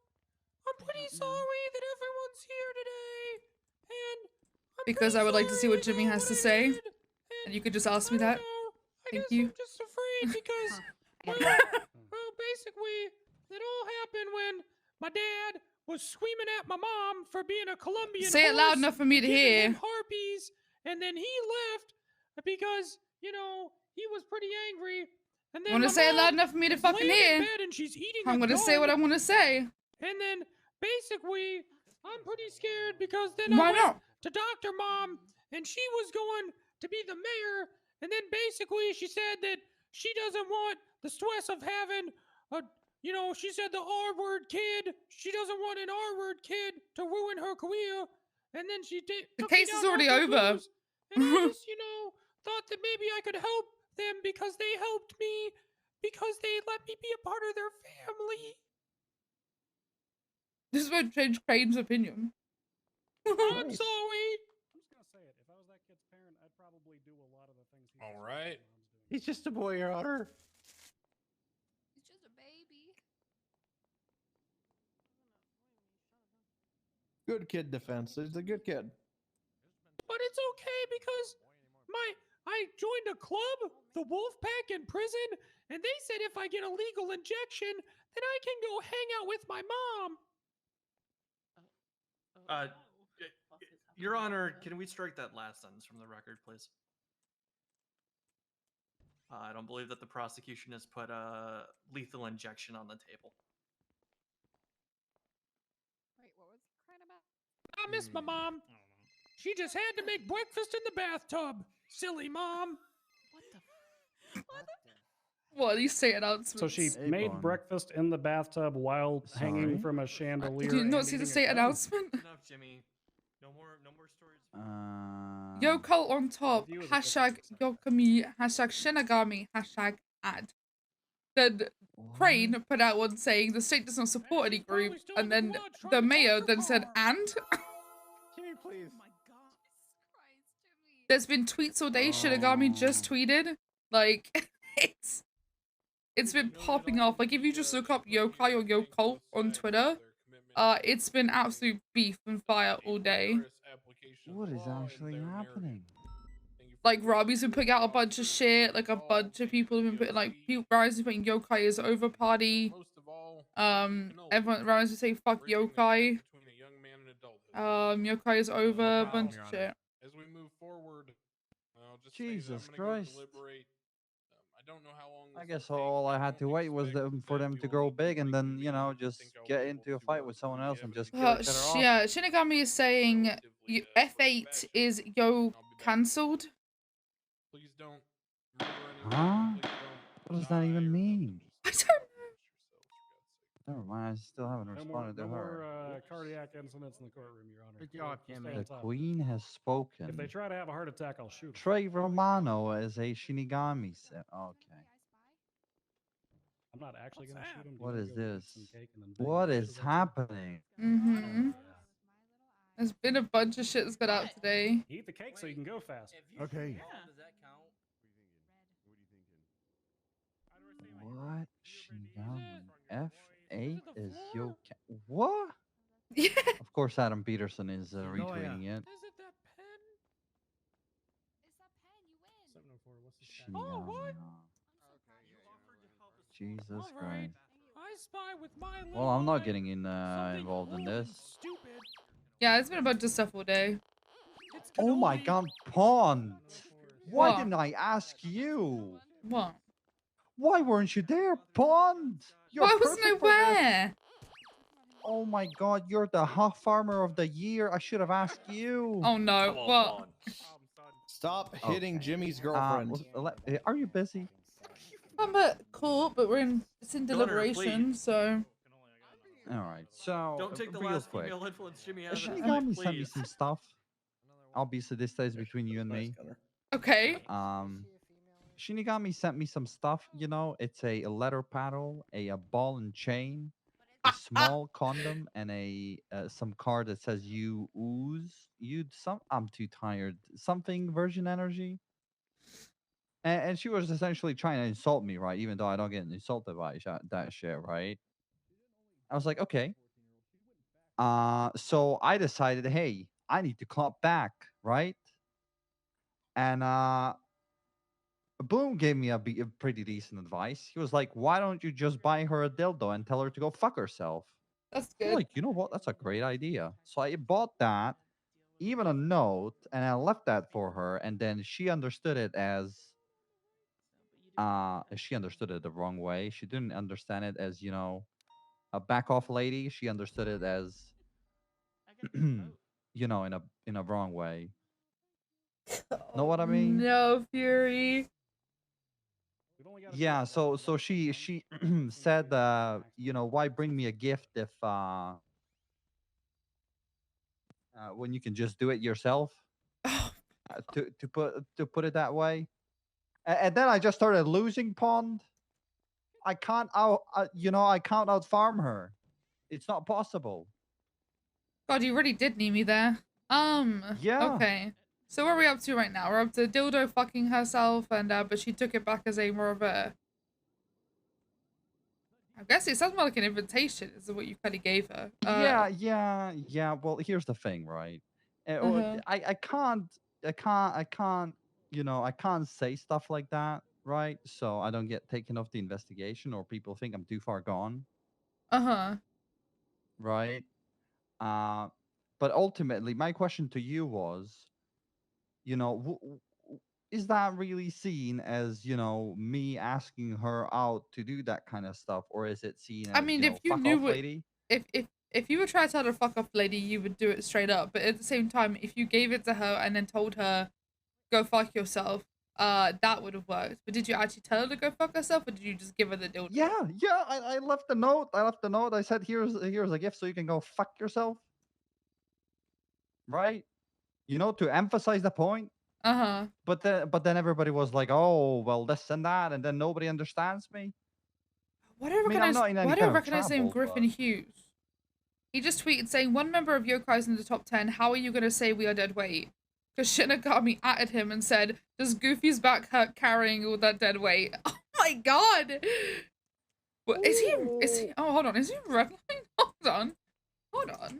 I'm pretty sorry that everyone's here today, and Because I would like to see what Jimmy has to say. And you could just ask me that. Thank you. I'm just afraid because, well, basically, it all happened when my dad was screaming at my mom for being a Colombian Say it loud horse, enough for me to giving hear. him harpies, and then he left because, you know, he was pretty angry. And then Want to my say it loud mom enough for me to is fucking laying in hear? bed and she's eating I'm a gonna say what dog. I'm gonna say. And then basically, I'm pretty scared because then Why I went not? to Dr. Mom and she was going to be the mayor. And then basically she said that she doesn't want the stress of having a, you know, she said the R-word kid. She doesn't want an R-word kid to ruin her career. And then she did. The case is already over. And I just, you know, thought that maybe I could help them because they helped me because they let me be a part of their family. This won't change Crane's opinion. I'm sorry. I'm just gonna say it. If I was that kid's parent, I'd probably do a lot of the things. All right. He's just a boy, Your Honor. He's just a baby. Good kid defense. He's a good kid. But it's okay because I joined a club, the Wolfpack in prison, and they said if I get a legal injection, then I can go hang out with my mom. Your Honor, can we strike that last sentence from the record, please? I don't believe that the prosecution has put a lethal injection on the table. Wait, what was he crying about? I miss my mom. She just had to make breakfast in the bathtub. Silly mom. What, these say announcements? So she made breakfast in the bathtub while hanging from a chandelier. Did you not and see the eating state a cone. announcement? Enough, Jimmy. No more stories. Yo Cult on top. Hashtag Yokami. Hashtag Shinigami. Hashtag ad. Then Crane put out one saying the state does not support any group, and then the mayor then said and. Jimmy, please. There's been tweets all day. Shinigami just tweeted. Like it's been popping off. Like if you just look up Yokai or Yo Cult on Twitter, it's been absolute beef and fire all day. What is actually happening? Like Robbie's been putting out a bunch of shit. Like a bunch of people have been putting Ryan's been putting Yokai is over party. Everyone Ryan's been saying fuck Yokai. Yokai is over, a bunch of shit. As we move forward, I'll just Jesus say that I'm gonna Christ. Go deliberate. I don't know how long. I guess all I had to wait was for them to grow big and then, you know, just get into a fight with someone else and just kill each other off. Yeah, Shinigami is saying F8 is Yo cancelled. Please don't. Huh? What does that even mean? I don't know. Never mind, I still haven't responded to no her. more cardiac incidents in the courtroom, Your Honor. Good job, Stay Jimmy. on The top. queen has spoken. If they try to have a heart attack, I'll shoot 'em. Trey Romano as a Shinigami said. Okay. I'm not actually going to shoot him. What is this? What is happening? There's been a bunch of shit that's got out today. Eat the cake so you can go fast. Okay. What? Shinigami F8 is yo. What? Yeah. Of course, Adam Peterson is retweeting it. Is it that pen? 704. What's the stat? Oh, what? Jesus All right. Christ. I spy with my little Well, I'm not eye getting something involved in old and this. stupid. Yeah, it's been a bunch of stuff all day. It's Oh my cannoli. God, Pond! Why What? didn't I ask you? What? Why weren't you there, Pond? You're Why wasn't I perfect for this. where? Oh my God, you're the Huff Farmer of the Year. I should have asked you. Oh no. What? Stop hitting Okay. Jimmy's girlfriend. Are you busy? I'm at court, but it's in Go under a deliberation, plea. so. All right. So Don't take the real last quick. female influence Jimmy has. Shinigami sent me some stuff. Obviously, this stays between you and me. Okay. Shinigami sent me some stuff. You know, it's a letter paddle, a ball and chain, a small condom, and some card that says "you ooze." I'm too tired. Something Virgin Energy. And she was essentially trying to insult me, right? Even though I don't get insulted by that shit, right? I was like, okay. So I decided, hey, I need to clap back, right? And Bloom gave me a pretty decent advice. He was like, why don't you just buy her a dildo and tell her to go fuck herself? That's I'm good. like, you know what? That's a great idea. So I bought that, even a note, and I left that for her. And then she understood it as, she understood it the wrong way. She didn't understand it as, a back off lady. She understood it as, in a wrong way. Know what I mean? No, Fury. Yeah, so she said, why bring me a gift if when you can just do it yourself? To put it that way. And then I just started losing Pond. I can't out farm her. It's not possible. God, you really did need me there. Yeah. Okay. So what are we up to right now? We're up to Dildo fucking herself, and but she took it back as a more of a. I guess it sounds more like an invitation, is what you kind of gave her. Yeah. Well, here's the thing, right? I can't, I can't say stuff like that, right? So I don't get taken off the investigation, or people think I'm too far gone, right? But ultimately, my question to you was, is that really seen as me asking her out to do that kind of stuff, or is it seen as I mean, if you fuck knew off what, lady? if you were trying to tell her fuck off lady, you would do it straight up. But at the same time, if you gave it to her and then told her, go fuck yourself, that would have worked. But did you actually tell her to go fuck herself, or did you just give her the dildo? Yeah. I left the note. I said, here's a gift so you can go fuck yourself. Right? To emphasize the point. But then everybody was like, oh, well, this and that, and then nobody understands me. Why do I recognize the name Griffin Hughes? He just tweeted saying, one member of Yokai's in the top 10. How are you going to say we are dead weight? Because Shinigami added him and said, does Goofy's back hurt carrying all that dead weight? Oh my god! What, is he, oh, hold on, is he recognize? Hold on.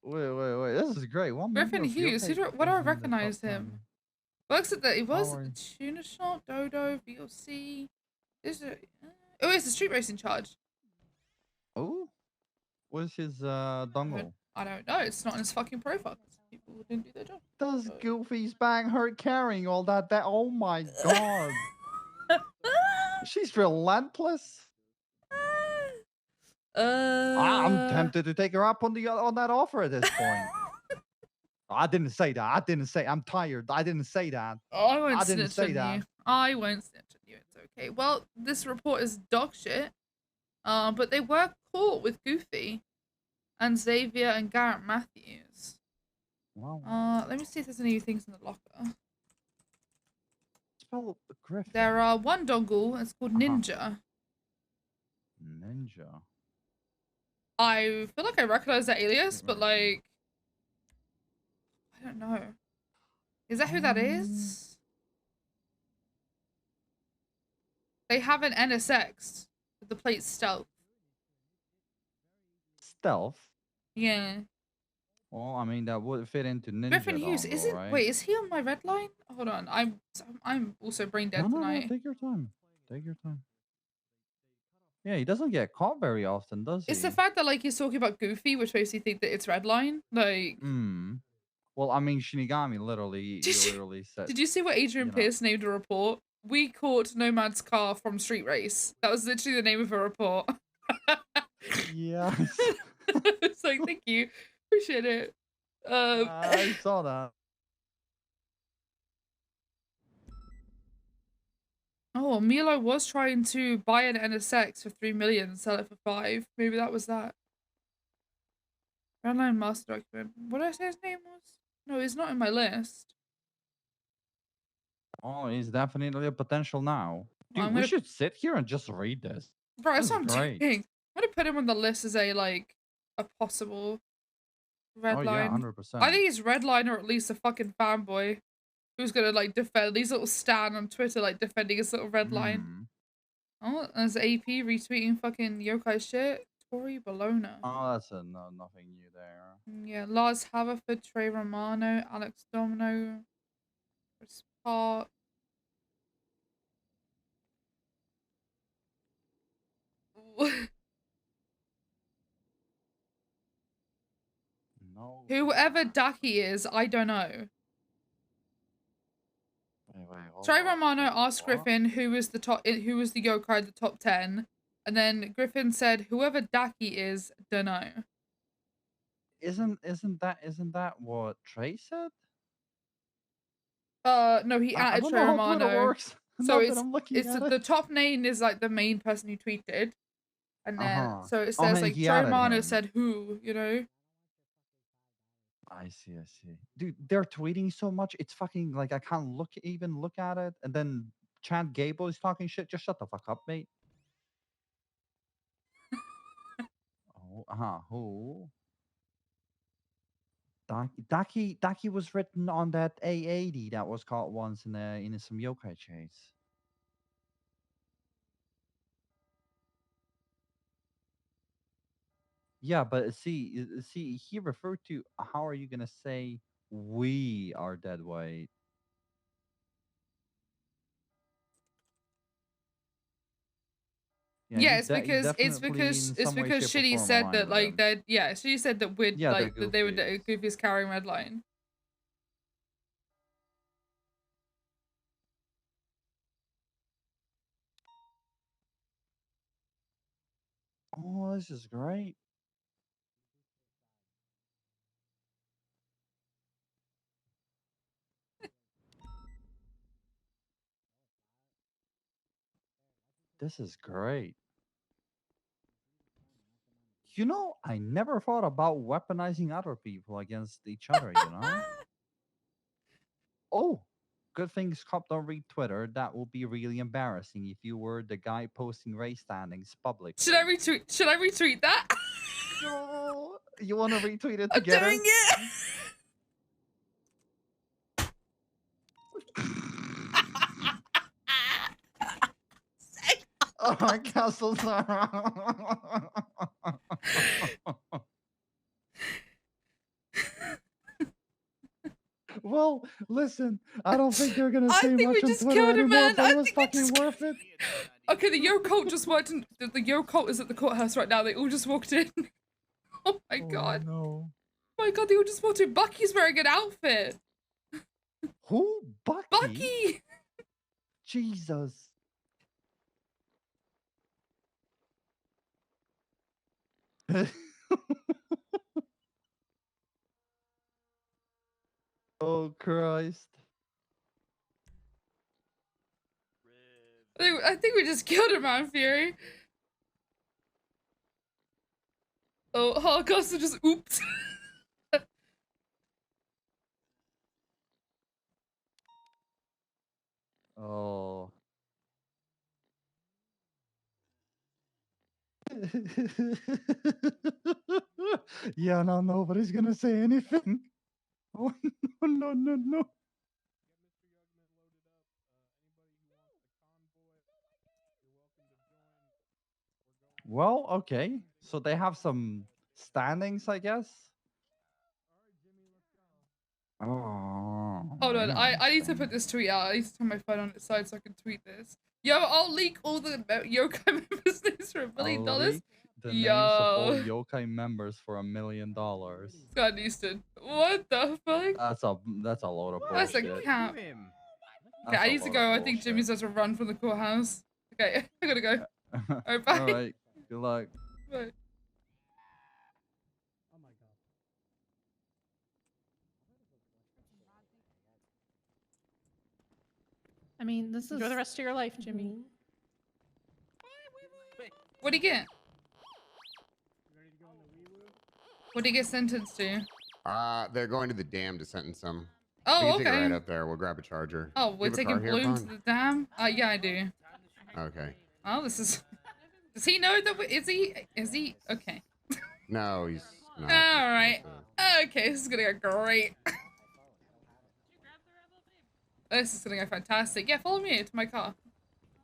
Wait, this is great. One Griffin member of Hughes, Yokai what do I is in the recognize top him? 10. Works at he was Power. at Tuna Shop, Dodo, VLC. Oh, it's the street racing charge. Oh? What's his dongle? I don't know, it's not in his fucking profile. People didn't do their job. Does Goofy's back hurt carrying all that? Oh my god. She's relentless. I'm tempted to take her up on that offer at this point. I didn't say that. I'm tired. I didn't say that. I won't didn't snitch say on that. you. I won't snitch on you. It's okay. Well, this report is dog shit. But they were caught with Goofy and Xavier and Garrett Matthews. Wow. Let me see if there's any things in the locker. Spell Griffin. There are one dongle. It's called Ninja. Ninja. I feel like I recognize that alias, but like, I don't know. Is that who that is? They have an NSX with the plate stealth. Stealth. Yeah. Well, I mean that would fit into Griffin Ninja Hughes, dongle, isn't right? wait, is he on my red line? Hold on, I'm also brain dead No, tonight. take your time. Take your time. Yeah, he doesn't get caught very often, does he? It's the fact that like he's talking about Goofy, which makes you think that it's Redline. Like, Well, I mean, Shinigami literally, literally said. did you see what Adrian you know. Pierce named a report? We caught Nomad's car from Street Race. That was literally the name of a report. Yeah. It's like, thank you, appreciate it. I saw that. Oh, Milo was trying to buy an NSX for 3 million and sell it for 5. Maybe that was that. Redline master document. What did I say his name was? No, he's not in my list. Oh, he's definitely a potential now. Dude, I'm we gonna- should sit here and just read this. Bro, that's This what I'm is great. doing. I'm gonna put him on the list as a possible red Oh, yeah, line. 100%. I think he's red line or at least a fucking fanboy who's gonna defend these little stan on Twitter defending his little red line. Oh, there's AP retweeting fucking yokai shit. Tori Bologna. Oh, that's nothing new there. Yeah, Lars Haverford, Trey Romano, Alex Domino, Chris Park. No. Whoever Ducky is, I don't know. Trey Romano asked Griffin who was the yokai in the top 10, and then Griffin said whoever Ducky is, dunno. Isn't that what Trey said? No, he I added don't Trey know how Twitter Romano. works. So Not that I'm looking it's at it. the top name is the main person who tweeted, and then so it Oh, says and he Trey added Romano him. said who, you know. I see. Dude, they're tweeting so much. It's fucking I can't even look at it. And then Chad Gable is talking shit. Just shut the fuck up, mate. Oh, who? Daki was written on that A80 that was caught once in some yokai chase. Yeah, but see, he referred to how are you gonna say we are dead weight? Yeah, Yeah, he's it's because in some way, shape, or Shitty form said aligned that with him. Shitty said that we're Yeah, they're that they were goofies. Goofy's carrying red line. Oh, this is great. This is great. You know, I never thought about weaponizing other people against each other, you know? Oh, good things cop don't read Twitter. That will be really embarrassing if you were the guy posting race standings publicly. Should I retweet that? No, you want to retweet it I'm together? doing it. Oh, my castle's Well, listen, I don't think they're gonna say much on Twitter anymore, but it was fucking worth it. Okay, the Yo cult just walked in. The Yo cult is at the courthouse right now. They all just walked in. Oh my god. No. Oh my god, they all just walked in. Bucky's wearing an outfit. Who? Bucky? Bucky! Jesus. Oh, Christ. I think we just killed him, man, Fury. Oh, Holocaust just oops. Oh. Yeah, no, nobody's gonna say anything. Oh, no. Well, okay. So they have some standings, I guess. Oh. Hold on, hang I need to second. put this tweet out. I need to turn my phone on its side so I can tweet this. Yo, I'll leak all the Yokai members' names for $1 million. I'll leak the names of all yokai members for $1 million. Scott Easton. What the fuck? That's a load of That's a bullshit. cap. Okay, That's I a need to load go. of I think Jimmy's has to run from the courthouse. Okay, I gotta go. Alright, bye. All right. Good luck. Bye. I mean, this is Enjoy the rest of your life, Jimmy. What'd he get? What'd he get sentenced to? They're going to the dam to sentence him. Oh, we can take it okay. right up there. We'll grab a charger. Oh, You we're have a taking car here, Bloom to Vaughn? the dam? Yeah, I do. Okay. Oh, this is... Does he know that is he... Okay. No, he's not. Alright. Okay, this is gonna go great. This is gonna go fantastic. Yeah, follow me to my car.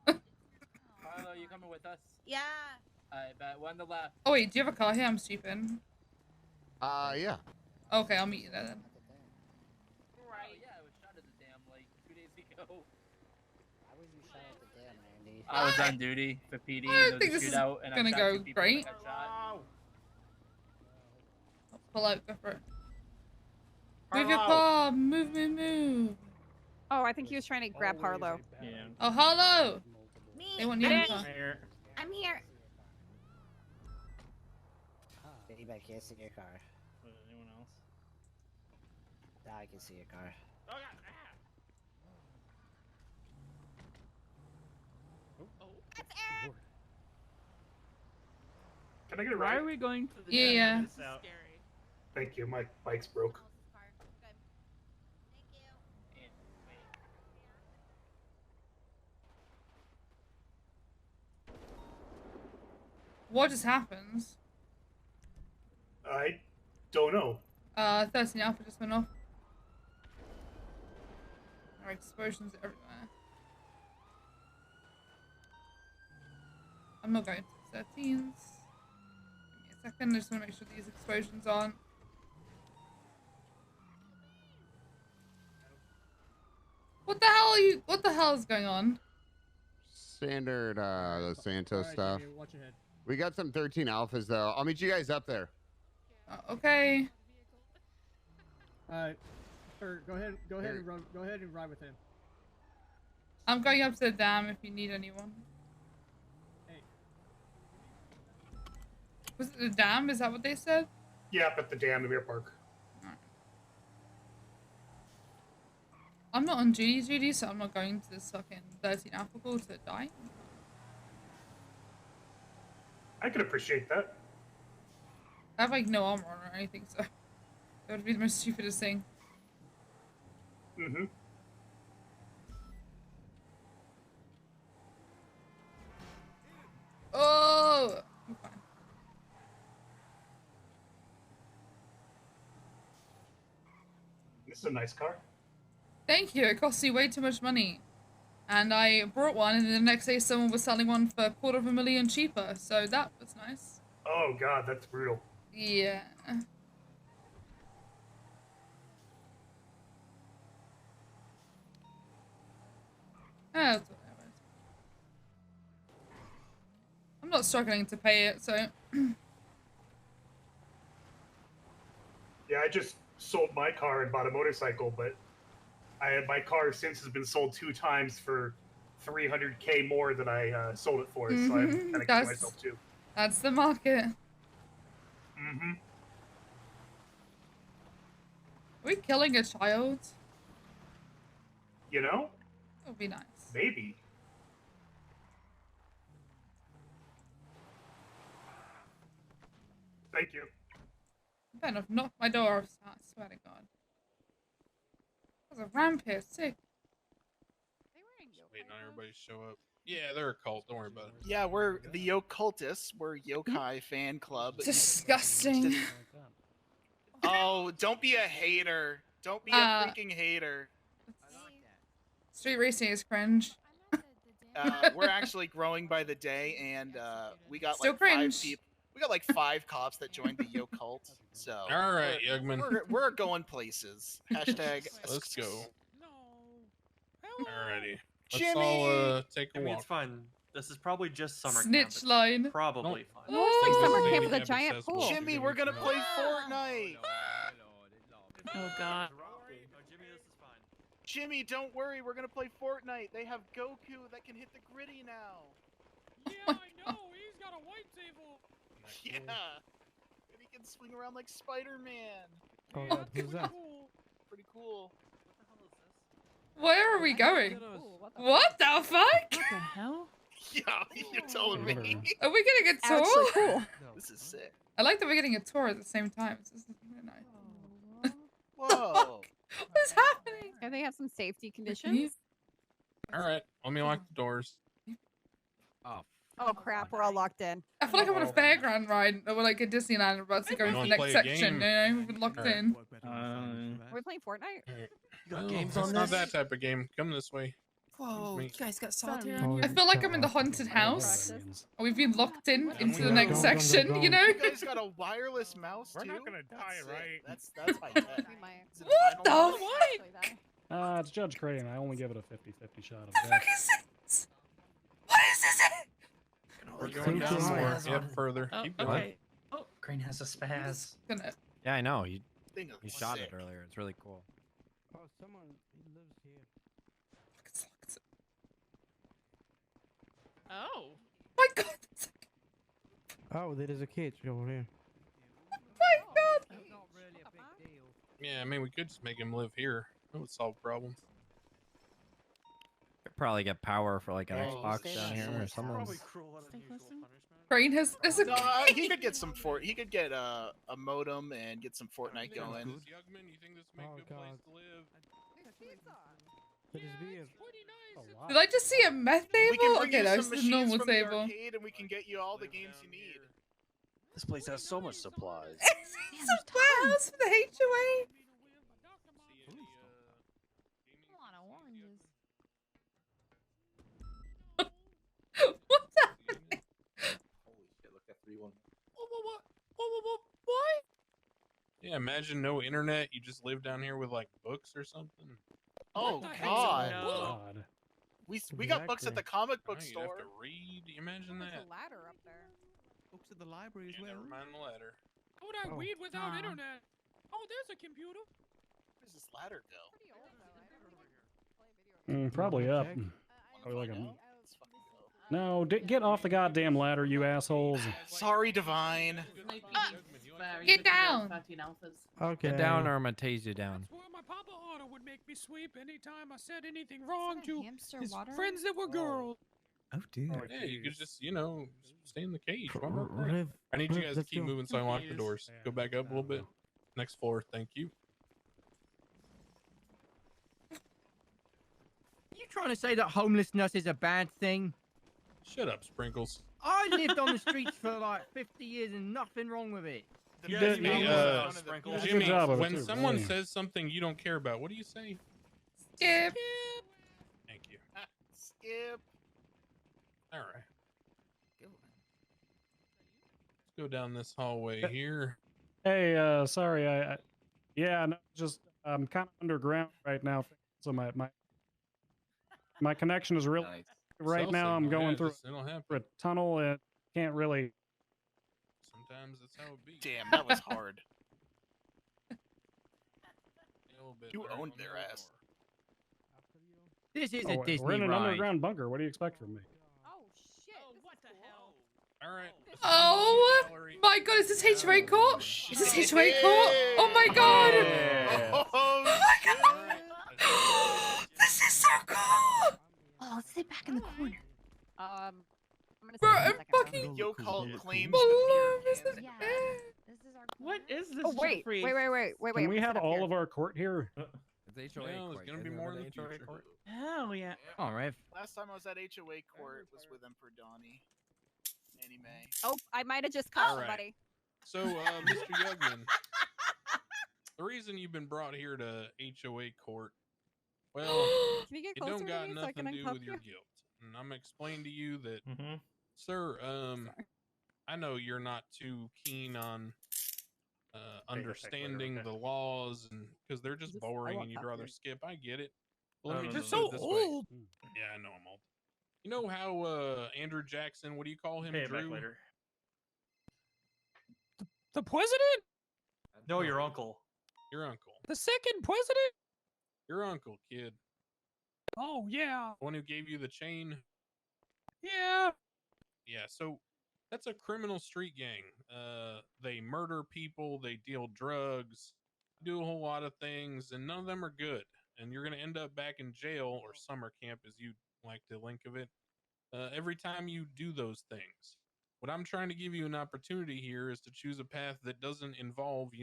Hello, you coming with us? Yeah. I bet one to left. Oh wait, do you have a car here? I'm stupid. Yeah. Okay, I'll meet you there then. Right. Oh, yeah, I was shot at the dam like 2 days ago. Why was you shot at the dam, Randy? I was on duty for PD. I and think there was this a is shootout, and I gonna shot go 2 people great. that got shot. Pull out, go for it. Move your car, move. Oh, I think he was trying to grab Harlow. Yeah. Oh, hello. Me. They want you in the car. I'm here. Babe, I can't see your car. Anyone else? Now I can see your car. Oh, That's Aaron. Can I get a Why ride? are we going to the Yeah. dam? This is scary. Thank you. My bike's broke. What just happened? I don't know. 13 Alpha just went off. There are explosions everywhere. I'm not going to 13s. Give me a second, I just want to make sure these explosions aren't. What the hell are you? What the hell is going on? Standard Los Santos stuff. Jimmy, watch your head. We got some 13 alphas though. I'll meet you guys up there. Okay. Sir, go ahead and run. Go ahead and ride with him. I'm going up to the dam if you need anyone. Hey. Was it the dam? Is that what they said? Yeah, up at the dam, the Beer Park. I'm not on duty, so I'm not going to this fucking 13 Alpha call to die. I could appreciate that. I have like no armor on or anything, so that would be the most stupidest thing. Mm-hmm. Oh! I'm fine. This is a nice car. Thank you, it cost you way too much money. And I brought one, and the next day someone was selling one for $250,000 cheaper, so that was nice. Oh god, that's brutal. Yeah. That's whatever. I'm not struggling to pay it, so... Yeah, I just sold my car and bought a motorcycle, but my car since has been sold 2 times for $300K more than I sold it for, so I'm kind of kicking myself too. That's the market. Mm-hmm. Are we killing a child? You know? That would be nice. Maybe. Thank you. You better have knocked my door off, I swear to God. There's a ramp here, sick. Waiting on everybody to show up. Yeah, they're a cult. Don't worry about it. Yeah, we're the Yocultists. We're Yokai fan club. Disgusting. Oh, don't be a hater. Don't be a freaking hater. Street racing is cringe. we're actually growing by the day, and we got Still like cringe. 5 people. We got like 5 cops that joined the Yo cult. So All right, Yugman. we're going places. Hashtag. Let's go. Alrighty. Let's Jimmy! all take a I mean, walk. it's fine. This is probably just summer camp. Snitch It's line. Probably fine. Mostly summer Maybe camp with a have giant accessible pool. to Jimmy, them we're if gonna you play want. Fortnite. Oh god. Jimmy, this is fine. Jimmy, don't worry. We're gonna play Fortnite. They have Goku that can hit the gritty now. Yeah, I know. He's got a white table. Yeah. And he can swing around like Spider-Man. Oh, God, who's that? Pretty cool. Where are we going? What the fuck? What the hell? Yeah, you're telling me. Are we getting a tour? Actually, cool. This is sick. I like that we're getting a tour at the same time. This is really nice. Whoa. What's happening? Yeah, they have some safety conditions. All right. Let me lock the doors. Oh crap, we're all locked in. I feel like I'm on a fairground ride, or like a Disneyland, about to go into the wanna next play a section. game? We've been locked Alright. in. Are we playing Fortnite? No, games it's on not this? that type of game. Come this way. Whoa, Me. you guys got solitaire Sorry. on I here? feel like I'm in the haunted house. We've been locked in into the we next go? section, you know? You guys got a wireless mouse We're too? not gonna die, That's right? Sick. That's high tech. We might. Is it What the final fuck? It's Judge Crane. I only give it a 50-50 shot of What the death. fuck is this? What is this? We're going down more. Yep, further. Oh, Keep going. okay. Crane has a spaz. Gonna... Yeah, I know. You Thing is shot sick. it earlier. It's really cool. Oh, someone lives here. Oh. My god! Oh, there is a cage over here. My god! Yeah, I mean, we could just make him live here. That would solve problems. Could probably get power for like an Oh, Xbox stay down here or close. something. Probably cruel and unusual punishment. Crane has... There's a... No, he could get some he could get a modem and get some Fortnite going. Yugman, you think this would make a good place to live? That is weird. Did I just see a meth We can table? bring Okay, you no, some it's a machines normal from the table. arcade, and we can get you all the games you need. This place has so much supplies. It's a warehouse for the HOA. What's happening? Holy shit, look at 3-1. What? Yeah, imagine no internet. You just live down here with like books or something. Oh the heck's a God. book? God. We got books at the comic book Now you'd store. have to read. Imagine There's that. a ladder up there. Books at the library as Yeah, well. never mind the ladder. How would I read without Nah. internet? Oh, there's a computer. Where does this ladder go? Pretty old though. I never play video. Probably up. Probably like a... No, get off the goddamn ladder, you assholes. Sorry, Divine. Get down. Okay. Get down or I'm gonna tase you down. Well, my papa Otto would make me sweep anytime I said anything wrong that a to hamster his water? friends that were girls. Oh dear. Yeah, you could just, stay in the cage. Why R- not that? Riv, I need you Riv, guys to let's keep go. moving so I lock the doors. Go back up a little bit. Next floor, thank you. You trying to say that homelessness is a bad thing? Shut up, Sprinkles. I lived on the streets for like 50 years and nothing wrong with it. You Hey, did a Jimmy, good job of it, when too, someone believe me. says something you don't care about, what do you say? Skip. Thank you. Skip. All right. Let's go down this hallway here. Hey, sorry, yeah, no, just I'm kind of underground right now, so my connection is real. Right Cell now, I'm signal, going yeah, through it'll happen. a tunnel and can't really. Sometimes that's how it be. Damn, that was hard. A little bit You right owned on their the ass. This is Oh, a Disney we're in an ride. underground bunker. What do you expect from me? Oh shit. What the hell? All right. Oh my god, is this HOA court? Is this HOA court? Oh my god! Oh my god! This is so cool! Oh, sit back in the corner. I'm gonna Bro, sit I'm in a second, bro. fucking... Yo cult claims My to love, be is your this... Yeah, this is our What is this? Oh wait, Jeffrey? wait. Can we have all of our court here? It's HOA No, court. it's gonna be Isn't more it in the HOA future. court? Hell yeah. All right. Last time I was at HOA court was with Emperor Donnie. Annie Mae. Oh, I might have just cut All right. somebody. So, Mr. Yugman, the reason you've been brought here to HOA court, well, Can you get it closer don't to got me so I nothing can to do uncuff with your you? guilt. and I'm gonna explain to you that, sir. I know you're not too keen on understanding the laws, and because they're just boring and you'd rather skip. I get it. But let me just put it this way. Yeah, I know I'm old. You know how Andrew Jackson? What do you call him? Drew. The president? No, your uncle. Your uncle. The second president? Your uncle, kid. Oh, yeah. The one who gave you the chain. Yeah. Yeah. So that's a criminal street gang. They murder people. They deal drugs. Do a whole lot of things, and none of them are good. And you're gonna end up back in jail or summer camp, as you like to think of it. Every time you do those things. What I'm trying to give you an opportunity here is to choose a path that doesn't involve,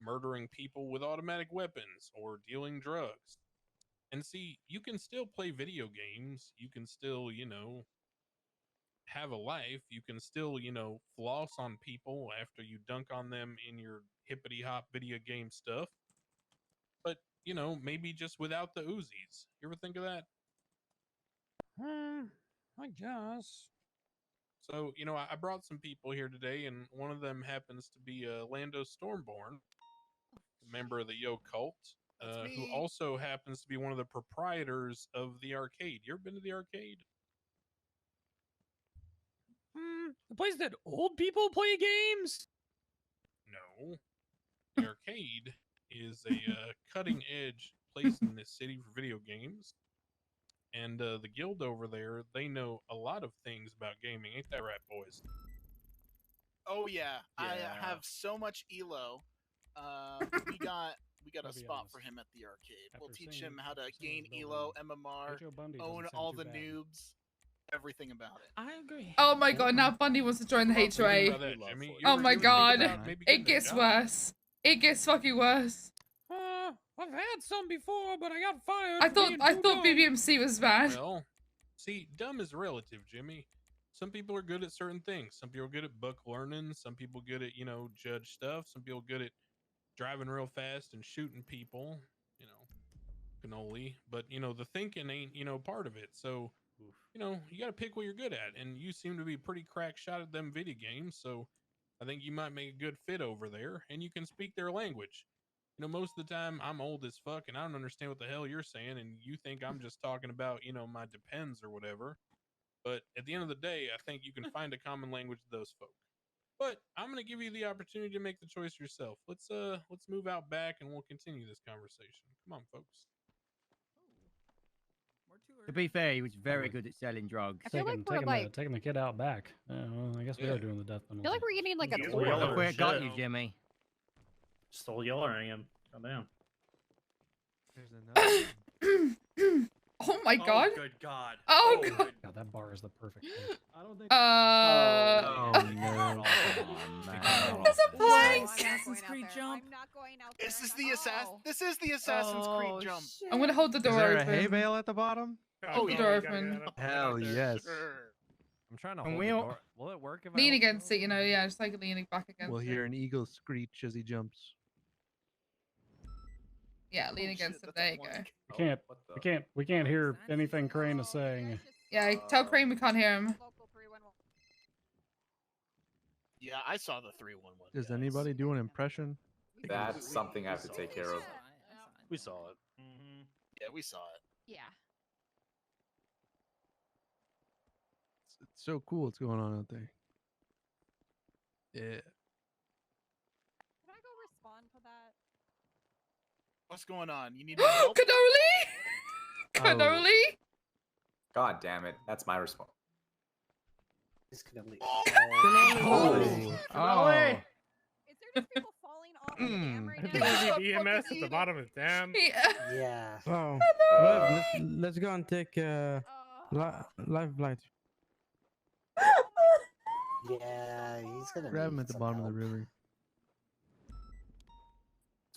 murdering people with automatic weapons or dealing drugs. And see, you can still play video games. You can still, have a life. You can still, floss on people after you dunk on them in your hippity hop video game stuff. But, maybe just without the Uzis. You ever think of that? I guess. So, I brought some people here today, and one of them happens to be Lando Stormborn, a member of the Yo Cult, who also happens to be one of the proprietors of the arcade. You ever been to the arcade? The place that old people play games? No. The arcade is a cutting edge place in this city for video games. And the guild over there, they know a lot of things about gaming. Ain't that right, boys? Oh yeah, I have so much elo. We got a spot for him at the arcade. We'll teach him how to gain elo, MMR, own all the noobs, everything about it. I agree. Oh my god, now Bundy wants to join the HOA. Oh my god. It gets worse. It gets fucking worse. I've had some before, but I got fired. I thought BBMC was bad. Well, see, dumb is relative, Jimmy. Some people are good at certain things. Some people are good at book learning. Some people good at, judge stuff. Some people good at driving real fast and shooting people, cannoli. But, the thinking ain't, part of it. So, you got to pick what you're good at. And you seem to be pretty crack shot at them video games. So I think you might make a good fit over there, and you can speak their language. Most of the time I'm old as fuck and I don't understand what the hell you're saying, and you think I'm just talking about, my depends or whatever. But at the end of the day, I think you can find a common language with those folk. But I'm gonna give you the opportunity to make the choice yourself. Let's move out back and we'll continue this conversation. Come on, folks. To be fair, he was very good at selling drugs. I feel like we're like... taking the kid out back. Well, I guess we are doing the death penalty. I feel like we're getting like a tour. Look where it got you, Jimmy. Still yelling at him. God damn. Oh my god. Oh, good god. Oh god. God, that bar is the perfect thing. I don't think. No. There's a plank. Assassin's Creed jump. This is the Assassin's Creed jump. I'm gonna hold the door Is there open. a hay bale at the bottom? Hold the door open. Hell yes. I'm trying to And hold the door. Will it work if Lean I against it, yeah, just like leaning back against We'll it. hear an eagle screech as he jumps. Yeah, lean against it. There you go. We can't hear anything Crane is saying. Yeah, tell Crane we can't hear him. Yeah, I saw the 311. Does anybody do an impression? That's something I have to take care of. We saw it. Yeah, we saw it. Yeah. It's so cool what's going on out there. Yeah. Can I go respond to that? What's going on? You need help? Cannoli? Cannoli? God damn it. That's my response. This cannoli. Oh. Oh. Is there just people falling off the dam right now? There's EMS at the bottom of the dam. Yeah. Oh. Let's go and take life flight. Yeah, he's gonna grab him at the bottom of the river.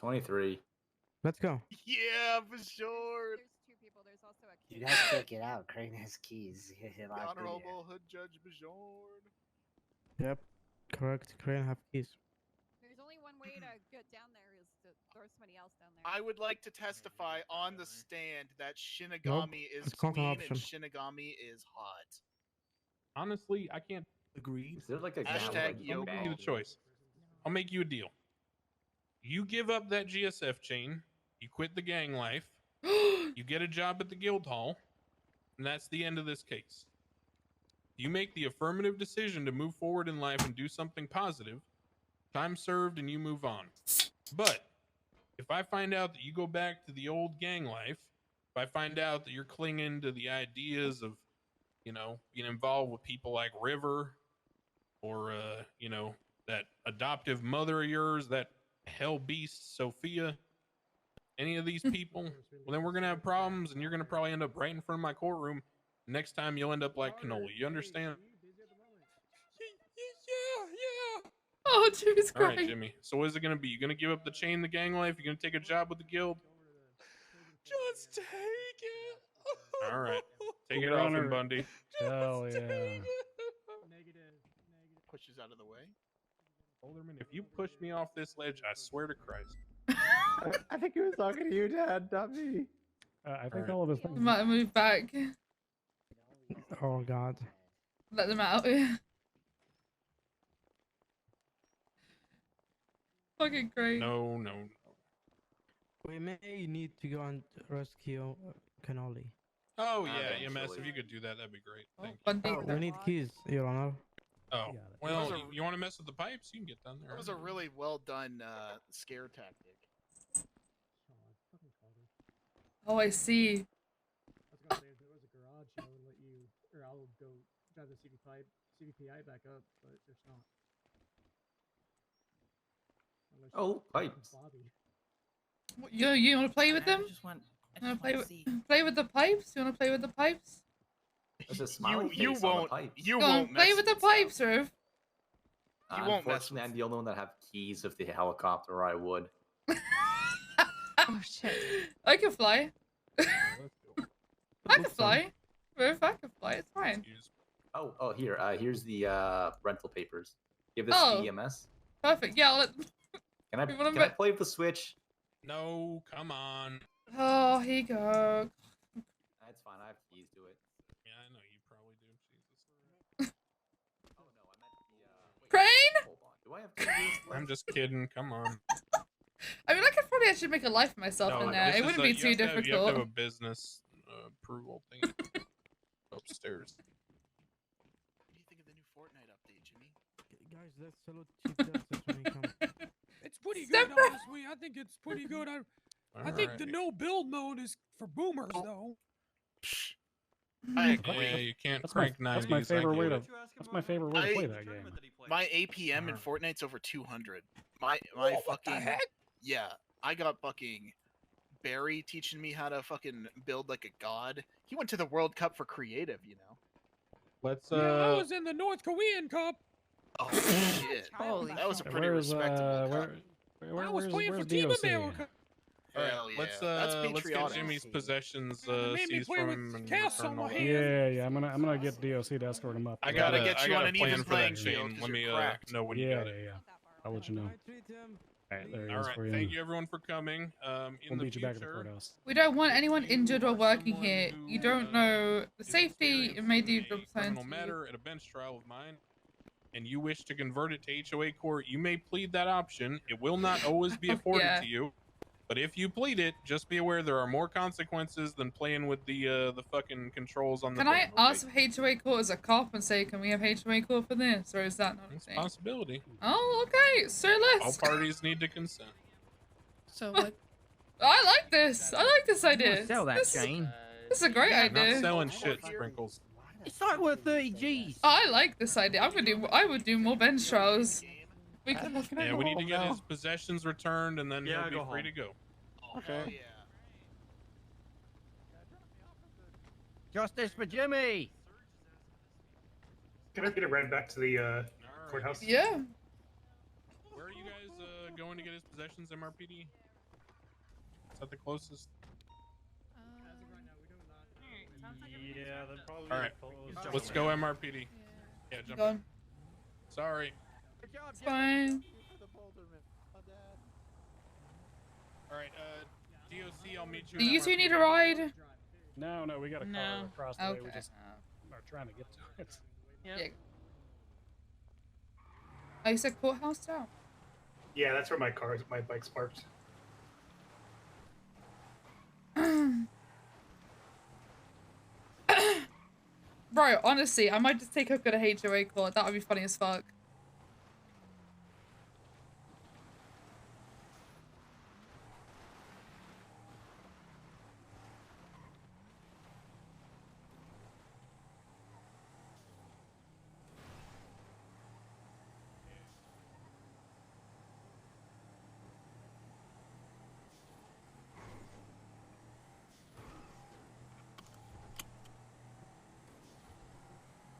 23. Let's go. Yeah, for sure. There's two people. There's also a kid. You guys can't get out. Crane has keys. The Honorable Hood Judge Bajorn. Yep. Correct. Crane have keys. There's only one way to get down there is to or somebody else down there. I would like to testify on the stand that Shinigami is it's not an queen option. and Shinigami is hot. Honestly, I can't. Agreed. Is there like a Hashtag like, yo. I'll give you the choice. I'll make you a deal. You give up that GSF chain, you quit the gang life, you get a job at the guild hall, and that's the end of this case. You make the affirmative decision to move forward in life and do something positive. Time served and you move on. But if I find out that you go back to the old gang life, if I find out that you're clinging to the ideas of, you know, being involved with people like River or, you know, that adoptive mother of yours, that hell beast Sophia, any of these people, well, then we're going to have problems and you're going to probably end up right in front of my courtroom. Next time you'll end up like Cannoli. You understand? Yeah. Oh, Jesus All Christ. right, Jimmy. So what is it going to be? You going to give up the chain, the gang life? You going to take a job with the guild? Just take it. All right. Take it Your off Honor. him, Bundy. Hell yeah. Pushes out of the way. Alderman, if you push me off this ledge, I swear to Christ. I think he was talking to you, Dad, not me. I think all of us. They might move back. Oh God. Let them out. Fucking great. No. We may need to go and rescue Cannoli. Oh, yeah, EMS. Eventually. If you could do that, that'd be great. Thank you. We need keys, Your Honor. Oh, That well, was a- you want to mess with the pipes? You can get down there. That was a really well done scare tactic. Oh, I see. I was gonna say if there was a garage, I would let you, or I'll go drive the CVPI back up, but there's not. Unless Oh, you- pipes. Bobby. What, you want to play with them? I just want You want to to see. play with the pipes? You want to play with the pipes? There's a smiling You face on the won't. pipes. You Go on, won't play mess with the stuff. pipes, Irv. You won't mess Unfortunately, I'm the only one that have keys of the helicopter, or I would. Oh shit. I can fly. I can fly. Irv, I can fly. It's fine. Oh, here. Here's the rental papers. Give this Oh. to EMS. Perfect. Yeah, I'll let... Can I We wanna can I bet- play with the switch? No, come on. Oh, here you go. That's fine. I have keys to it. Yeah, I know you probably do. Jesus. Oh no, I meant the. Crane? Hold on. Do I have keys? I'm just kidding. Come on. I mean, I could probably actually make a life for myself in there. this It is wouldn't be you too have to have- difficult. You have to have a business approval thing upstairs. What do you think of the new Fortnite update, Jimmy? Guys, let's salute Chief Justice when he comes. It's pretty Step good, back. honestly. I think it's pretty good. I All think the right. no build mode is for boomers, though. I Yeah, agree. you can't That's crank my 90s. favorite I way get to. it. That's my favorite way to play that game. My APM in Fortnite's over 200. My What the fucking heck? yeah. I got fucking Barry teaching me how to fucking build like a god. He went to the World Cup for creative, you know. Let's Yeah, I was in the North Korean Cup. Oh shit! Holy That was a shit. pretty Where's respectable cup. I was playing for where's Team DOC? America. All right, Hell yeah. let's That's get patriotic. Jimmy's possessions They made me seized play from with him and casts on returned my all hand. Yeah, I'm gonna get DOC to escort him up. I gotta got get you on an plan even for that playing field chain. 'cause Let me you're cracked. know when you Yeah, got yeah, it. yeah. I'll let you know. All right, there he All is right, for you. thank you everyone for coming. In We'll the meet you back at the future, courthouse. We don't want anyone if you injured or are working someone here. who, You don't know the is safety. It may do experiencing a criminal matter at a bench trial of mine, and you wish to convert it to HOA court, you may plead that option. It will not always be afforded Yeah. to you, but if you plead it, just be aware there are more consequences than playing with the fucking controls on the Can I thing, ask if HOA court as a cop and say, can we have HOA court for this, or is that not a It's a thing? possibility. Oh, okay. So All let's. parties need to consent. So what? I like this. I like this idea. Sell that this, chain. This is a great Not idea. selling shit, Sprinkles. It's like worth 30 G's. I like this idea. I would do more bench trials. We can. Yeah, we need to get his possessions returned, and then Yeah, he'll go be free home. to go. Okay. Justice for Jimmy. Can I get it right back to the courthouse? Yeah. Where are you guys going to get his possessions, MRPD? Is that the closest? Yeah, that'd probably All right, let's go MRPD. Yeah, jump Go in. on. Sorry. It's fine. All right, DOC, I'll meet you. Do at you two need a MRPD. ride? No, we got a car No. across the way. We Okay. just are trying to get to it. Yep. Yeah. Oh, you said courthouse down? Yeah, that's where my bike's parked. Bro, honestly, I might just take Hook at a HOA court. That would be funny as fuck.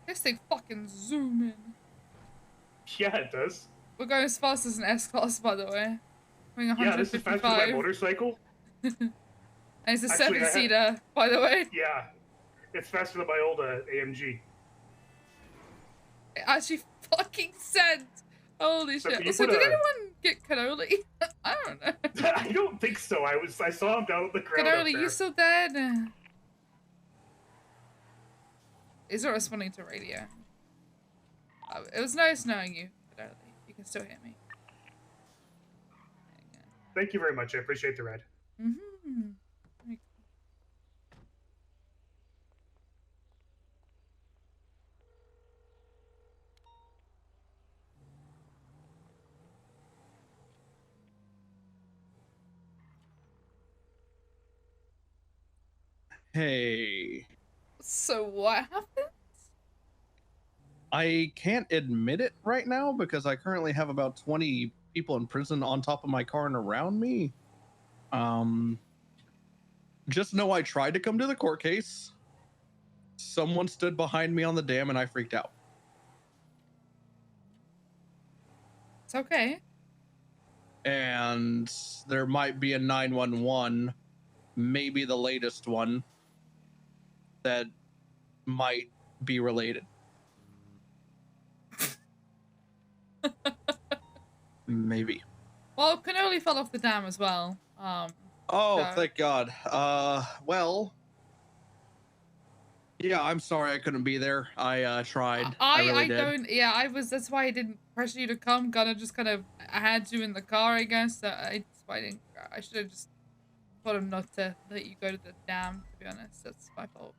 This thing fucking zoom in. Yeah, it does. We're going as fast as an S-Class, by the way. Going 155. Yeah, this is faster than my motorcycle. And it's a Actually, 7-seater, by the way. Yeah, it's faster than my old AMG. It actually fucking sent. Holy So shit. can you So put did a- anyone get Cannoli? I don't know. I don't think so. I saw him down at the ground. up Cannoli, there. you still dead? Is it responding to radio? It was nice knowing you, Cannoli. You can still hear me. Thank you very much. I appreciate the ride. Mm-hmm. Hey. So what happened? I can't admit it right now because I currently have about 20 people in prison on top of my car and around me. Just know I tried to come to the court case. Someone stood behind me on the dam and I freaked out. It's okay. And there might be a 911, maybe the latest one, that might be related. Maybe. Well, Cannoli fell off the dam as well. Oh, so- thank God. Well, yeah, I'm sorry I couldn't be there. I tried. I really did. don't. Yeah, that's why I didn't pressure you to come. I had you in the car, I guess. I should have just told him not to let you go to the dam. To be honest, that's my fault.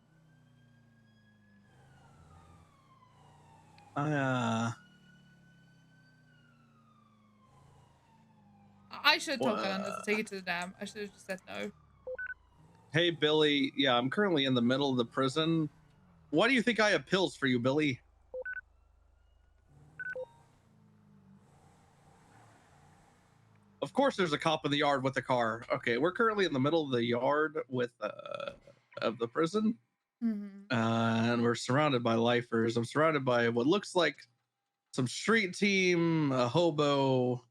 I should have told Gunnar to take it to the dam. I should have just said no. Hey, Billy. Yeah, I'm currently in the middle of the prison. Why do you think I have pills for you, Billy? Of course there's a cop in the yard with a car. Okay, we're currently in the middle of the yard with of the prison. And we're surrounded by lifers. I'm surrounded by what looks like some street team, a hobo,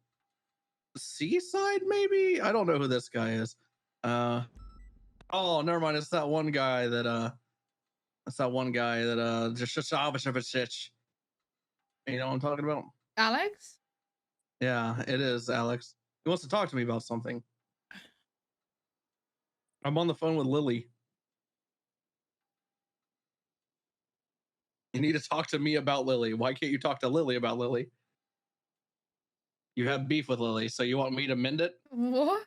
seaside maybe? I don't know who this guy is. Oh, never mind. It's that one guy that just you know what I'm talking about? Alex? Yeah, it is Alex. He wants to talk to me about something. I'm on the phone with Lily. You need to talk to me about Lily. Why can't you talk to Lily about Lily? You have beef with Lily, so you want me to mend it? What?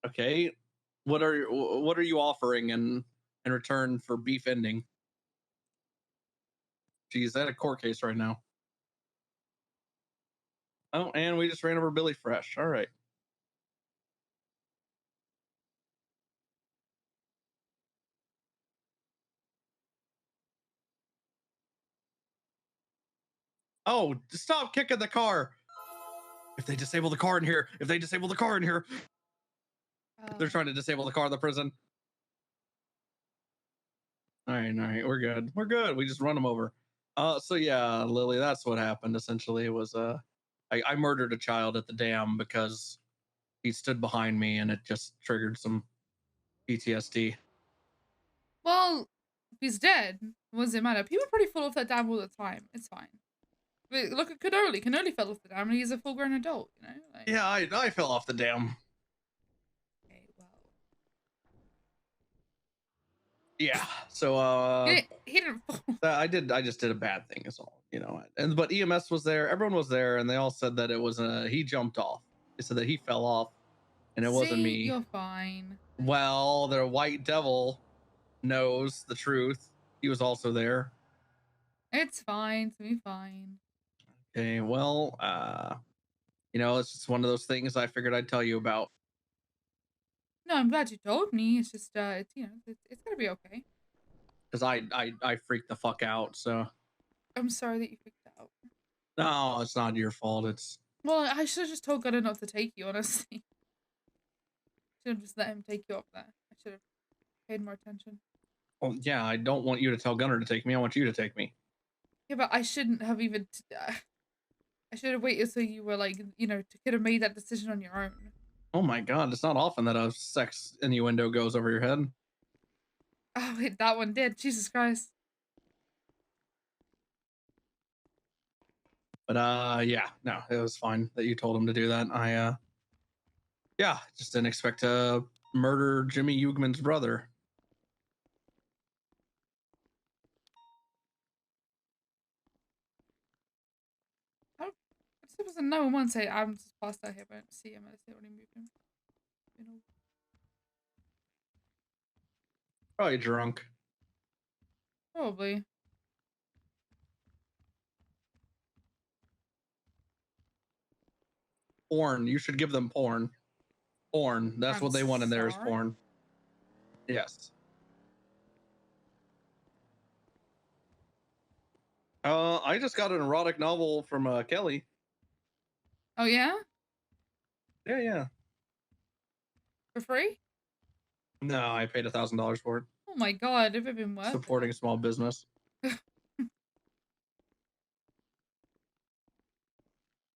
Okay. What are you offering in return for beef ending? She's at a court case right now. Oh, and we just ran over Billy Fresh. All right. Oh, stop kicking the car. If they disable the car in here, they're trying to disable the car in the prison. All right, we're good. We just run them over. So yeah, Lily, that's what happened. Essentially, it was I murdered a child at the dam because he stood behind me, and it just triggered some PTSD. Well, if he's dead, what does it matter? People are pretty full of that dam all the time. It's fine. Wait, look at Cannoli. Cannoli fell off the dam and he's a full-grown adult, you know? Like, Yeah, I fell off the dam. okay, well. Yeah. So He didn't fall. I just did a bad thing is all, you know. And but EMS was there, everyone was there, and they all said that it was he jumped off. They said that he fell off and it wasn't me. You're fine. Well, the white devil knows the truth. He was also there. It's fine. It's gonna be fine. Okay, well, you know, it's just one of those things I figured I'd tell you about. No, I'm glad you told me. It's just, it's, you know, it's gonna be okay. Because I freaked the fuck out, so. I'm sorry that you freaked out. No, it's not your fault. It's. Well, I should have just told Gunnar not to take you, honestly. Should have just let him take you up there. I should have paid more attention. Well, yeah, I don't want you to tell Gunnar to take me. I want you to take me. Yeah, but I shouldn't have even. I should have waited till you were like, you know, could have made that decision on your own. Oh my god, it's not often that a sex innuendo goes over your head. Oh, wait, that one did. Jesus Christ. But yeah, no, it was fine that you told him to do that. Yeah, just didn't expect to murder Jimmy Hugman's brother. There was no one say I'm just passed out here, but I don't see him. I just already moved him. You know. Probably drunk. Probably. Porn. You should give them porn. Porn. That's I'm what they want in there is sorry? porn. Yes. I just got an erotic novel from Kelly. Oh yeah? Yeah. For free? No, I paid $1,000 for it. Oh my god, have it been worth Supporting a small business.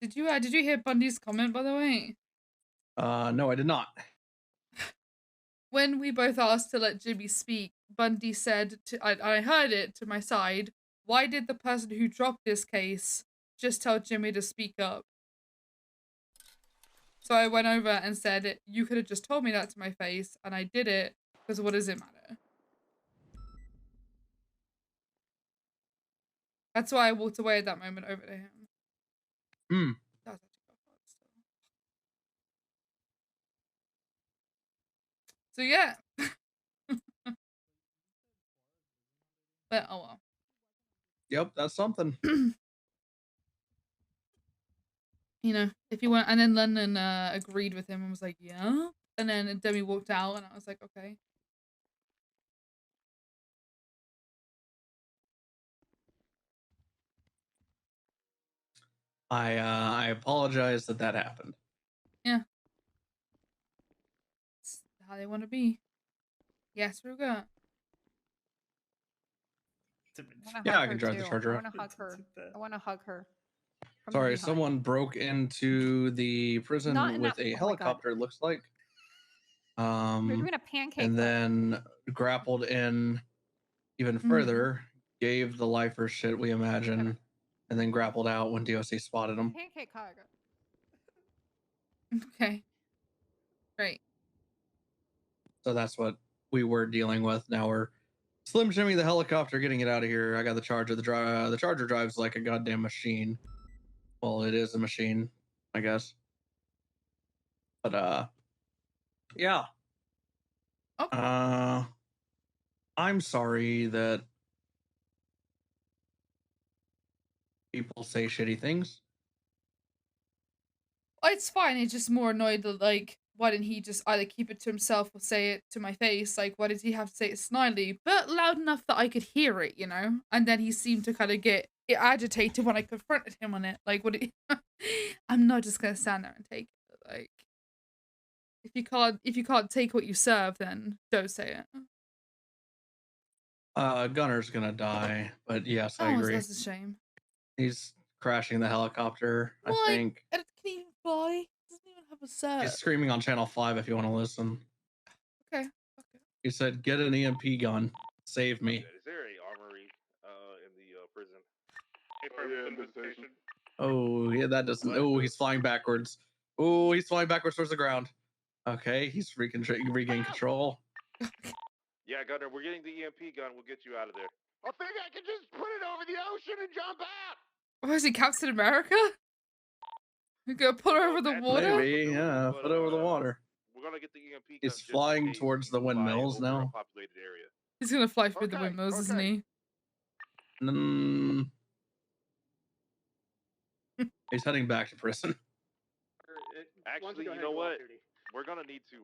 Did you hear Bundy's comment, by the way? No, I did not. When we both asked to let Jimmy speak, Bundy said, I heard it to my side, why did the person who dropped this case just tell Jimmy to speak up? So I went over and said, you could have just told me that to my face, and I did it, because what does it matter? That's why I walked away at that moment over to him. Hmm. That was actually quite hard still. So yeah. But oh well. Yep, that's something. You know, if you want, and then Lennon agreed with him and was like, yeah. And then Demi walked out, and I was like, okay. I apologize that happened. Yeah. It's how they want to be. Yes, Ruga. Yeah, I can drive the Charger I up. want to hug her. I want to hug her. from Sorry, behind. someone broke into the prison Not in with that- a oh my God. helicopter, it looks like. They're doing a pancake. And run. then grappled in even further, gave the lifer shit, we imagine, and then grappled out when DOC spotted him. Pancake hug. Okay. Great. So that's what we were dealing with. Now we're Slim Jimmy the helicopter, getting it out of here. I got the Charger. The Charger drives like a goddamn machine. Well, it is a machine, I guess. But yeah. Okay. I'm sorry that people say shitty things. It's fine. It's just more annoyed that, like, why didn't he just either keep it to himself or say it to my face? Like, why did he have to say it snidely, but loud enough that I could hear it, you know? And then he seemed to kind of get agitated when I confronted him on it. Like, what? I'm not just gonna stand there and take it. Like, if you can't take what you serve, then don't say it. Gunner's gonna die, but yes, I agree. That's a shame. He's crashing the helicopter, I Why? think. And it can even fly. Doesn't even have a serve. He's screaming on Channel 5 if you want to listen. Okay. He said, get an EMP gun. Save me. Is there a armory in the prison? Hey, for visitation. Oh, yeah, that doesn't. Oh, he's flying backwards. Oh, he's flying backwards towards the ground. Okay, he's regained control. Yeah, Gunner, we're getting the EMP gun. We'll get you out of there. I think I can just put it over the ocean and jump out. Oh, is he Captain America? We go put her over the water? Maybe, yeah, put over the water. We're gonna get the EMP gun. He's flying towards the windmills now. Populated area. He's gonna fly through the windmills, isn't he? He's heading back to prison. Actually, you know what? We're gonna need to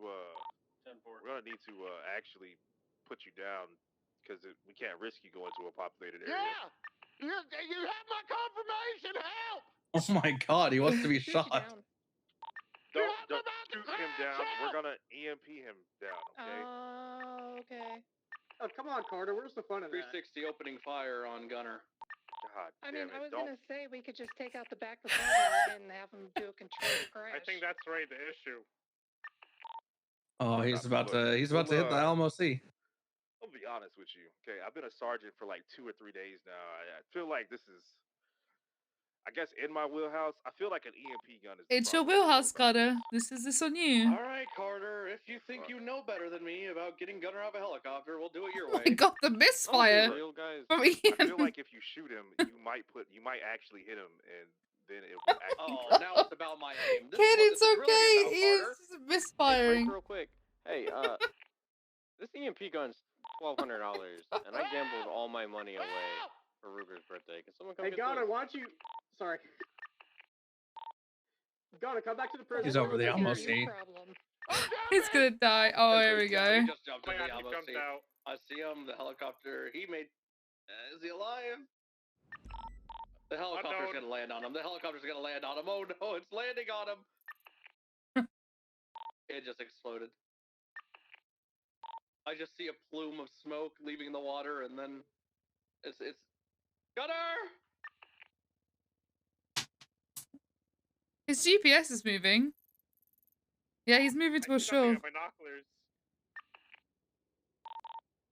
actually put you down because we can't risk you going to a populated area. Yeah, you have my confirmation. Help! Oh my God, he wants to be shot. Don't shoot him down. We're gonna EMP him down. Okay. Okay. Oh, come on, Carter. Where's the fun of that? 360 opening fire on Gunner. God I damn mean, it. I was Don't. gonna say we could just take out the back of the car and have him do a controlled crash. I think that's right. The issue. Oh, he's about to hit the Alamo Sea. I'll be honest with you. Okay, I've been a sergeant for like 2 or 3 days now. I feel like this is, I guess, in my wheelhouse. I feel like an EMP gun is. It's your wheelhouse, Carter. This on you. All right, Carter. If you think you know better than me about getting Gunner out of a helicopter, we'll do it your Oh way. my God, the misfire. Real guys. From I feel Ian. like if you shoot him, you might actually hit him, and then it will actually. Oh, now it's about my aim. This Kid, is what it's this is really okay. about, It's Carter. misfiring. Real quick. Hey, this EMP gun's $1,200, and I gambled all my money away for Ruger's birthday. Can someone come Hey, get Gunner, this? why don't you? Sorry. Gunner, come back to the prison. He's over the Alamo Here's Sea. your problem. He's gonna die. Oh, here we go. He just jumped in the Alamo Sea. I see him. The helicopter. He made. Is he alive? The helicopter's gonna land on him. The helicopter's gonna land on him. Oh no, it's landing on him. It just exploded. I just see a plume of smoke leaving the water, and then it's Gunner. His GPS is moving. Yeah, he's moving towards shore. Binoculars.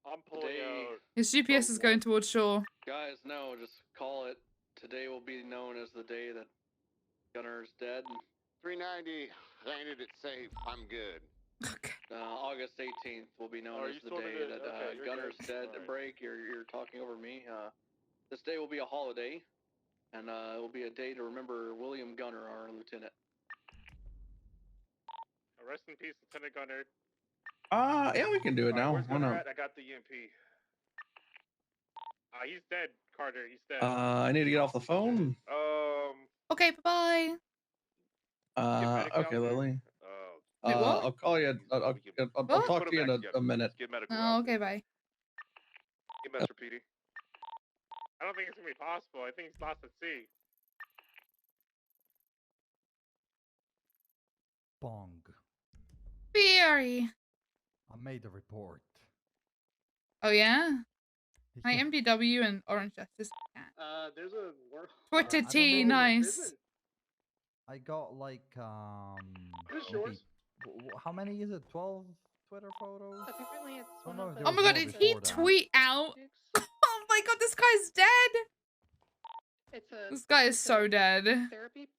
I'm pulling out. His GPS is going towards shore. Guys, no, just call it. Today will be known as the day that Gunner's dead. 390. Landed it safe. I'm good. August 18th will be known as the day that Gunner's dead. Break, you're talking over me. This day will be a holiday, and it will be a day to remember William Gunner, our lieutenant. Rest in peace, Lieutenant Gunner. Yeah, we can do it now. Where's Why Gunner not? at? I got the EMP. He's dead, Carter. He's dead. I need to get off the phone. Okay, bye bye. Okay, Lily. Wait, what? I'll call you. I'll talk to you in a minute. Oh, okay, bye. Get Mr. PD. I don't think it's gonna be possible. I think he's lost at sea. Bong. Fury. I made a report. Oh yeah. Hi, MDW and Orange Justice. There's a Twitter T, nice. I got like This is maybe- yours. how many is it? 12 Twitter photos? Apparently it's Oh, one no, of there Oh was my God, more did he before that. tweet out? Oh my God, this guy's dead. It's a This guy is so dead. therapy.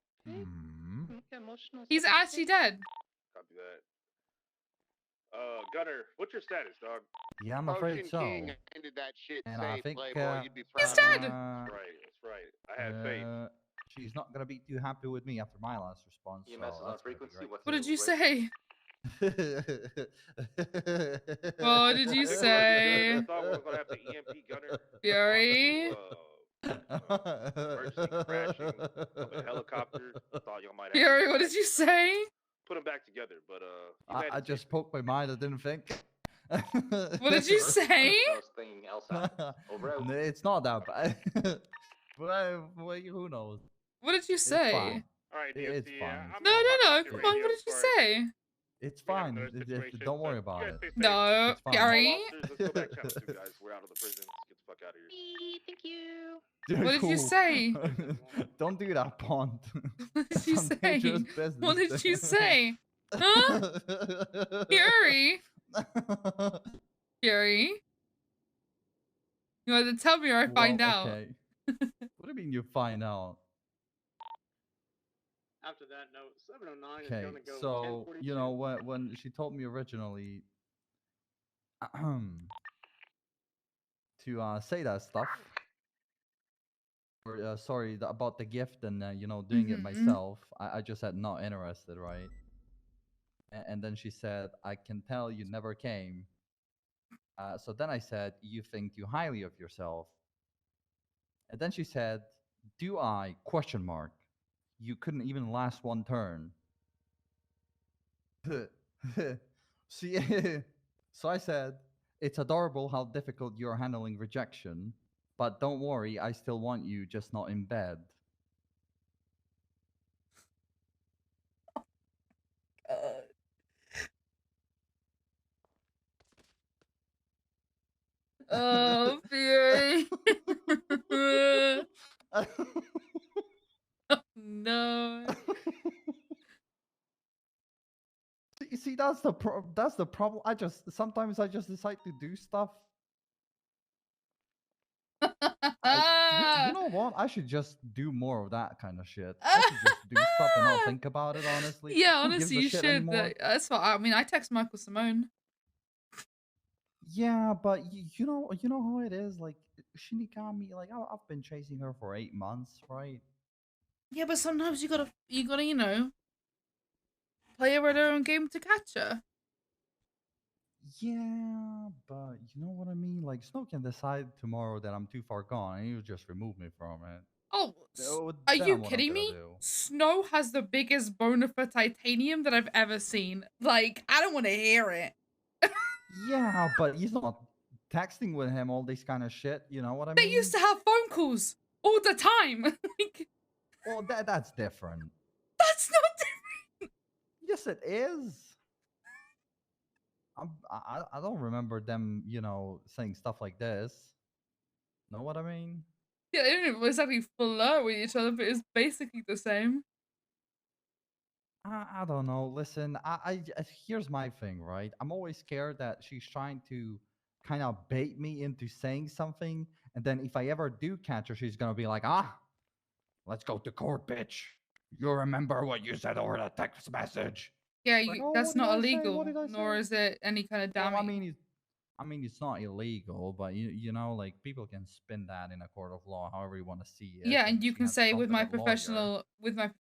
Emotional. He's actually dead. Copy that. Gunner, what's your status, dog? Yeah, I'm afraid so. King ended that shit And I safe, think Playboy. You'd be proud. He's dead. That's right. I had faith. She's not gonna be too happy with me after my last response. EMS so is on that's gonna be frequency. great. What did you say? What did you say? I thought we were gonna have to EMP Gunner. Fury. Emergency crashing of a helicopter. Thought y'all might have Fury, what did you say? put them back together, but I just spoke my mind. I didn't think. What did you say? No, it's not that bad. But who knows? What did you It's say? fine. All right, It's fine. No, come on. What did you say? It's fine. Don't worry about it. No, It's fine. Gary. Let's go back channel 2, guys. We're out of the prison. Let's get the fuck out of here. Thank you. Dude, What did you cool. say? Don't do that, Pond. What did you Some say? dangerous business What did there. you say? Huh? Fury? Fury? You want to tell me or I find out? Okay. What do you mean you find out? after that note, 709 is Okay, going to go so 1042. you know when she told me originally to say that stuff, or sorry about the gift and doing it myself, I just said not interested, right? And then she said, I can tell you never came. So then I said, you think too highly of yourself. And then she said, do I? Question mark. You couldn't even last one turn. See, so I said, it's adorable how difficult you're handling rejection, but don't worry, I still want you, just not in bed. Oh, Fury. No. You see, that's the problem. Sometimes I just decide to do stuff. You know what? I should just do more of that kind of shit. I should just do stuff and not think about it. Honestly, Yeah, who gives honestly, a you shit should. anymore? That's what I mean. I text Michael Simone. Yeah, but you know how it is. Like Shinigami, like I've been chasing her for 8 months, right? Yeah, but sometimes you gotta, play a her own game to catch her. Yeah, but you know what I mean. Like Snow can decide tomorrow that I'm too far gone, and you just remove me from it. Oh, So are then you what I'm kidding gonna me? do. Snow has the biggest boner for titanium that I've ever seen. Like, I don't want to hear it. Yeah, but he's not texting with him all this kind of shit. You know what I They mean? used to have phone calls all the time. Like, Well, that's different. that's not different. Yes, it is. I don't remember them, saying stuff like this. Know what I mean? Yeah, they didn't exactly flirt with each other, but it's basically the same. I don't know. Listen, here's my thing, right? I'm always scared that she's trying to kind of bait me into saying something, and then if I ever do catch her, she's gonna be like, let's go to court, bitch. You remember what you said over the text message? Yeah, Like, oh, that's what did not I say? What illegal, did I nor say? is it any kind of Well, damage. I mean, it's not illegal, but like people can spin that in a court of law however you want to see it. Yeah, and you she can has a say with my competent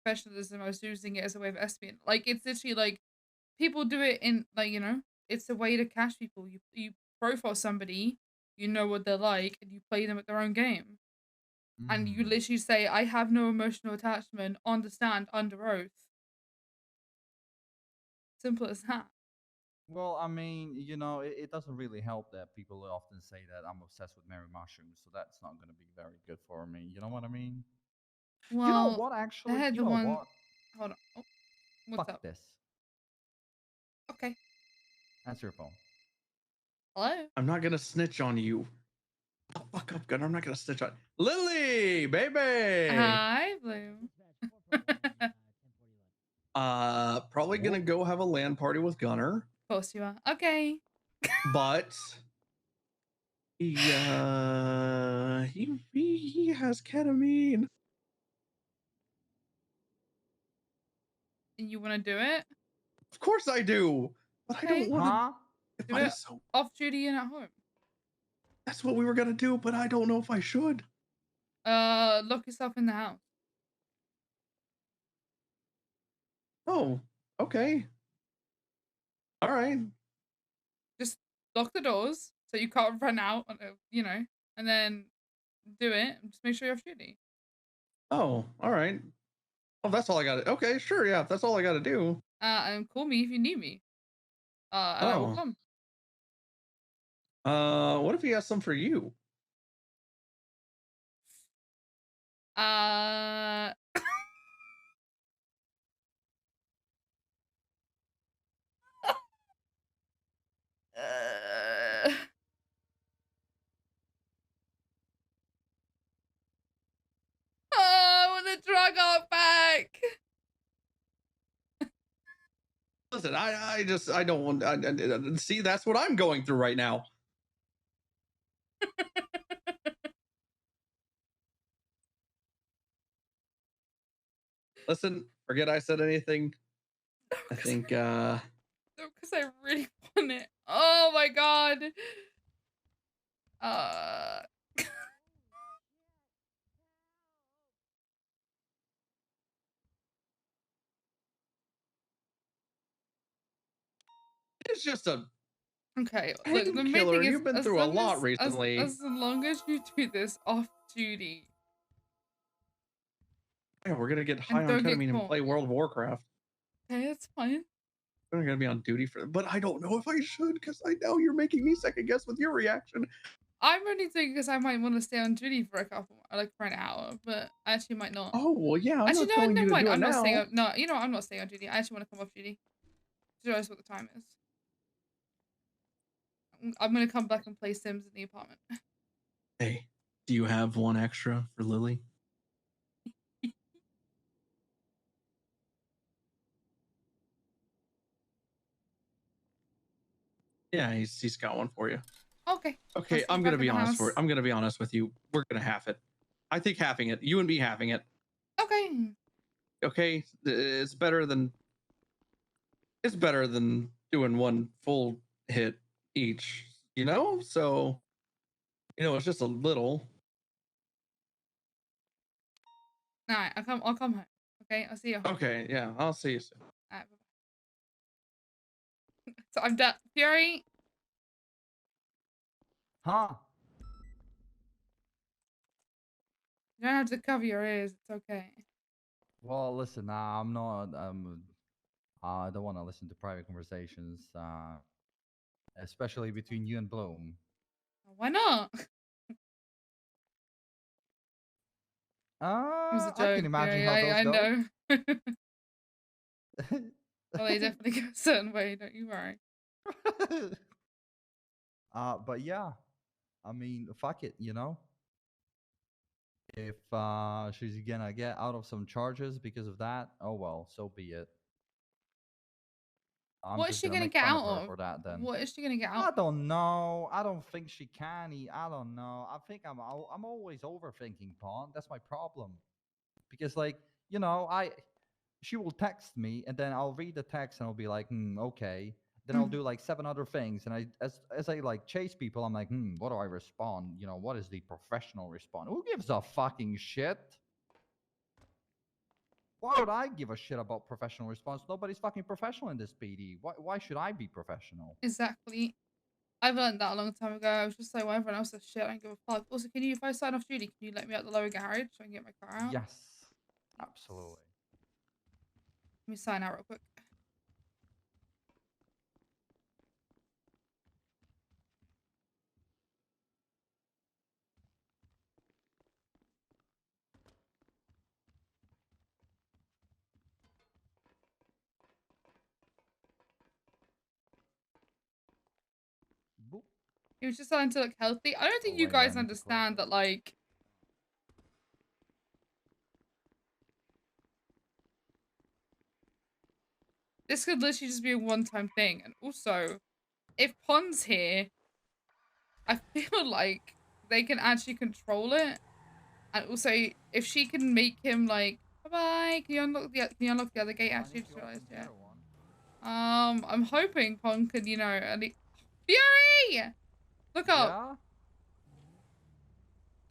professionalism, I was using it as a way of espionage. Like, it's literally like people do it in like, it's a way to catch people. You profile somebody, you know what they're like, and you play them at their own game. And you literally say, I have no emotional attachment, on the stand, under oath. Simple as that. Well, I mean, it doesn't really help that people often say that I'm obsessed with Mary mushrooms, so that's not going to be very good for me. You know what I mean? Well, you know what, actually? I had You the know one. what? Hold on. Oh, what's Fuck up? this. Okay. Answer your phone. Hello? I'm not going to snitch on you. Oh, fuck up, Gunner. I'm not going to snitch on Lily, baby. Hi, Blue. Probably going to go have a LAN party with Gunner. Of course you are. Okay. But he has ketamine. You want to do it? Of course I do. But I don't want to. Do it off duty and at home. That's what we were gonna do, but I don't know if I should. Lock yourself in the house. Oh, okay. All right. Just lock the doors so you can't run out, and then do it. Just make sure you're off duty. Oh, all right. Oh, that's all I got. Okay, sure, yeah, that's all I got to do. And call me if you need me. And I will come. What if he has some for you? I want the drug art back. Listen, I don't want. See, that's what I'm going through right now. Listen, forget I said anything. I think No, because I really want it. Oh my god. it's just a Okay, look, the main killer. thing is You've been as through a long lot as recently. as long as you do this off duty. Yeah, we're gonna get And high on don't get ketamine and caught. play World of Warcraft. Okay, it's fine. We're gonna be on duty for, but I don't know if I should because I know you're making me second guess with your reaction. I'm only doing because I might want to stay on duty for a couple, like for an hour, but I actually might not. Oh well, yeah. I'm Actually, not no, telling never you to mind. do it I'm not staying now. up. No, you know, I'm not staying on duty. I actually want to come off duty. To realize what the time is. I'm gonna come back and play Sims in the apartment. Hey, do you have one extra for Lily? Yeah, he's got one for you. Okay. Okay, I'm gonna be honest for I'm gonna be honest with you. We're gonna half it. I think halving it. You and me halving it. Okay. Okay, it's better than doing one full hit each. You know, so it's just a little. All right, I'll come home. Okay, I'll see you home. Okay, yeah, I'll see you soon. All right, bye-bye. So I'm done. Fury. Huh? You don't have to cover your ears. It's okay. Well, listen, I'm not. I don't want to listen to private conversations, especially between you and Bloom. Why not? It was a joke. I can imagine how those I go. know. Well, they definitely go a certain way. Don't you worry. But yeah, I mean, fuck it, you know. If she's gonna get out of some charges because of that, oh well, so be it. I'm What is just she gonna make get fun out of her of? for that then. What is she gonna get I out? don't know. I don't think she can. I don't know. I think I'm always overthinking, Pawn. That's my problem. Because she will text me and then I'll read the text and I'll be like, okay. Then I'll do like 7 other things, and as I like chase people, I'm like, what do I respond? What is the professional response? Who gives a fucking shit? Why would I give a shit about professional response? Nobody's fucking professional in this PD. Why should I be professional? Exactly. I've learned that a long time ago. I was just like, well, everyone else does shit. I don't give a fuck. Also, if I sign off duty, can you let me out the lower garage so I can get my car out? Yes, absolutely. Let me sign out real quick. Boop. He was just starting to look healthy. I don't think you guys understand that, like, this could literally just be a one-time thing. And also, if Pon's here, I feel like they can actually control it. And also, if she can make him like, bye-bye, can you unlock the other gate? Actually, just realized, yeah. I'm hoping Pon could, at least... Fury! Look up. Yeah?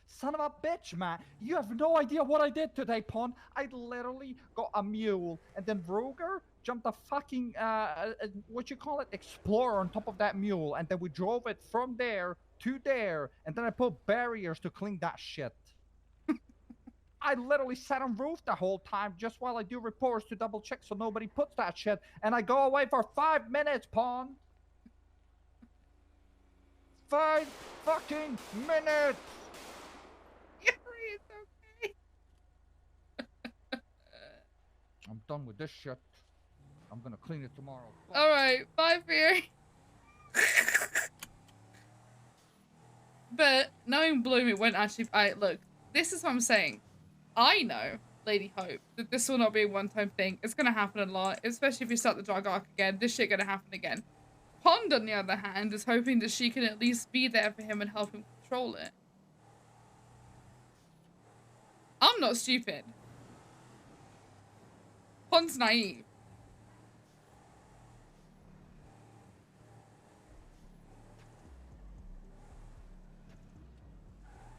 Son of a bitch, man. You have no idea what I did today, Pon. I literally got a mule, and then Roger jumped a fucking, what you call it, explorer on top of that mule, and then we drove it from there to there, and then I put barriers to clean that shit. I literally sat on roof the whole time just while I do reports to double check so nobody puts that shit, and I go away for 5 minutes, Pon. 5 fucking minutes! It's okay. I'm done with this shit. I'm gonna clean it tomorrow. Alright, bye, Fury. But knowing Bloom, it won't actually... look, this is what I'm saying. I know, LadyHope, that this will not be a one-time thing. It's gonna happen a lot, especially if you start the drug arc again. This shit gonna happen again. Pond, on the other hand, is hoping that she can at least be there for him and help him control it. I'm not stupid. Pon's naive.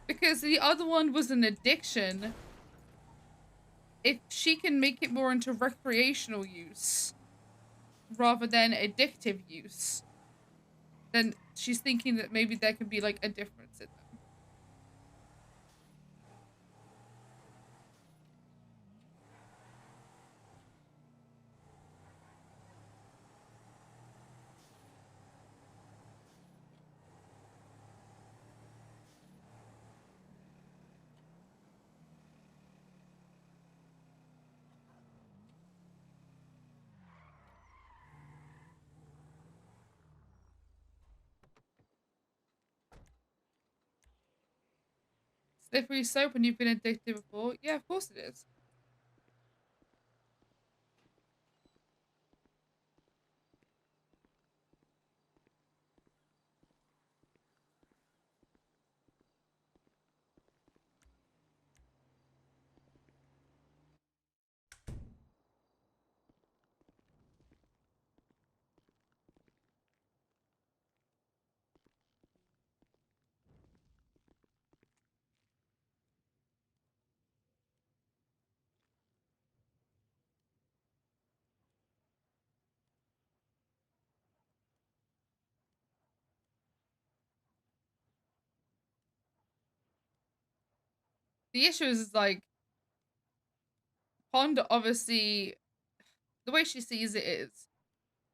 Because the other one was an addiction. If she can make it more into recreational use rather than addictive use, then she's thinking that maybe there could be like a difference in them. Slippery soap and you've been addicted before? Yeah, of course it is. The issue is like, Pond obviously, the way she sees it is,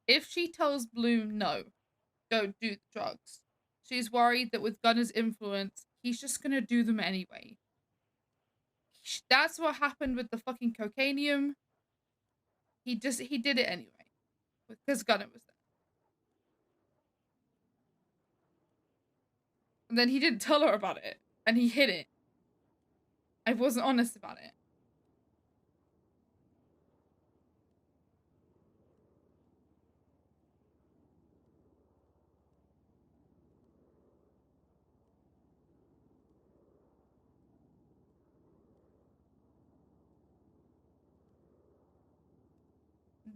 if she tells Bloom no, don't do the drugs, she's worried that with Gunner's influence, he's just gonna do them anyway. That's what happened with the fucking cocainium. He did it anyway. Because Gunner was there. And then he didn't tell her about it. And he hid it. I wasn't honest about it.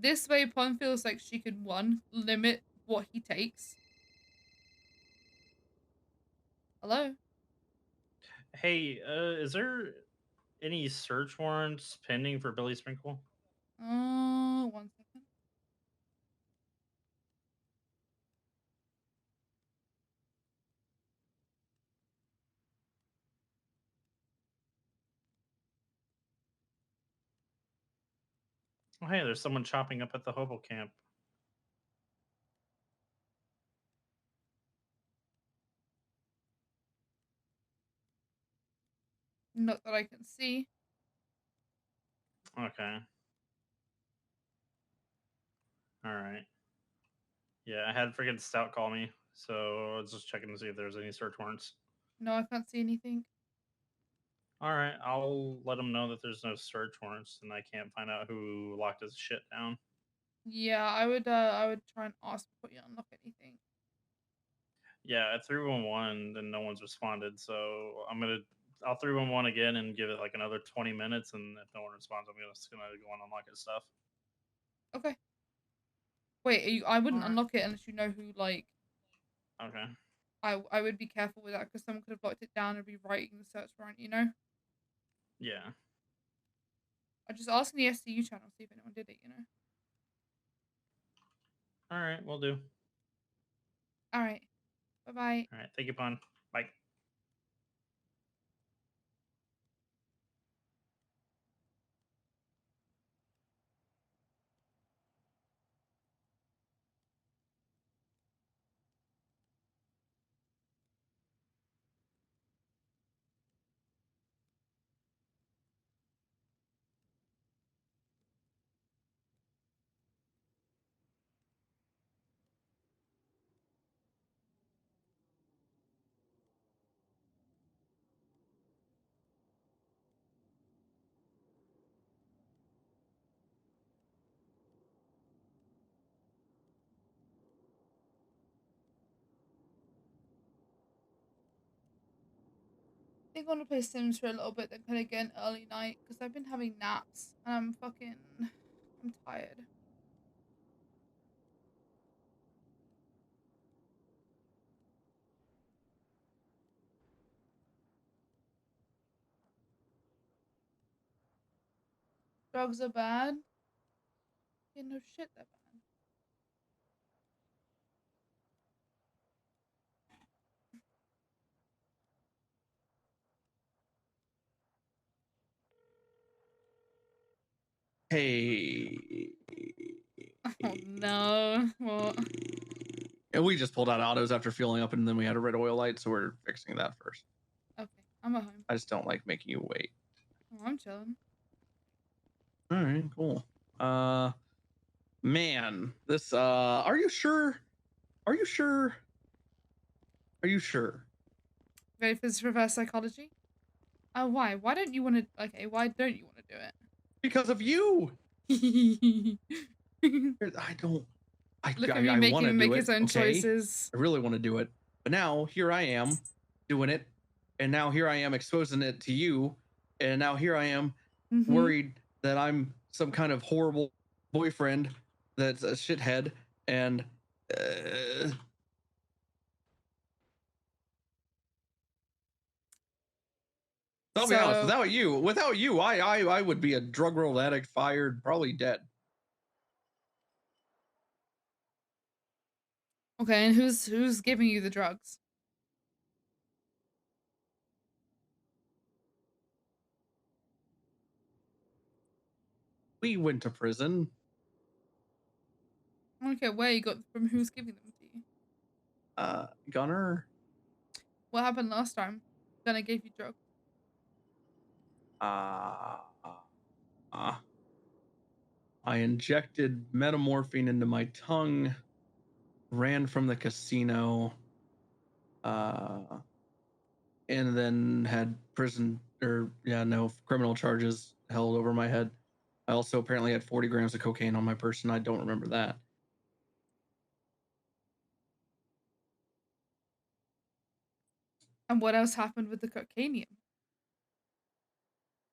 This way, Pon feels like she could, one, limit what he takes. Hello? Hey, is there any search warrants pending for Billy Sprinkle? 1 second. Oh, hey, there's someone chopping up at the hobo camp. Not that I can see. Okay. All right. Yeah, I had freaking Stout call me, so I was just checking to see if there's any search warrants. No, I can't see anything. All right, I'll let them know that there's no search warrants, and I can't find out who locked his shit down. Yeah, I would try and ask before you unlock anything. Yeah, I 311, then no one's responded, so I'll 311 again and give it like another 20 minutes, and if no one responds, I'm just gonna go and unlock his stuff. Okay. Wait, I wouldn't unlock it unless you know who, like... Okay. I would be careful with that, because someone could have locked it down and be writing the search warrant, you know? Yeah. I'll just ask in the SCU channel, see if anyone did it, you know? All right, we'll do. Alright. Bye-bye. All right, thank you, Pon. Bye. I think I want to play Sims for a little bit, then kind of get an early night, because I've been having naps, and I'm fucking I'm tired. Drugs are bad. Yeah, no shit, they're bad. Hey. Oh no. What? And we just pulled out autos after fueling up, and then we had a red oil light, so we're fixing that first. Okay, I'm at home. I just don't like making you wait. Oh, I'm chilling. All right, cool. Man, this are you sure? Are you sure? Are you sure? Ready for this reverse psychology? Oh, why? Why don't you want to? Okay, why don't you want to do it? Because of you. I don't. Look at I me making want to him make do his it, own okay? choices. I really want to do it, but now here I am doing it, and now here I am exposing it to you, and now here I am worried that I'm some kind of horrible boyfriend that's a shithead, and I'll be honest. Without you, I would be a drug world addict, fired, probably dead. Okay, and who's giving you the drugs? We went to prison. I don't care where you got from who's giving them to you. Gunner. What happened last time? Gunner gave you drugs. I injected metamorphine into my tongue, ran from the casino, and then had criminal charges held over my head. I also apparently had 40 grams of cocaine on my person. I don't remember that. And what else happened with the cocainium?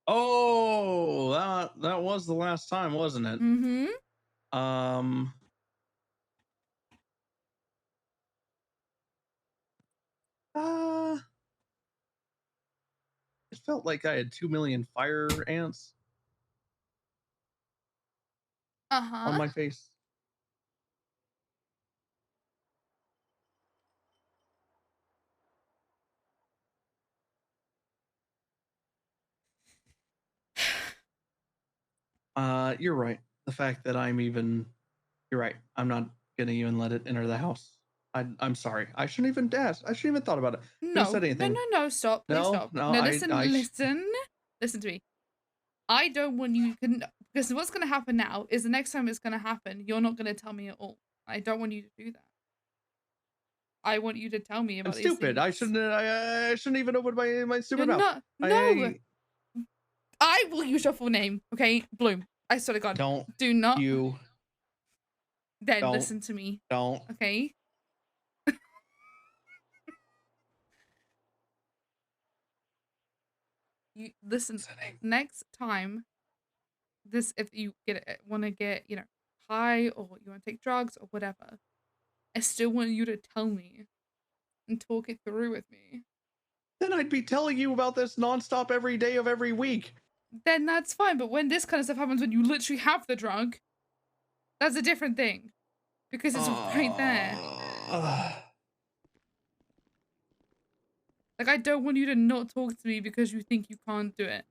Oh, that was the last time, wasn't it? Mm-hmm. It felt like I had 2 million fire ants on my face. You're right. The fact that you're right. I'm not gonna even let it enter the house. I'm sorry. I shouldn't even ask. I shouldn't even thought about it. No, said anything. no, stop. Please stop. No, No, listen to me. I don't want you because what's gonna happen now is the next time it's gonna happen, you're not gonna tell me at all. I don't want you to do that. I want you to tell me about I'm these stupid. things. I shouldn't even open my stupid You're mouth. no. I will use your full name, okay? Bloom. I swear to God. Do not. Then listen to me. Don't. Okay? You listen. Next time, if you want to get high or you want to take drugs or whatever, I still want you to tell me and talk it through with me. Then I'd be telling you about this nonstop every day of every week. Then that's fine. But when this kind of stuff happens, when you literally have the drug, that's a different thing. Because it's right there. Like, I don't want you to not talk to me because you think you can't do it.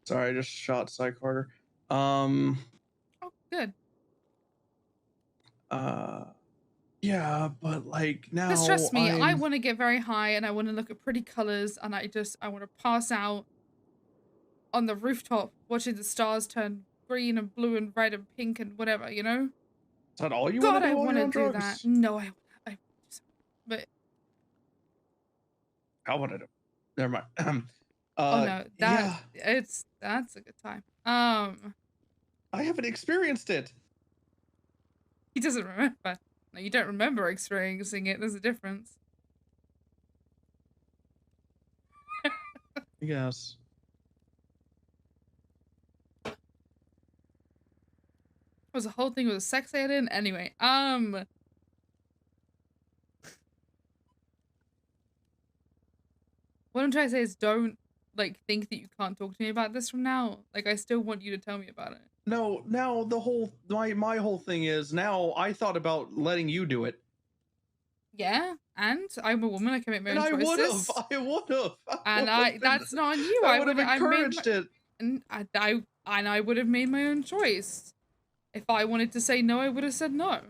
Sorry, I just shot Psych harder. Oh, good. Yeah, but like now. Because trust me, I want to get very high and I want to look at pretty colors and I want to pass out on the rooftop watching the stars turn green and blue and red and pink and whatever, you know? Is that all you God, want to do? I Want to do that. No, but I want to do. Never mind. oh no, that's a good time. I haven't experienced it. He doesn't remember. No, you don't remember experiencing it. There's a difference. Yes. was a whole thing with a sex alien. Anyway, what I'm trying to say is don't like think that you can't talk to me about this from now. Like I still want you to tell me about it. No, now the whole my whole thing is now I thought about letting you do it. Yeah, and I'm a woman. I can make my And own I choices. would have. And that's not on you. I would have encouraged it. And I would have made my own choice. If I wanted to say no, I would have said no.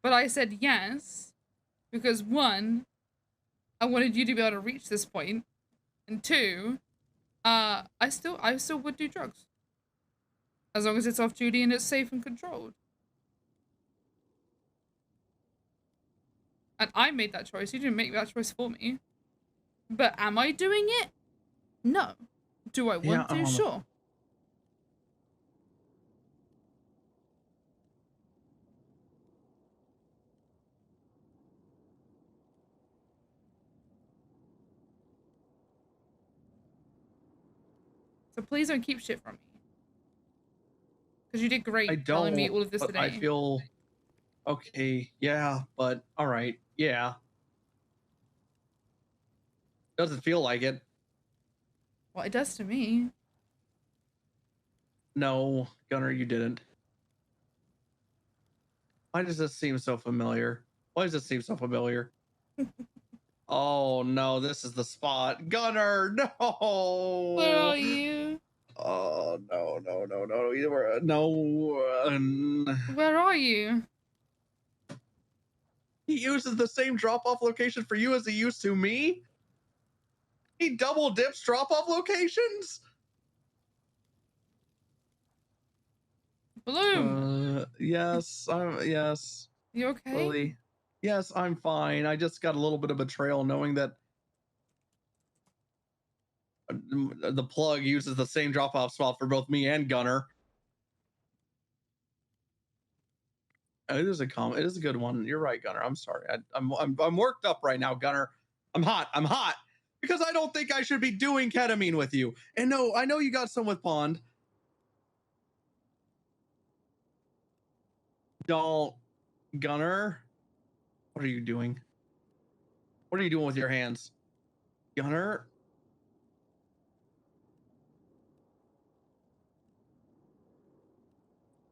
But I said yes because one, I wanted you to be able to reach this point, and two, I still would do drugs as long as it's off duty and it's safe and controlled. And I made that choice. You didn't make that choice for me. But am I doing it? No. Do I want to? Sure. So please don't keep shit from me. Because you did great telling me all of this today. I feel okay. Yeah, but all right. Yeah. Doesn't feel like it. Well, it does to me. No, Gunner, you didn't. Why does this seem so familiar? Why does this seem so familiar? Oh no, this is the spot. Gunner, no. Where are you? Oh no. Where are you? He uses the same drop-off location for you as he used to me? He double dips drop-off locations? Bloom. Yes, yes. You okay? Lily. Yes, I'm fine. I just got a little bit of betrayal knowing that the plug uses the same drop-off spot for both me and Gunner. It is a good one. You're right, Gunner. I'm sorry. I'm worked up right now, Gunner. I'm hot because I don't think I should be doing ketamine with you. And no, I know you got some with Pond. Don't, Gunner. What are you doing? What are you doing with your hands, Gunner?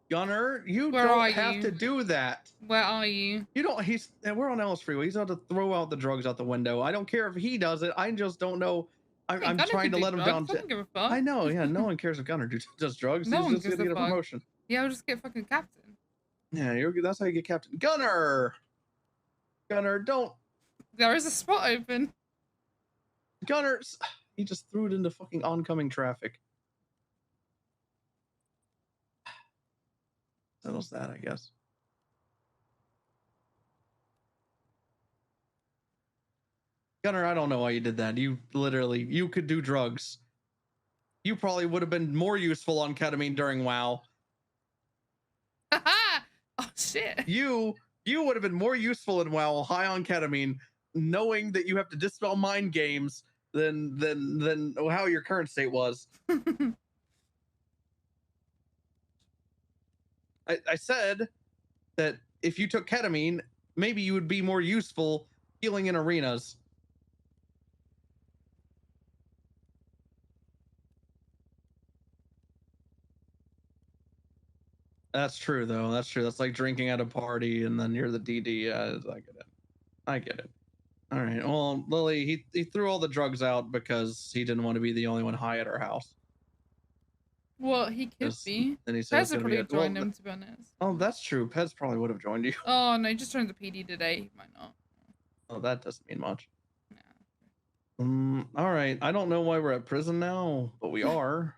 Gunner, you don't have to do that. Where are you? You don't. We're on Ellis Freeway. He's about to throw out the drugs out the window. I don't care if he does it. I just don't know. I'm trying to let him down. I don't give a fuck. I know. Yeah, no one cares if Gunner does drugs. No He's one just gives gonna a get a fuck. promotion. Yeah, I'll just get fucking captain. Yeah, that's how you get captain. Gunner, don't. There is a spot open. Gunner, he just threw it into fucking oncoming traffic. Settles that, I guess. Gunner, I don't know why you did that. You could do drugs. You probably would have been more useful on ketamine during WoW. Oh shit. You would have been more useful in WoW high on ketamine, knowing that you have to dispel mind games than how your current state was. I said that if you took ketamine, maybe you would be more useful healing in arenas. That's true, though. That's true. That's like drinking at a party and then you're the DD. I get it. All right. Well, Lily, he threw all the drugs out because he didn't want to be the only one high at our house. Well, he could be. Then he said Pez would probably join him, to be honest. Oh, that's true. Pez probably would have joined you. Oh, no, he just joined the PD today. He might not. Oh, that doesn't mean much. All right. I don't know why we're at prison now, but we are.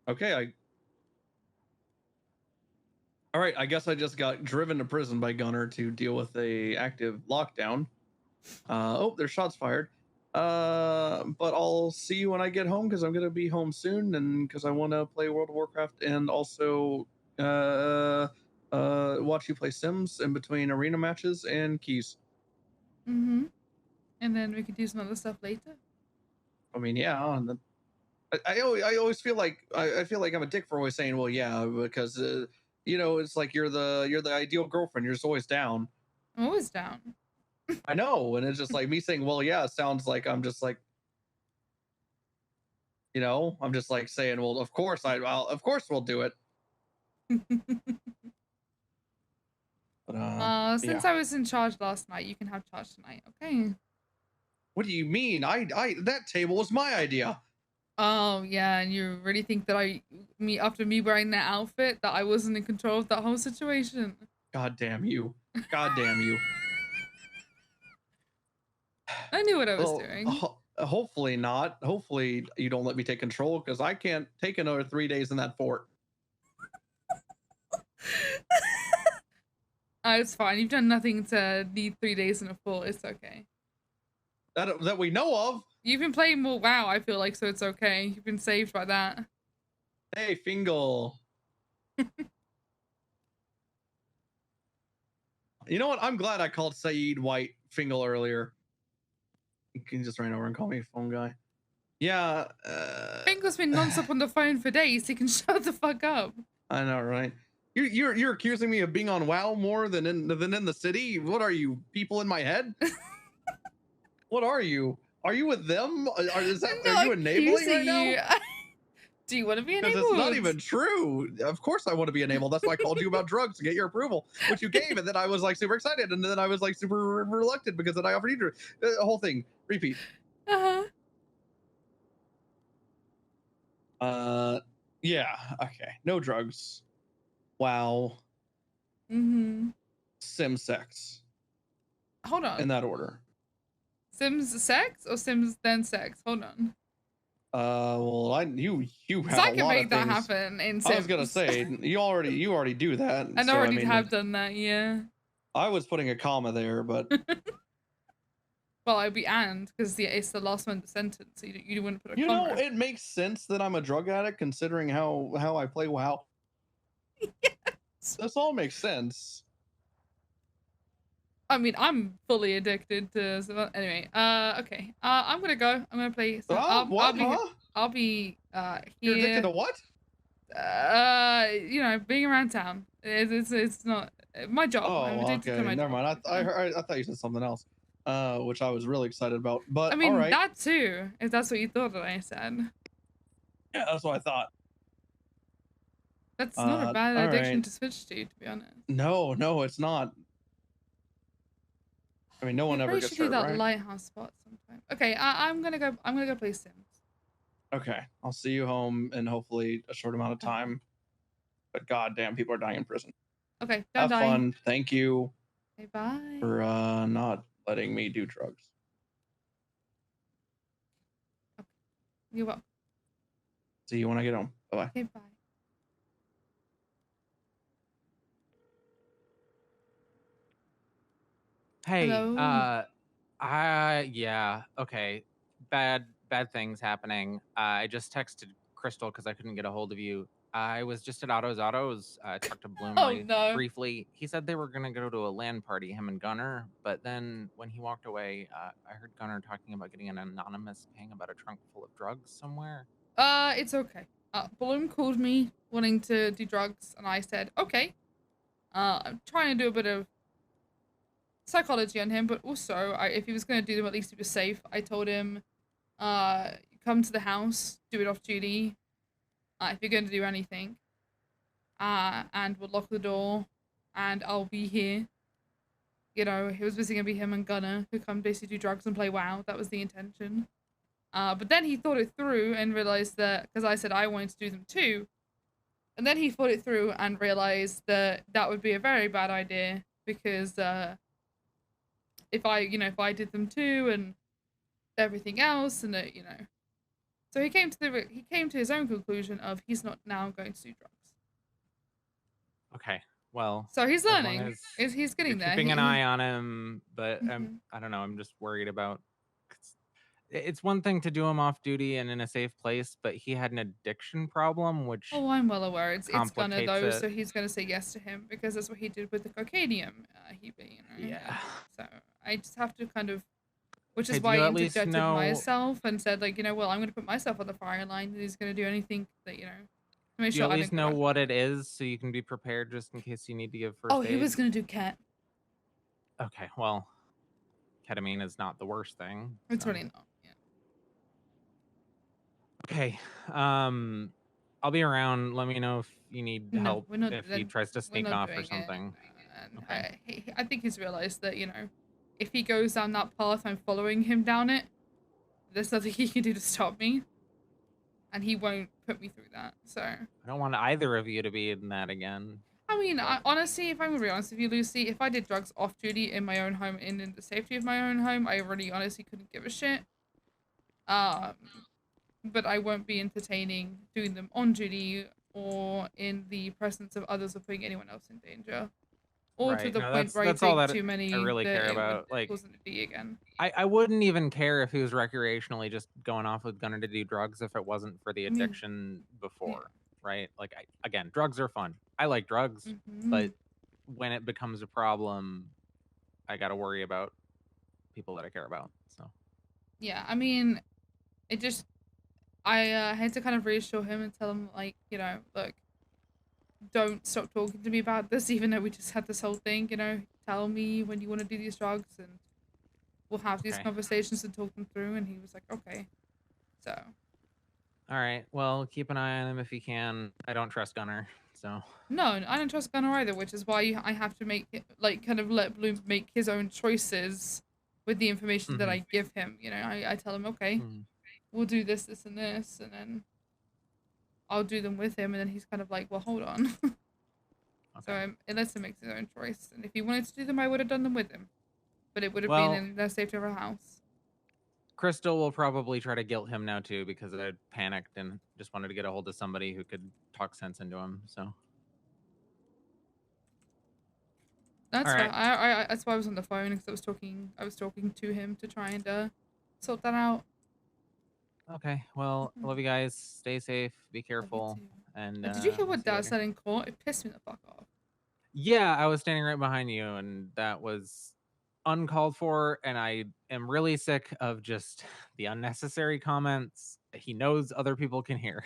Okay, all right, I guess I just got driven to prison by Gunner to deal with a active lockdown. Oh, there's shots fired. But I'll see you when I get home because I'm gonna be home soon, and because I want to play World of Warcraft and also watch you play Sims in between arena matches and keys. And then we could do some other stuff later. I mean, yeah. And then, I always feel like I feel like I'm a dick for always saying, well, yeah, because you know, it's like you're the ideal girlfriend. You're just always down. I'm always down. I know, and it's just like me saying, well, yeah, sounds like I'm just like, you know, I'm just like saying, well, of course of course we'll do it. But, Since yeah. I was in charge last night, you can have charge tonight, okay? What do you mean? That table was my idea. Oh yeah, and you really think that after me wearing that outfit, that I wasn't in control of that whole situation? God damn you. God damn you. I knew what I was doing. Hopefully not. Hopefully you don't let me take control, because I can't take another 3 days in that fort. It's fine. You've done nothing to need 3 days in a fort. It's okay. That we know of. You've been playing more WoW, I feel like, so it's okay. You've been saved by that. Hey, Fingal. You know what? I'm glad I called Saeed White Fingal earlier. You can just ran over and call me a phone guy. Yeah. Fingal's been nonstop on the phone for days. He can shut the fuck up. I know, right? You're accusing me of being on WoW more than in the city? What are you, people in my head? What are you? Are you with them? Are you enabling right now? Do you want to be enabled? Because it's not even true. Of course I want to be enabled. That's why I called you about drugs to get your approval, which you gave, and then I was like super excited, and then I was like super reluctant because then I offered you the whole thing. Repeat. Yeah. Okay. No drugs. Wow. Sim sex. Hold on. In that order. Sims sex or Sims then sex? Hold on. Well, you have I a can lot make of that things. happen in Sims. I was gonna say you already do that. And so, I already mean, have done that, yeah. I was putting a comma there, but well, I'd be because it's the last one of the sentence. So you wouldn't put a you comma. know, it makes sense that I'm a drug addict considering how I play WoW. Yes. This all makes sense. I mean, I'm fully addicted to. So anyway, okay. I'm gonna go. I'm gonna play. So I'll be here. You're addicted to what? You know, being around town. It's not my job. I'm addicted to my Never job. mind. I thought you said something else, which I was really excited about. But I mean, all right. that too. If that's what you thought that I said. Yeah, that's what I thought. That's not a bad addiction to switch to be honest. No, it's not. I mean, no one ever gets should do hurt, that right? lighthouse spot sometime. Okay, I'm gonna go play Sims. Okay, I'll see you home in hopefully a short amount of time. But goddamn, people are dying in prison. Okay, Have fun. Thank you. Okay, bye. For not letting me do drugs. Okay. You're welcome. See you when I get home. Bye bye. Okay, bye. Hey, Hello? yeah, okay. Bad things happening. I just texted Crystal because I couldn't get a hold of you. I was just at Otto's. Talked to Bloom briefly. He said they were gonna go to a LAN party, him and Gunner. But then when he walked away, I heard Gunner talking about getting an anonymous ping about a trunk full of drugs somewhere. It's okay. Bloom called me wanting to do drugs, and I said okay. I'm trying to do a bit of psychology on him, but also if he was going to do them, at least he was safe. I told him, come to the house, do it off duty, if you're going to do anything, and we'll lock the door, and I'll be here. You know, it was basically going to be him and Gunner who come basically do drugs and play WoW. That was the intention. But then he thought it through and realized that, because I said I wanted to do them too, and then he thought it through and realized that that would be a very bad idea, because, if I did them too and everything else, and so he came to his own conclusion of he's not now going to do drugs. Okay, well. So he's learning. He's getting there. Keeping an eye on him, but I don't know. I'm just worried about. It's one thing to do him off duty and in a safe place, but he had an addiction problem, which. Oh, I'm well aware. It's Gunner though, it. so he's gonna say yes to him because that's what he did with the cocainium. Yeah. So I just have to kind of, which is Okay, do why you I at least interjected know- myself and said like, well, I'm gonna put myself on the fire line, and he's gonna do anything that to make Do you sure at I least don't go know back. what it is so you can be prepared just in case you need to give first Oh, aid? he was gonna do cat. Okay, well, ketamine is not the worst thing. It's so- really not. Yeah. Okay. I'll be around. Let me know if you need No, help we're not. if he tries to We're sneak not off or doing it. something. And Okay. I think he's realized that if he goes down that path, I'm following him down it. There's nothing he can do to stop me, and he won't put me through that. So. I don't want either of you to be in that again. I mean, honestly, if I'm gonna be honest with you, Lucy, if I did drugs off duty in my own home and in the safety of my own home, I really honestly couldn't give a shit. But I won't be entertaining doing them on duty or in the presence of others or putting anyone else in danger. Or to Right. the No, point where I that's all take that too many I really that care it would about. Like, cause an D again. I wouldn't even care if he was recreationally just going off with gunner to do drugs if it wasn't for the I mean, addiction before, right? Like, again, drugs are fun. I like drugs, Mm-hmm. but when it becomes a problem, I got to worry about people that I care about. So. Yeah, I mean, I had to kind of reassure him and tell him, like, look, don't stop talking to me about this, even though we just had this whole thing, tell me when you want to do these drugs and we'll have these Okay. conversations and talk them through. And he was like, okay. So. All right. Well, keep an eye on him if you can. I don't trust Gunner, so. No, I don't trust Gunnar either, which is why I have to make it, kind of let Bloom make his own choices with the information that I give him. I tell him, okay, we'll do this, this, and this, and then I'll do them with him, and then he's kind of like, well, hold on. So it lets him make his own choice, and if he wanted to do them, I would have done them with him, but it would have been in the safety of our house. Crystal will probably try to guilt him now too because I panicked and just wanted to get a hold of somebody who could talk sense into him. So. That's All fair. right. That's why I was on the phone because I was talking to him to try and sort that out. Okay. Well, I love you guys. Stay safe. Be careful. And Did you hear we'll what see you Dad later. said in court? It pissed me the fuck off. Yeah, I was standing right behind you, and that was uncalled for. And I am really sick of just the unnecessary comments that he knows other people can hear.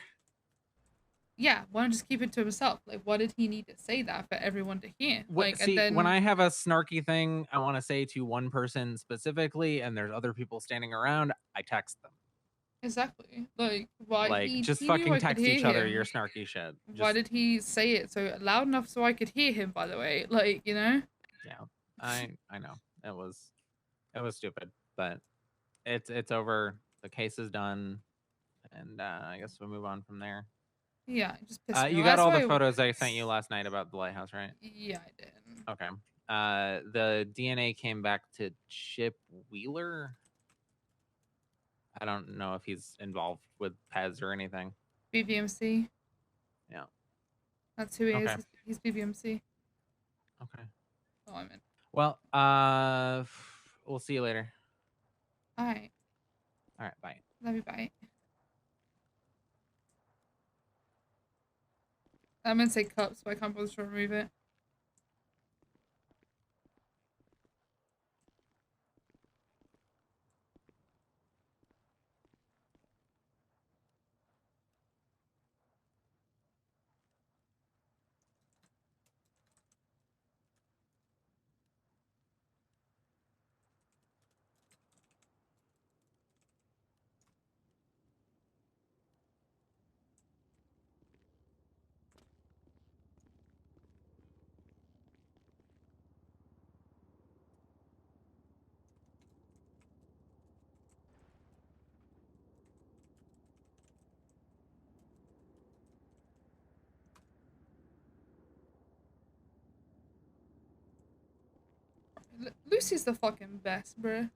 Yeah, why not just keep it to himself? Like, why did he need to say that for everyone to hear? See, and then when I have a snarky thing I want to say to one person specifically, and there's other people standing around, I text them. exactly, like, why Like, he just he knew fucking I could text hear each other him. your snarky shit. Why did he say it so loud enough so I could hear him? By the way, like, Yeah, I know it was stupid, but it's over. The case is done, and I guess we'll move on from there. Yeah, it just pissed me You off. got That's all the why- photos I sent you last night about the lighthouse, right? Yeah, I did. Okay. The DNA came back to Chip Wheeler. I don't know if he's involved with Pez or anything. BBMC. Yeah. That's who he is. Okay. He's BBMC. Okay. Oh, I meant. Well, we'll see you later. All right. All right. Bye. Love you. Bye. I meant to say cups, but I can't bother to remove it. Lucy's the fucking best, bruh.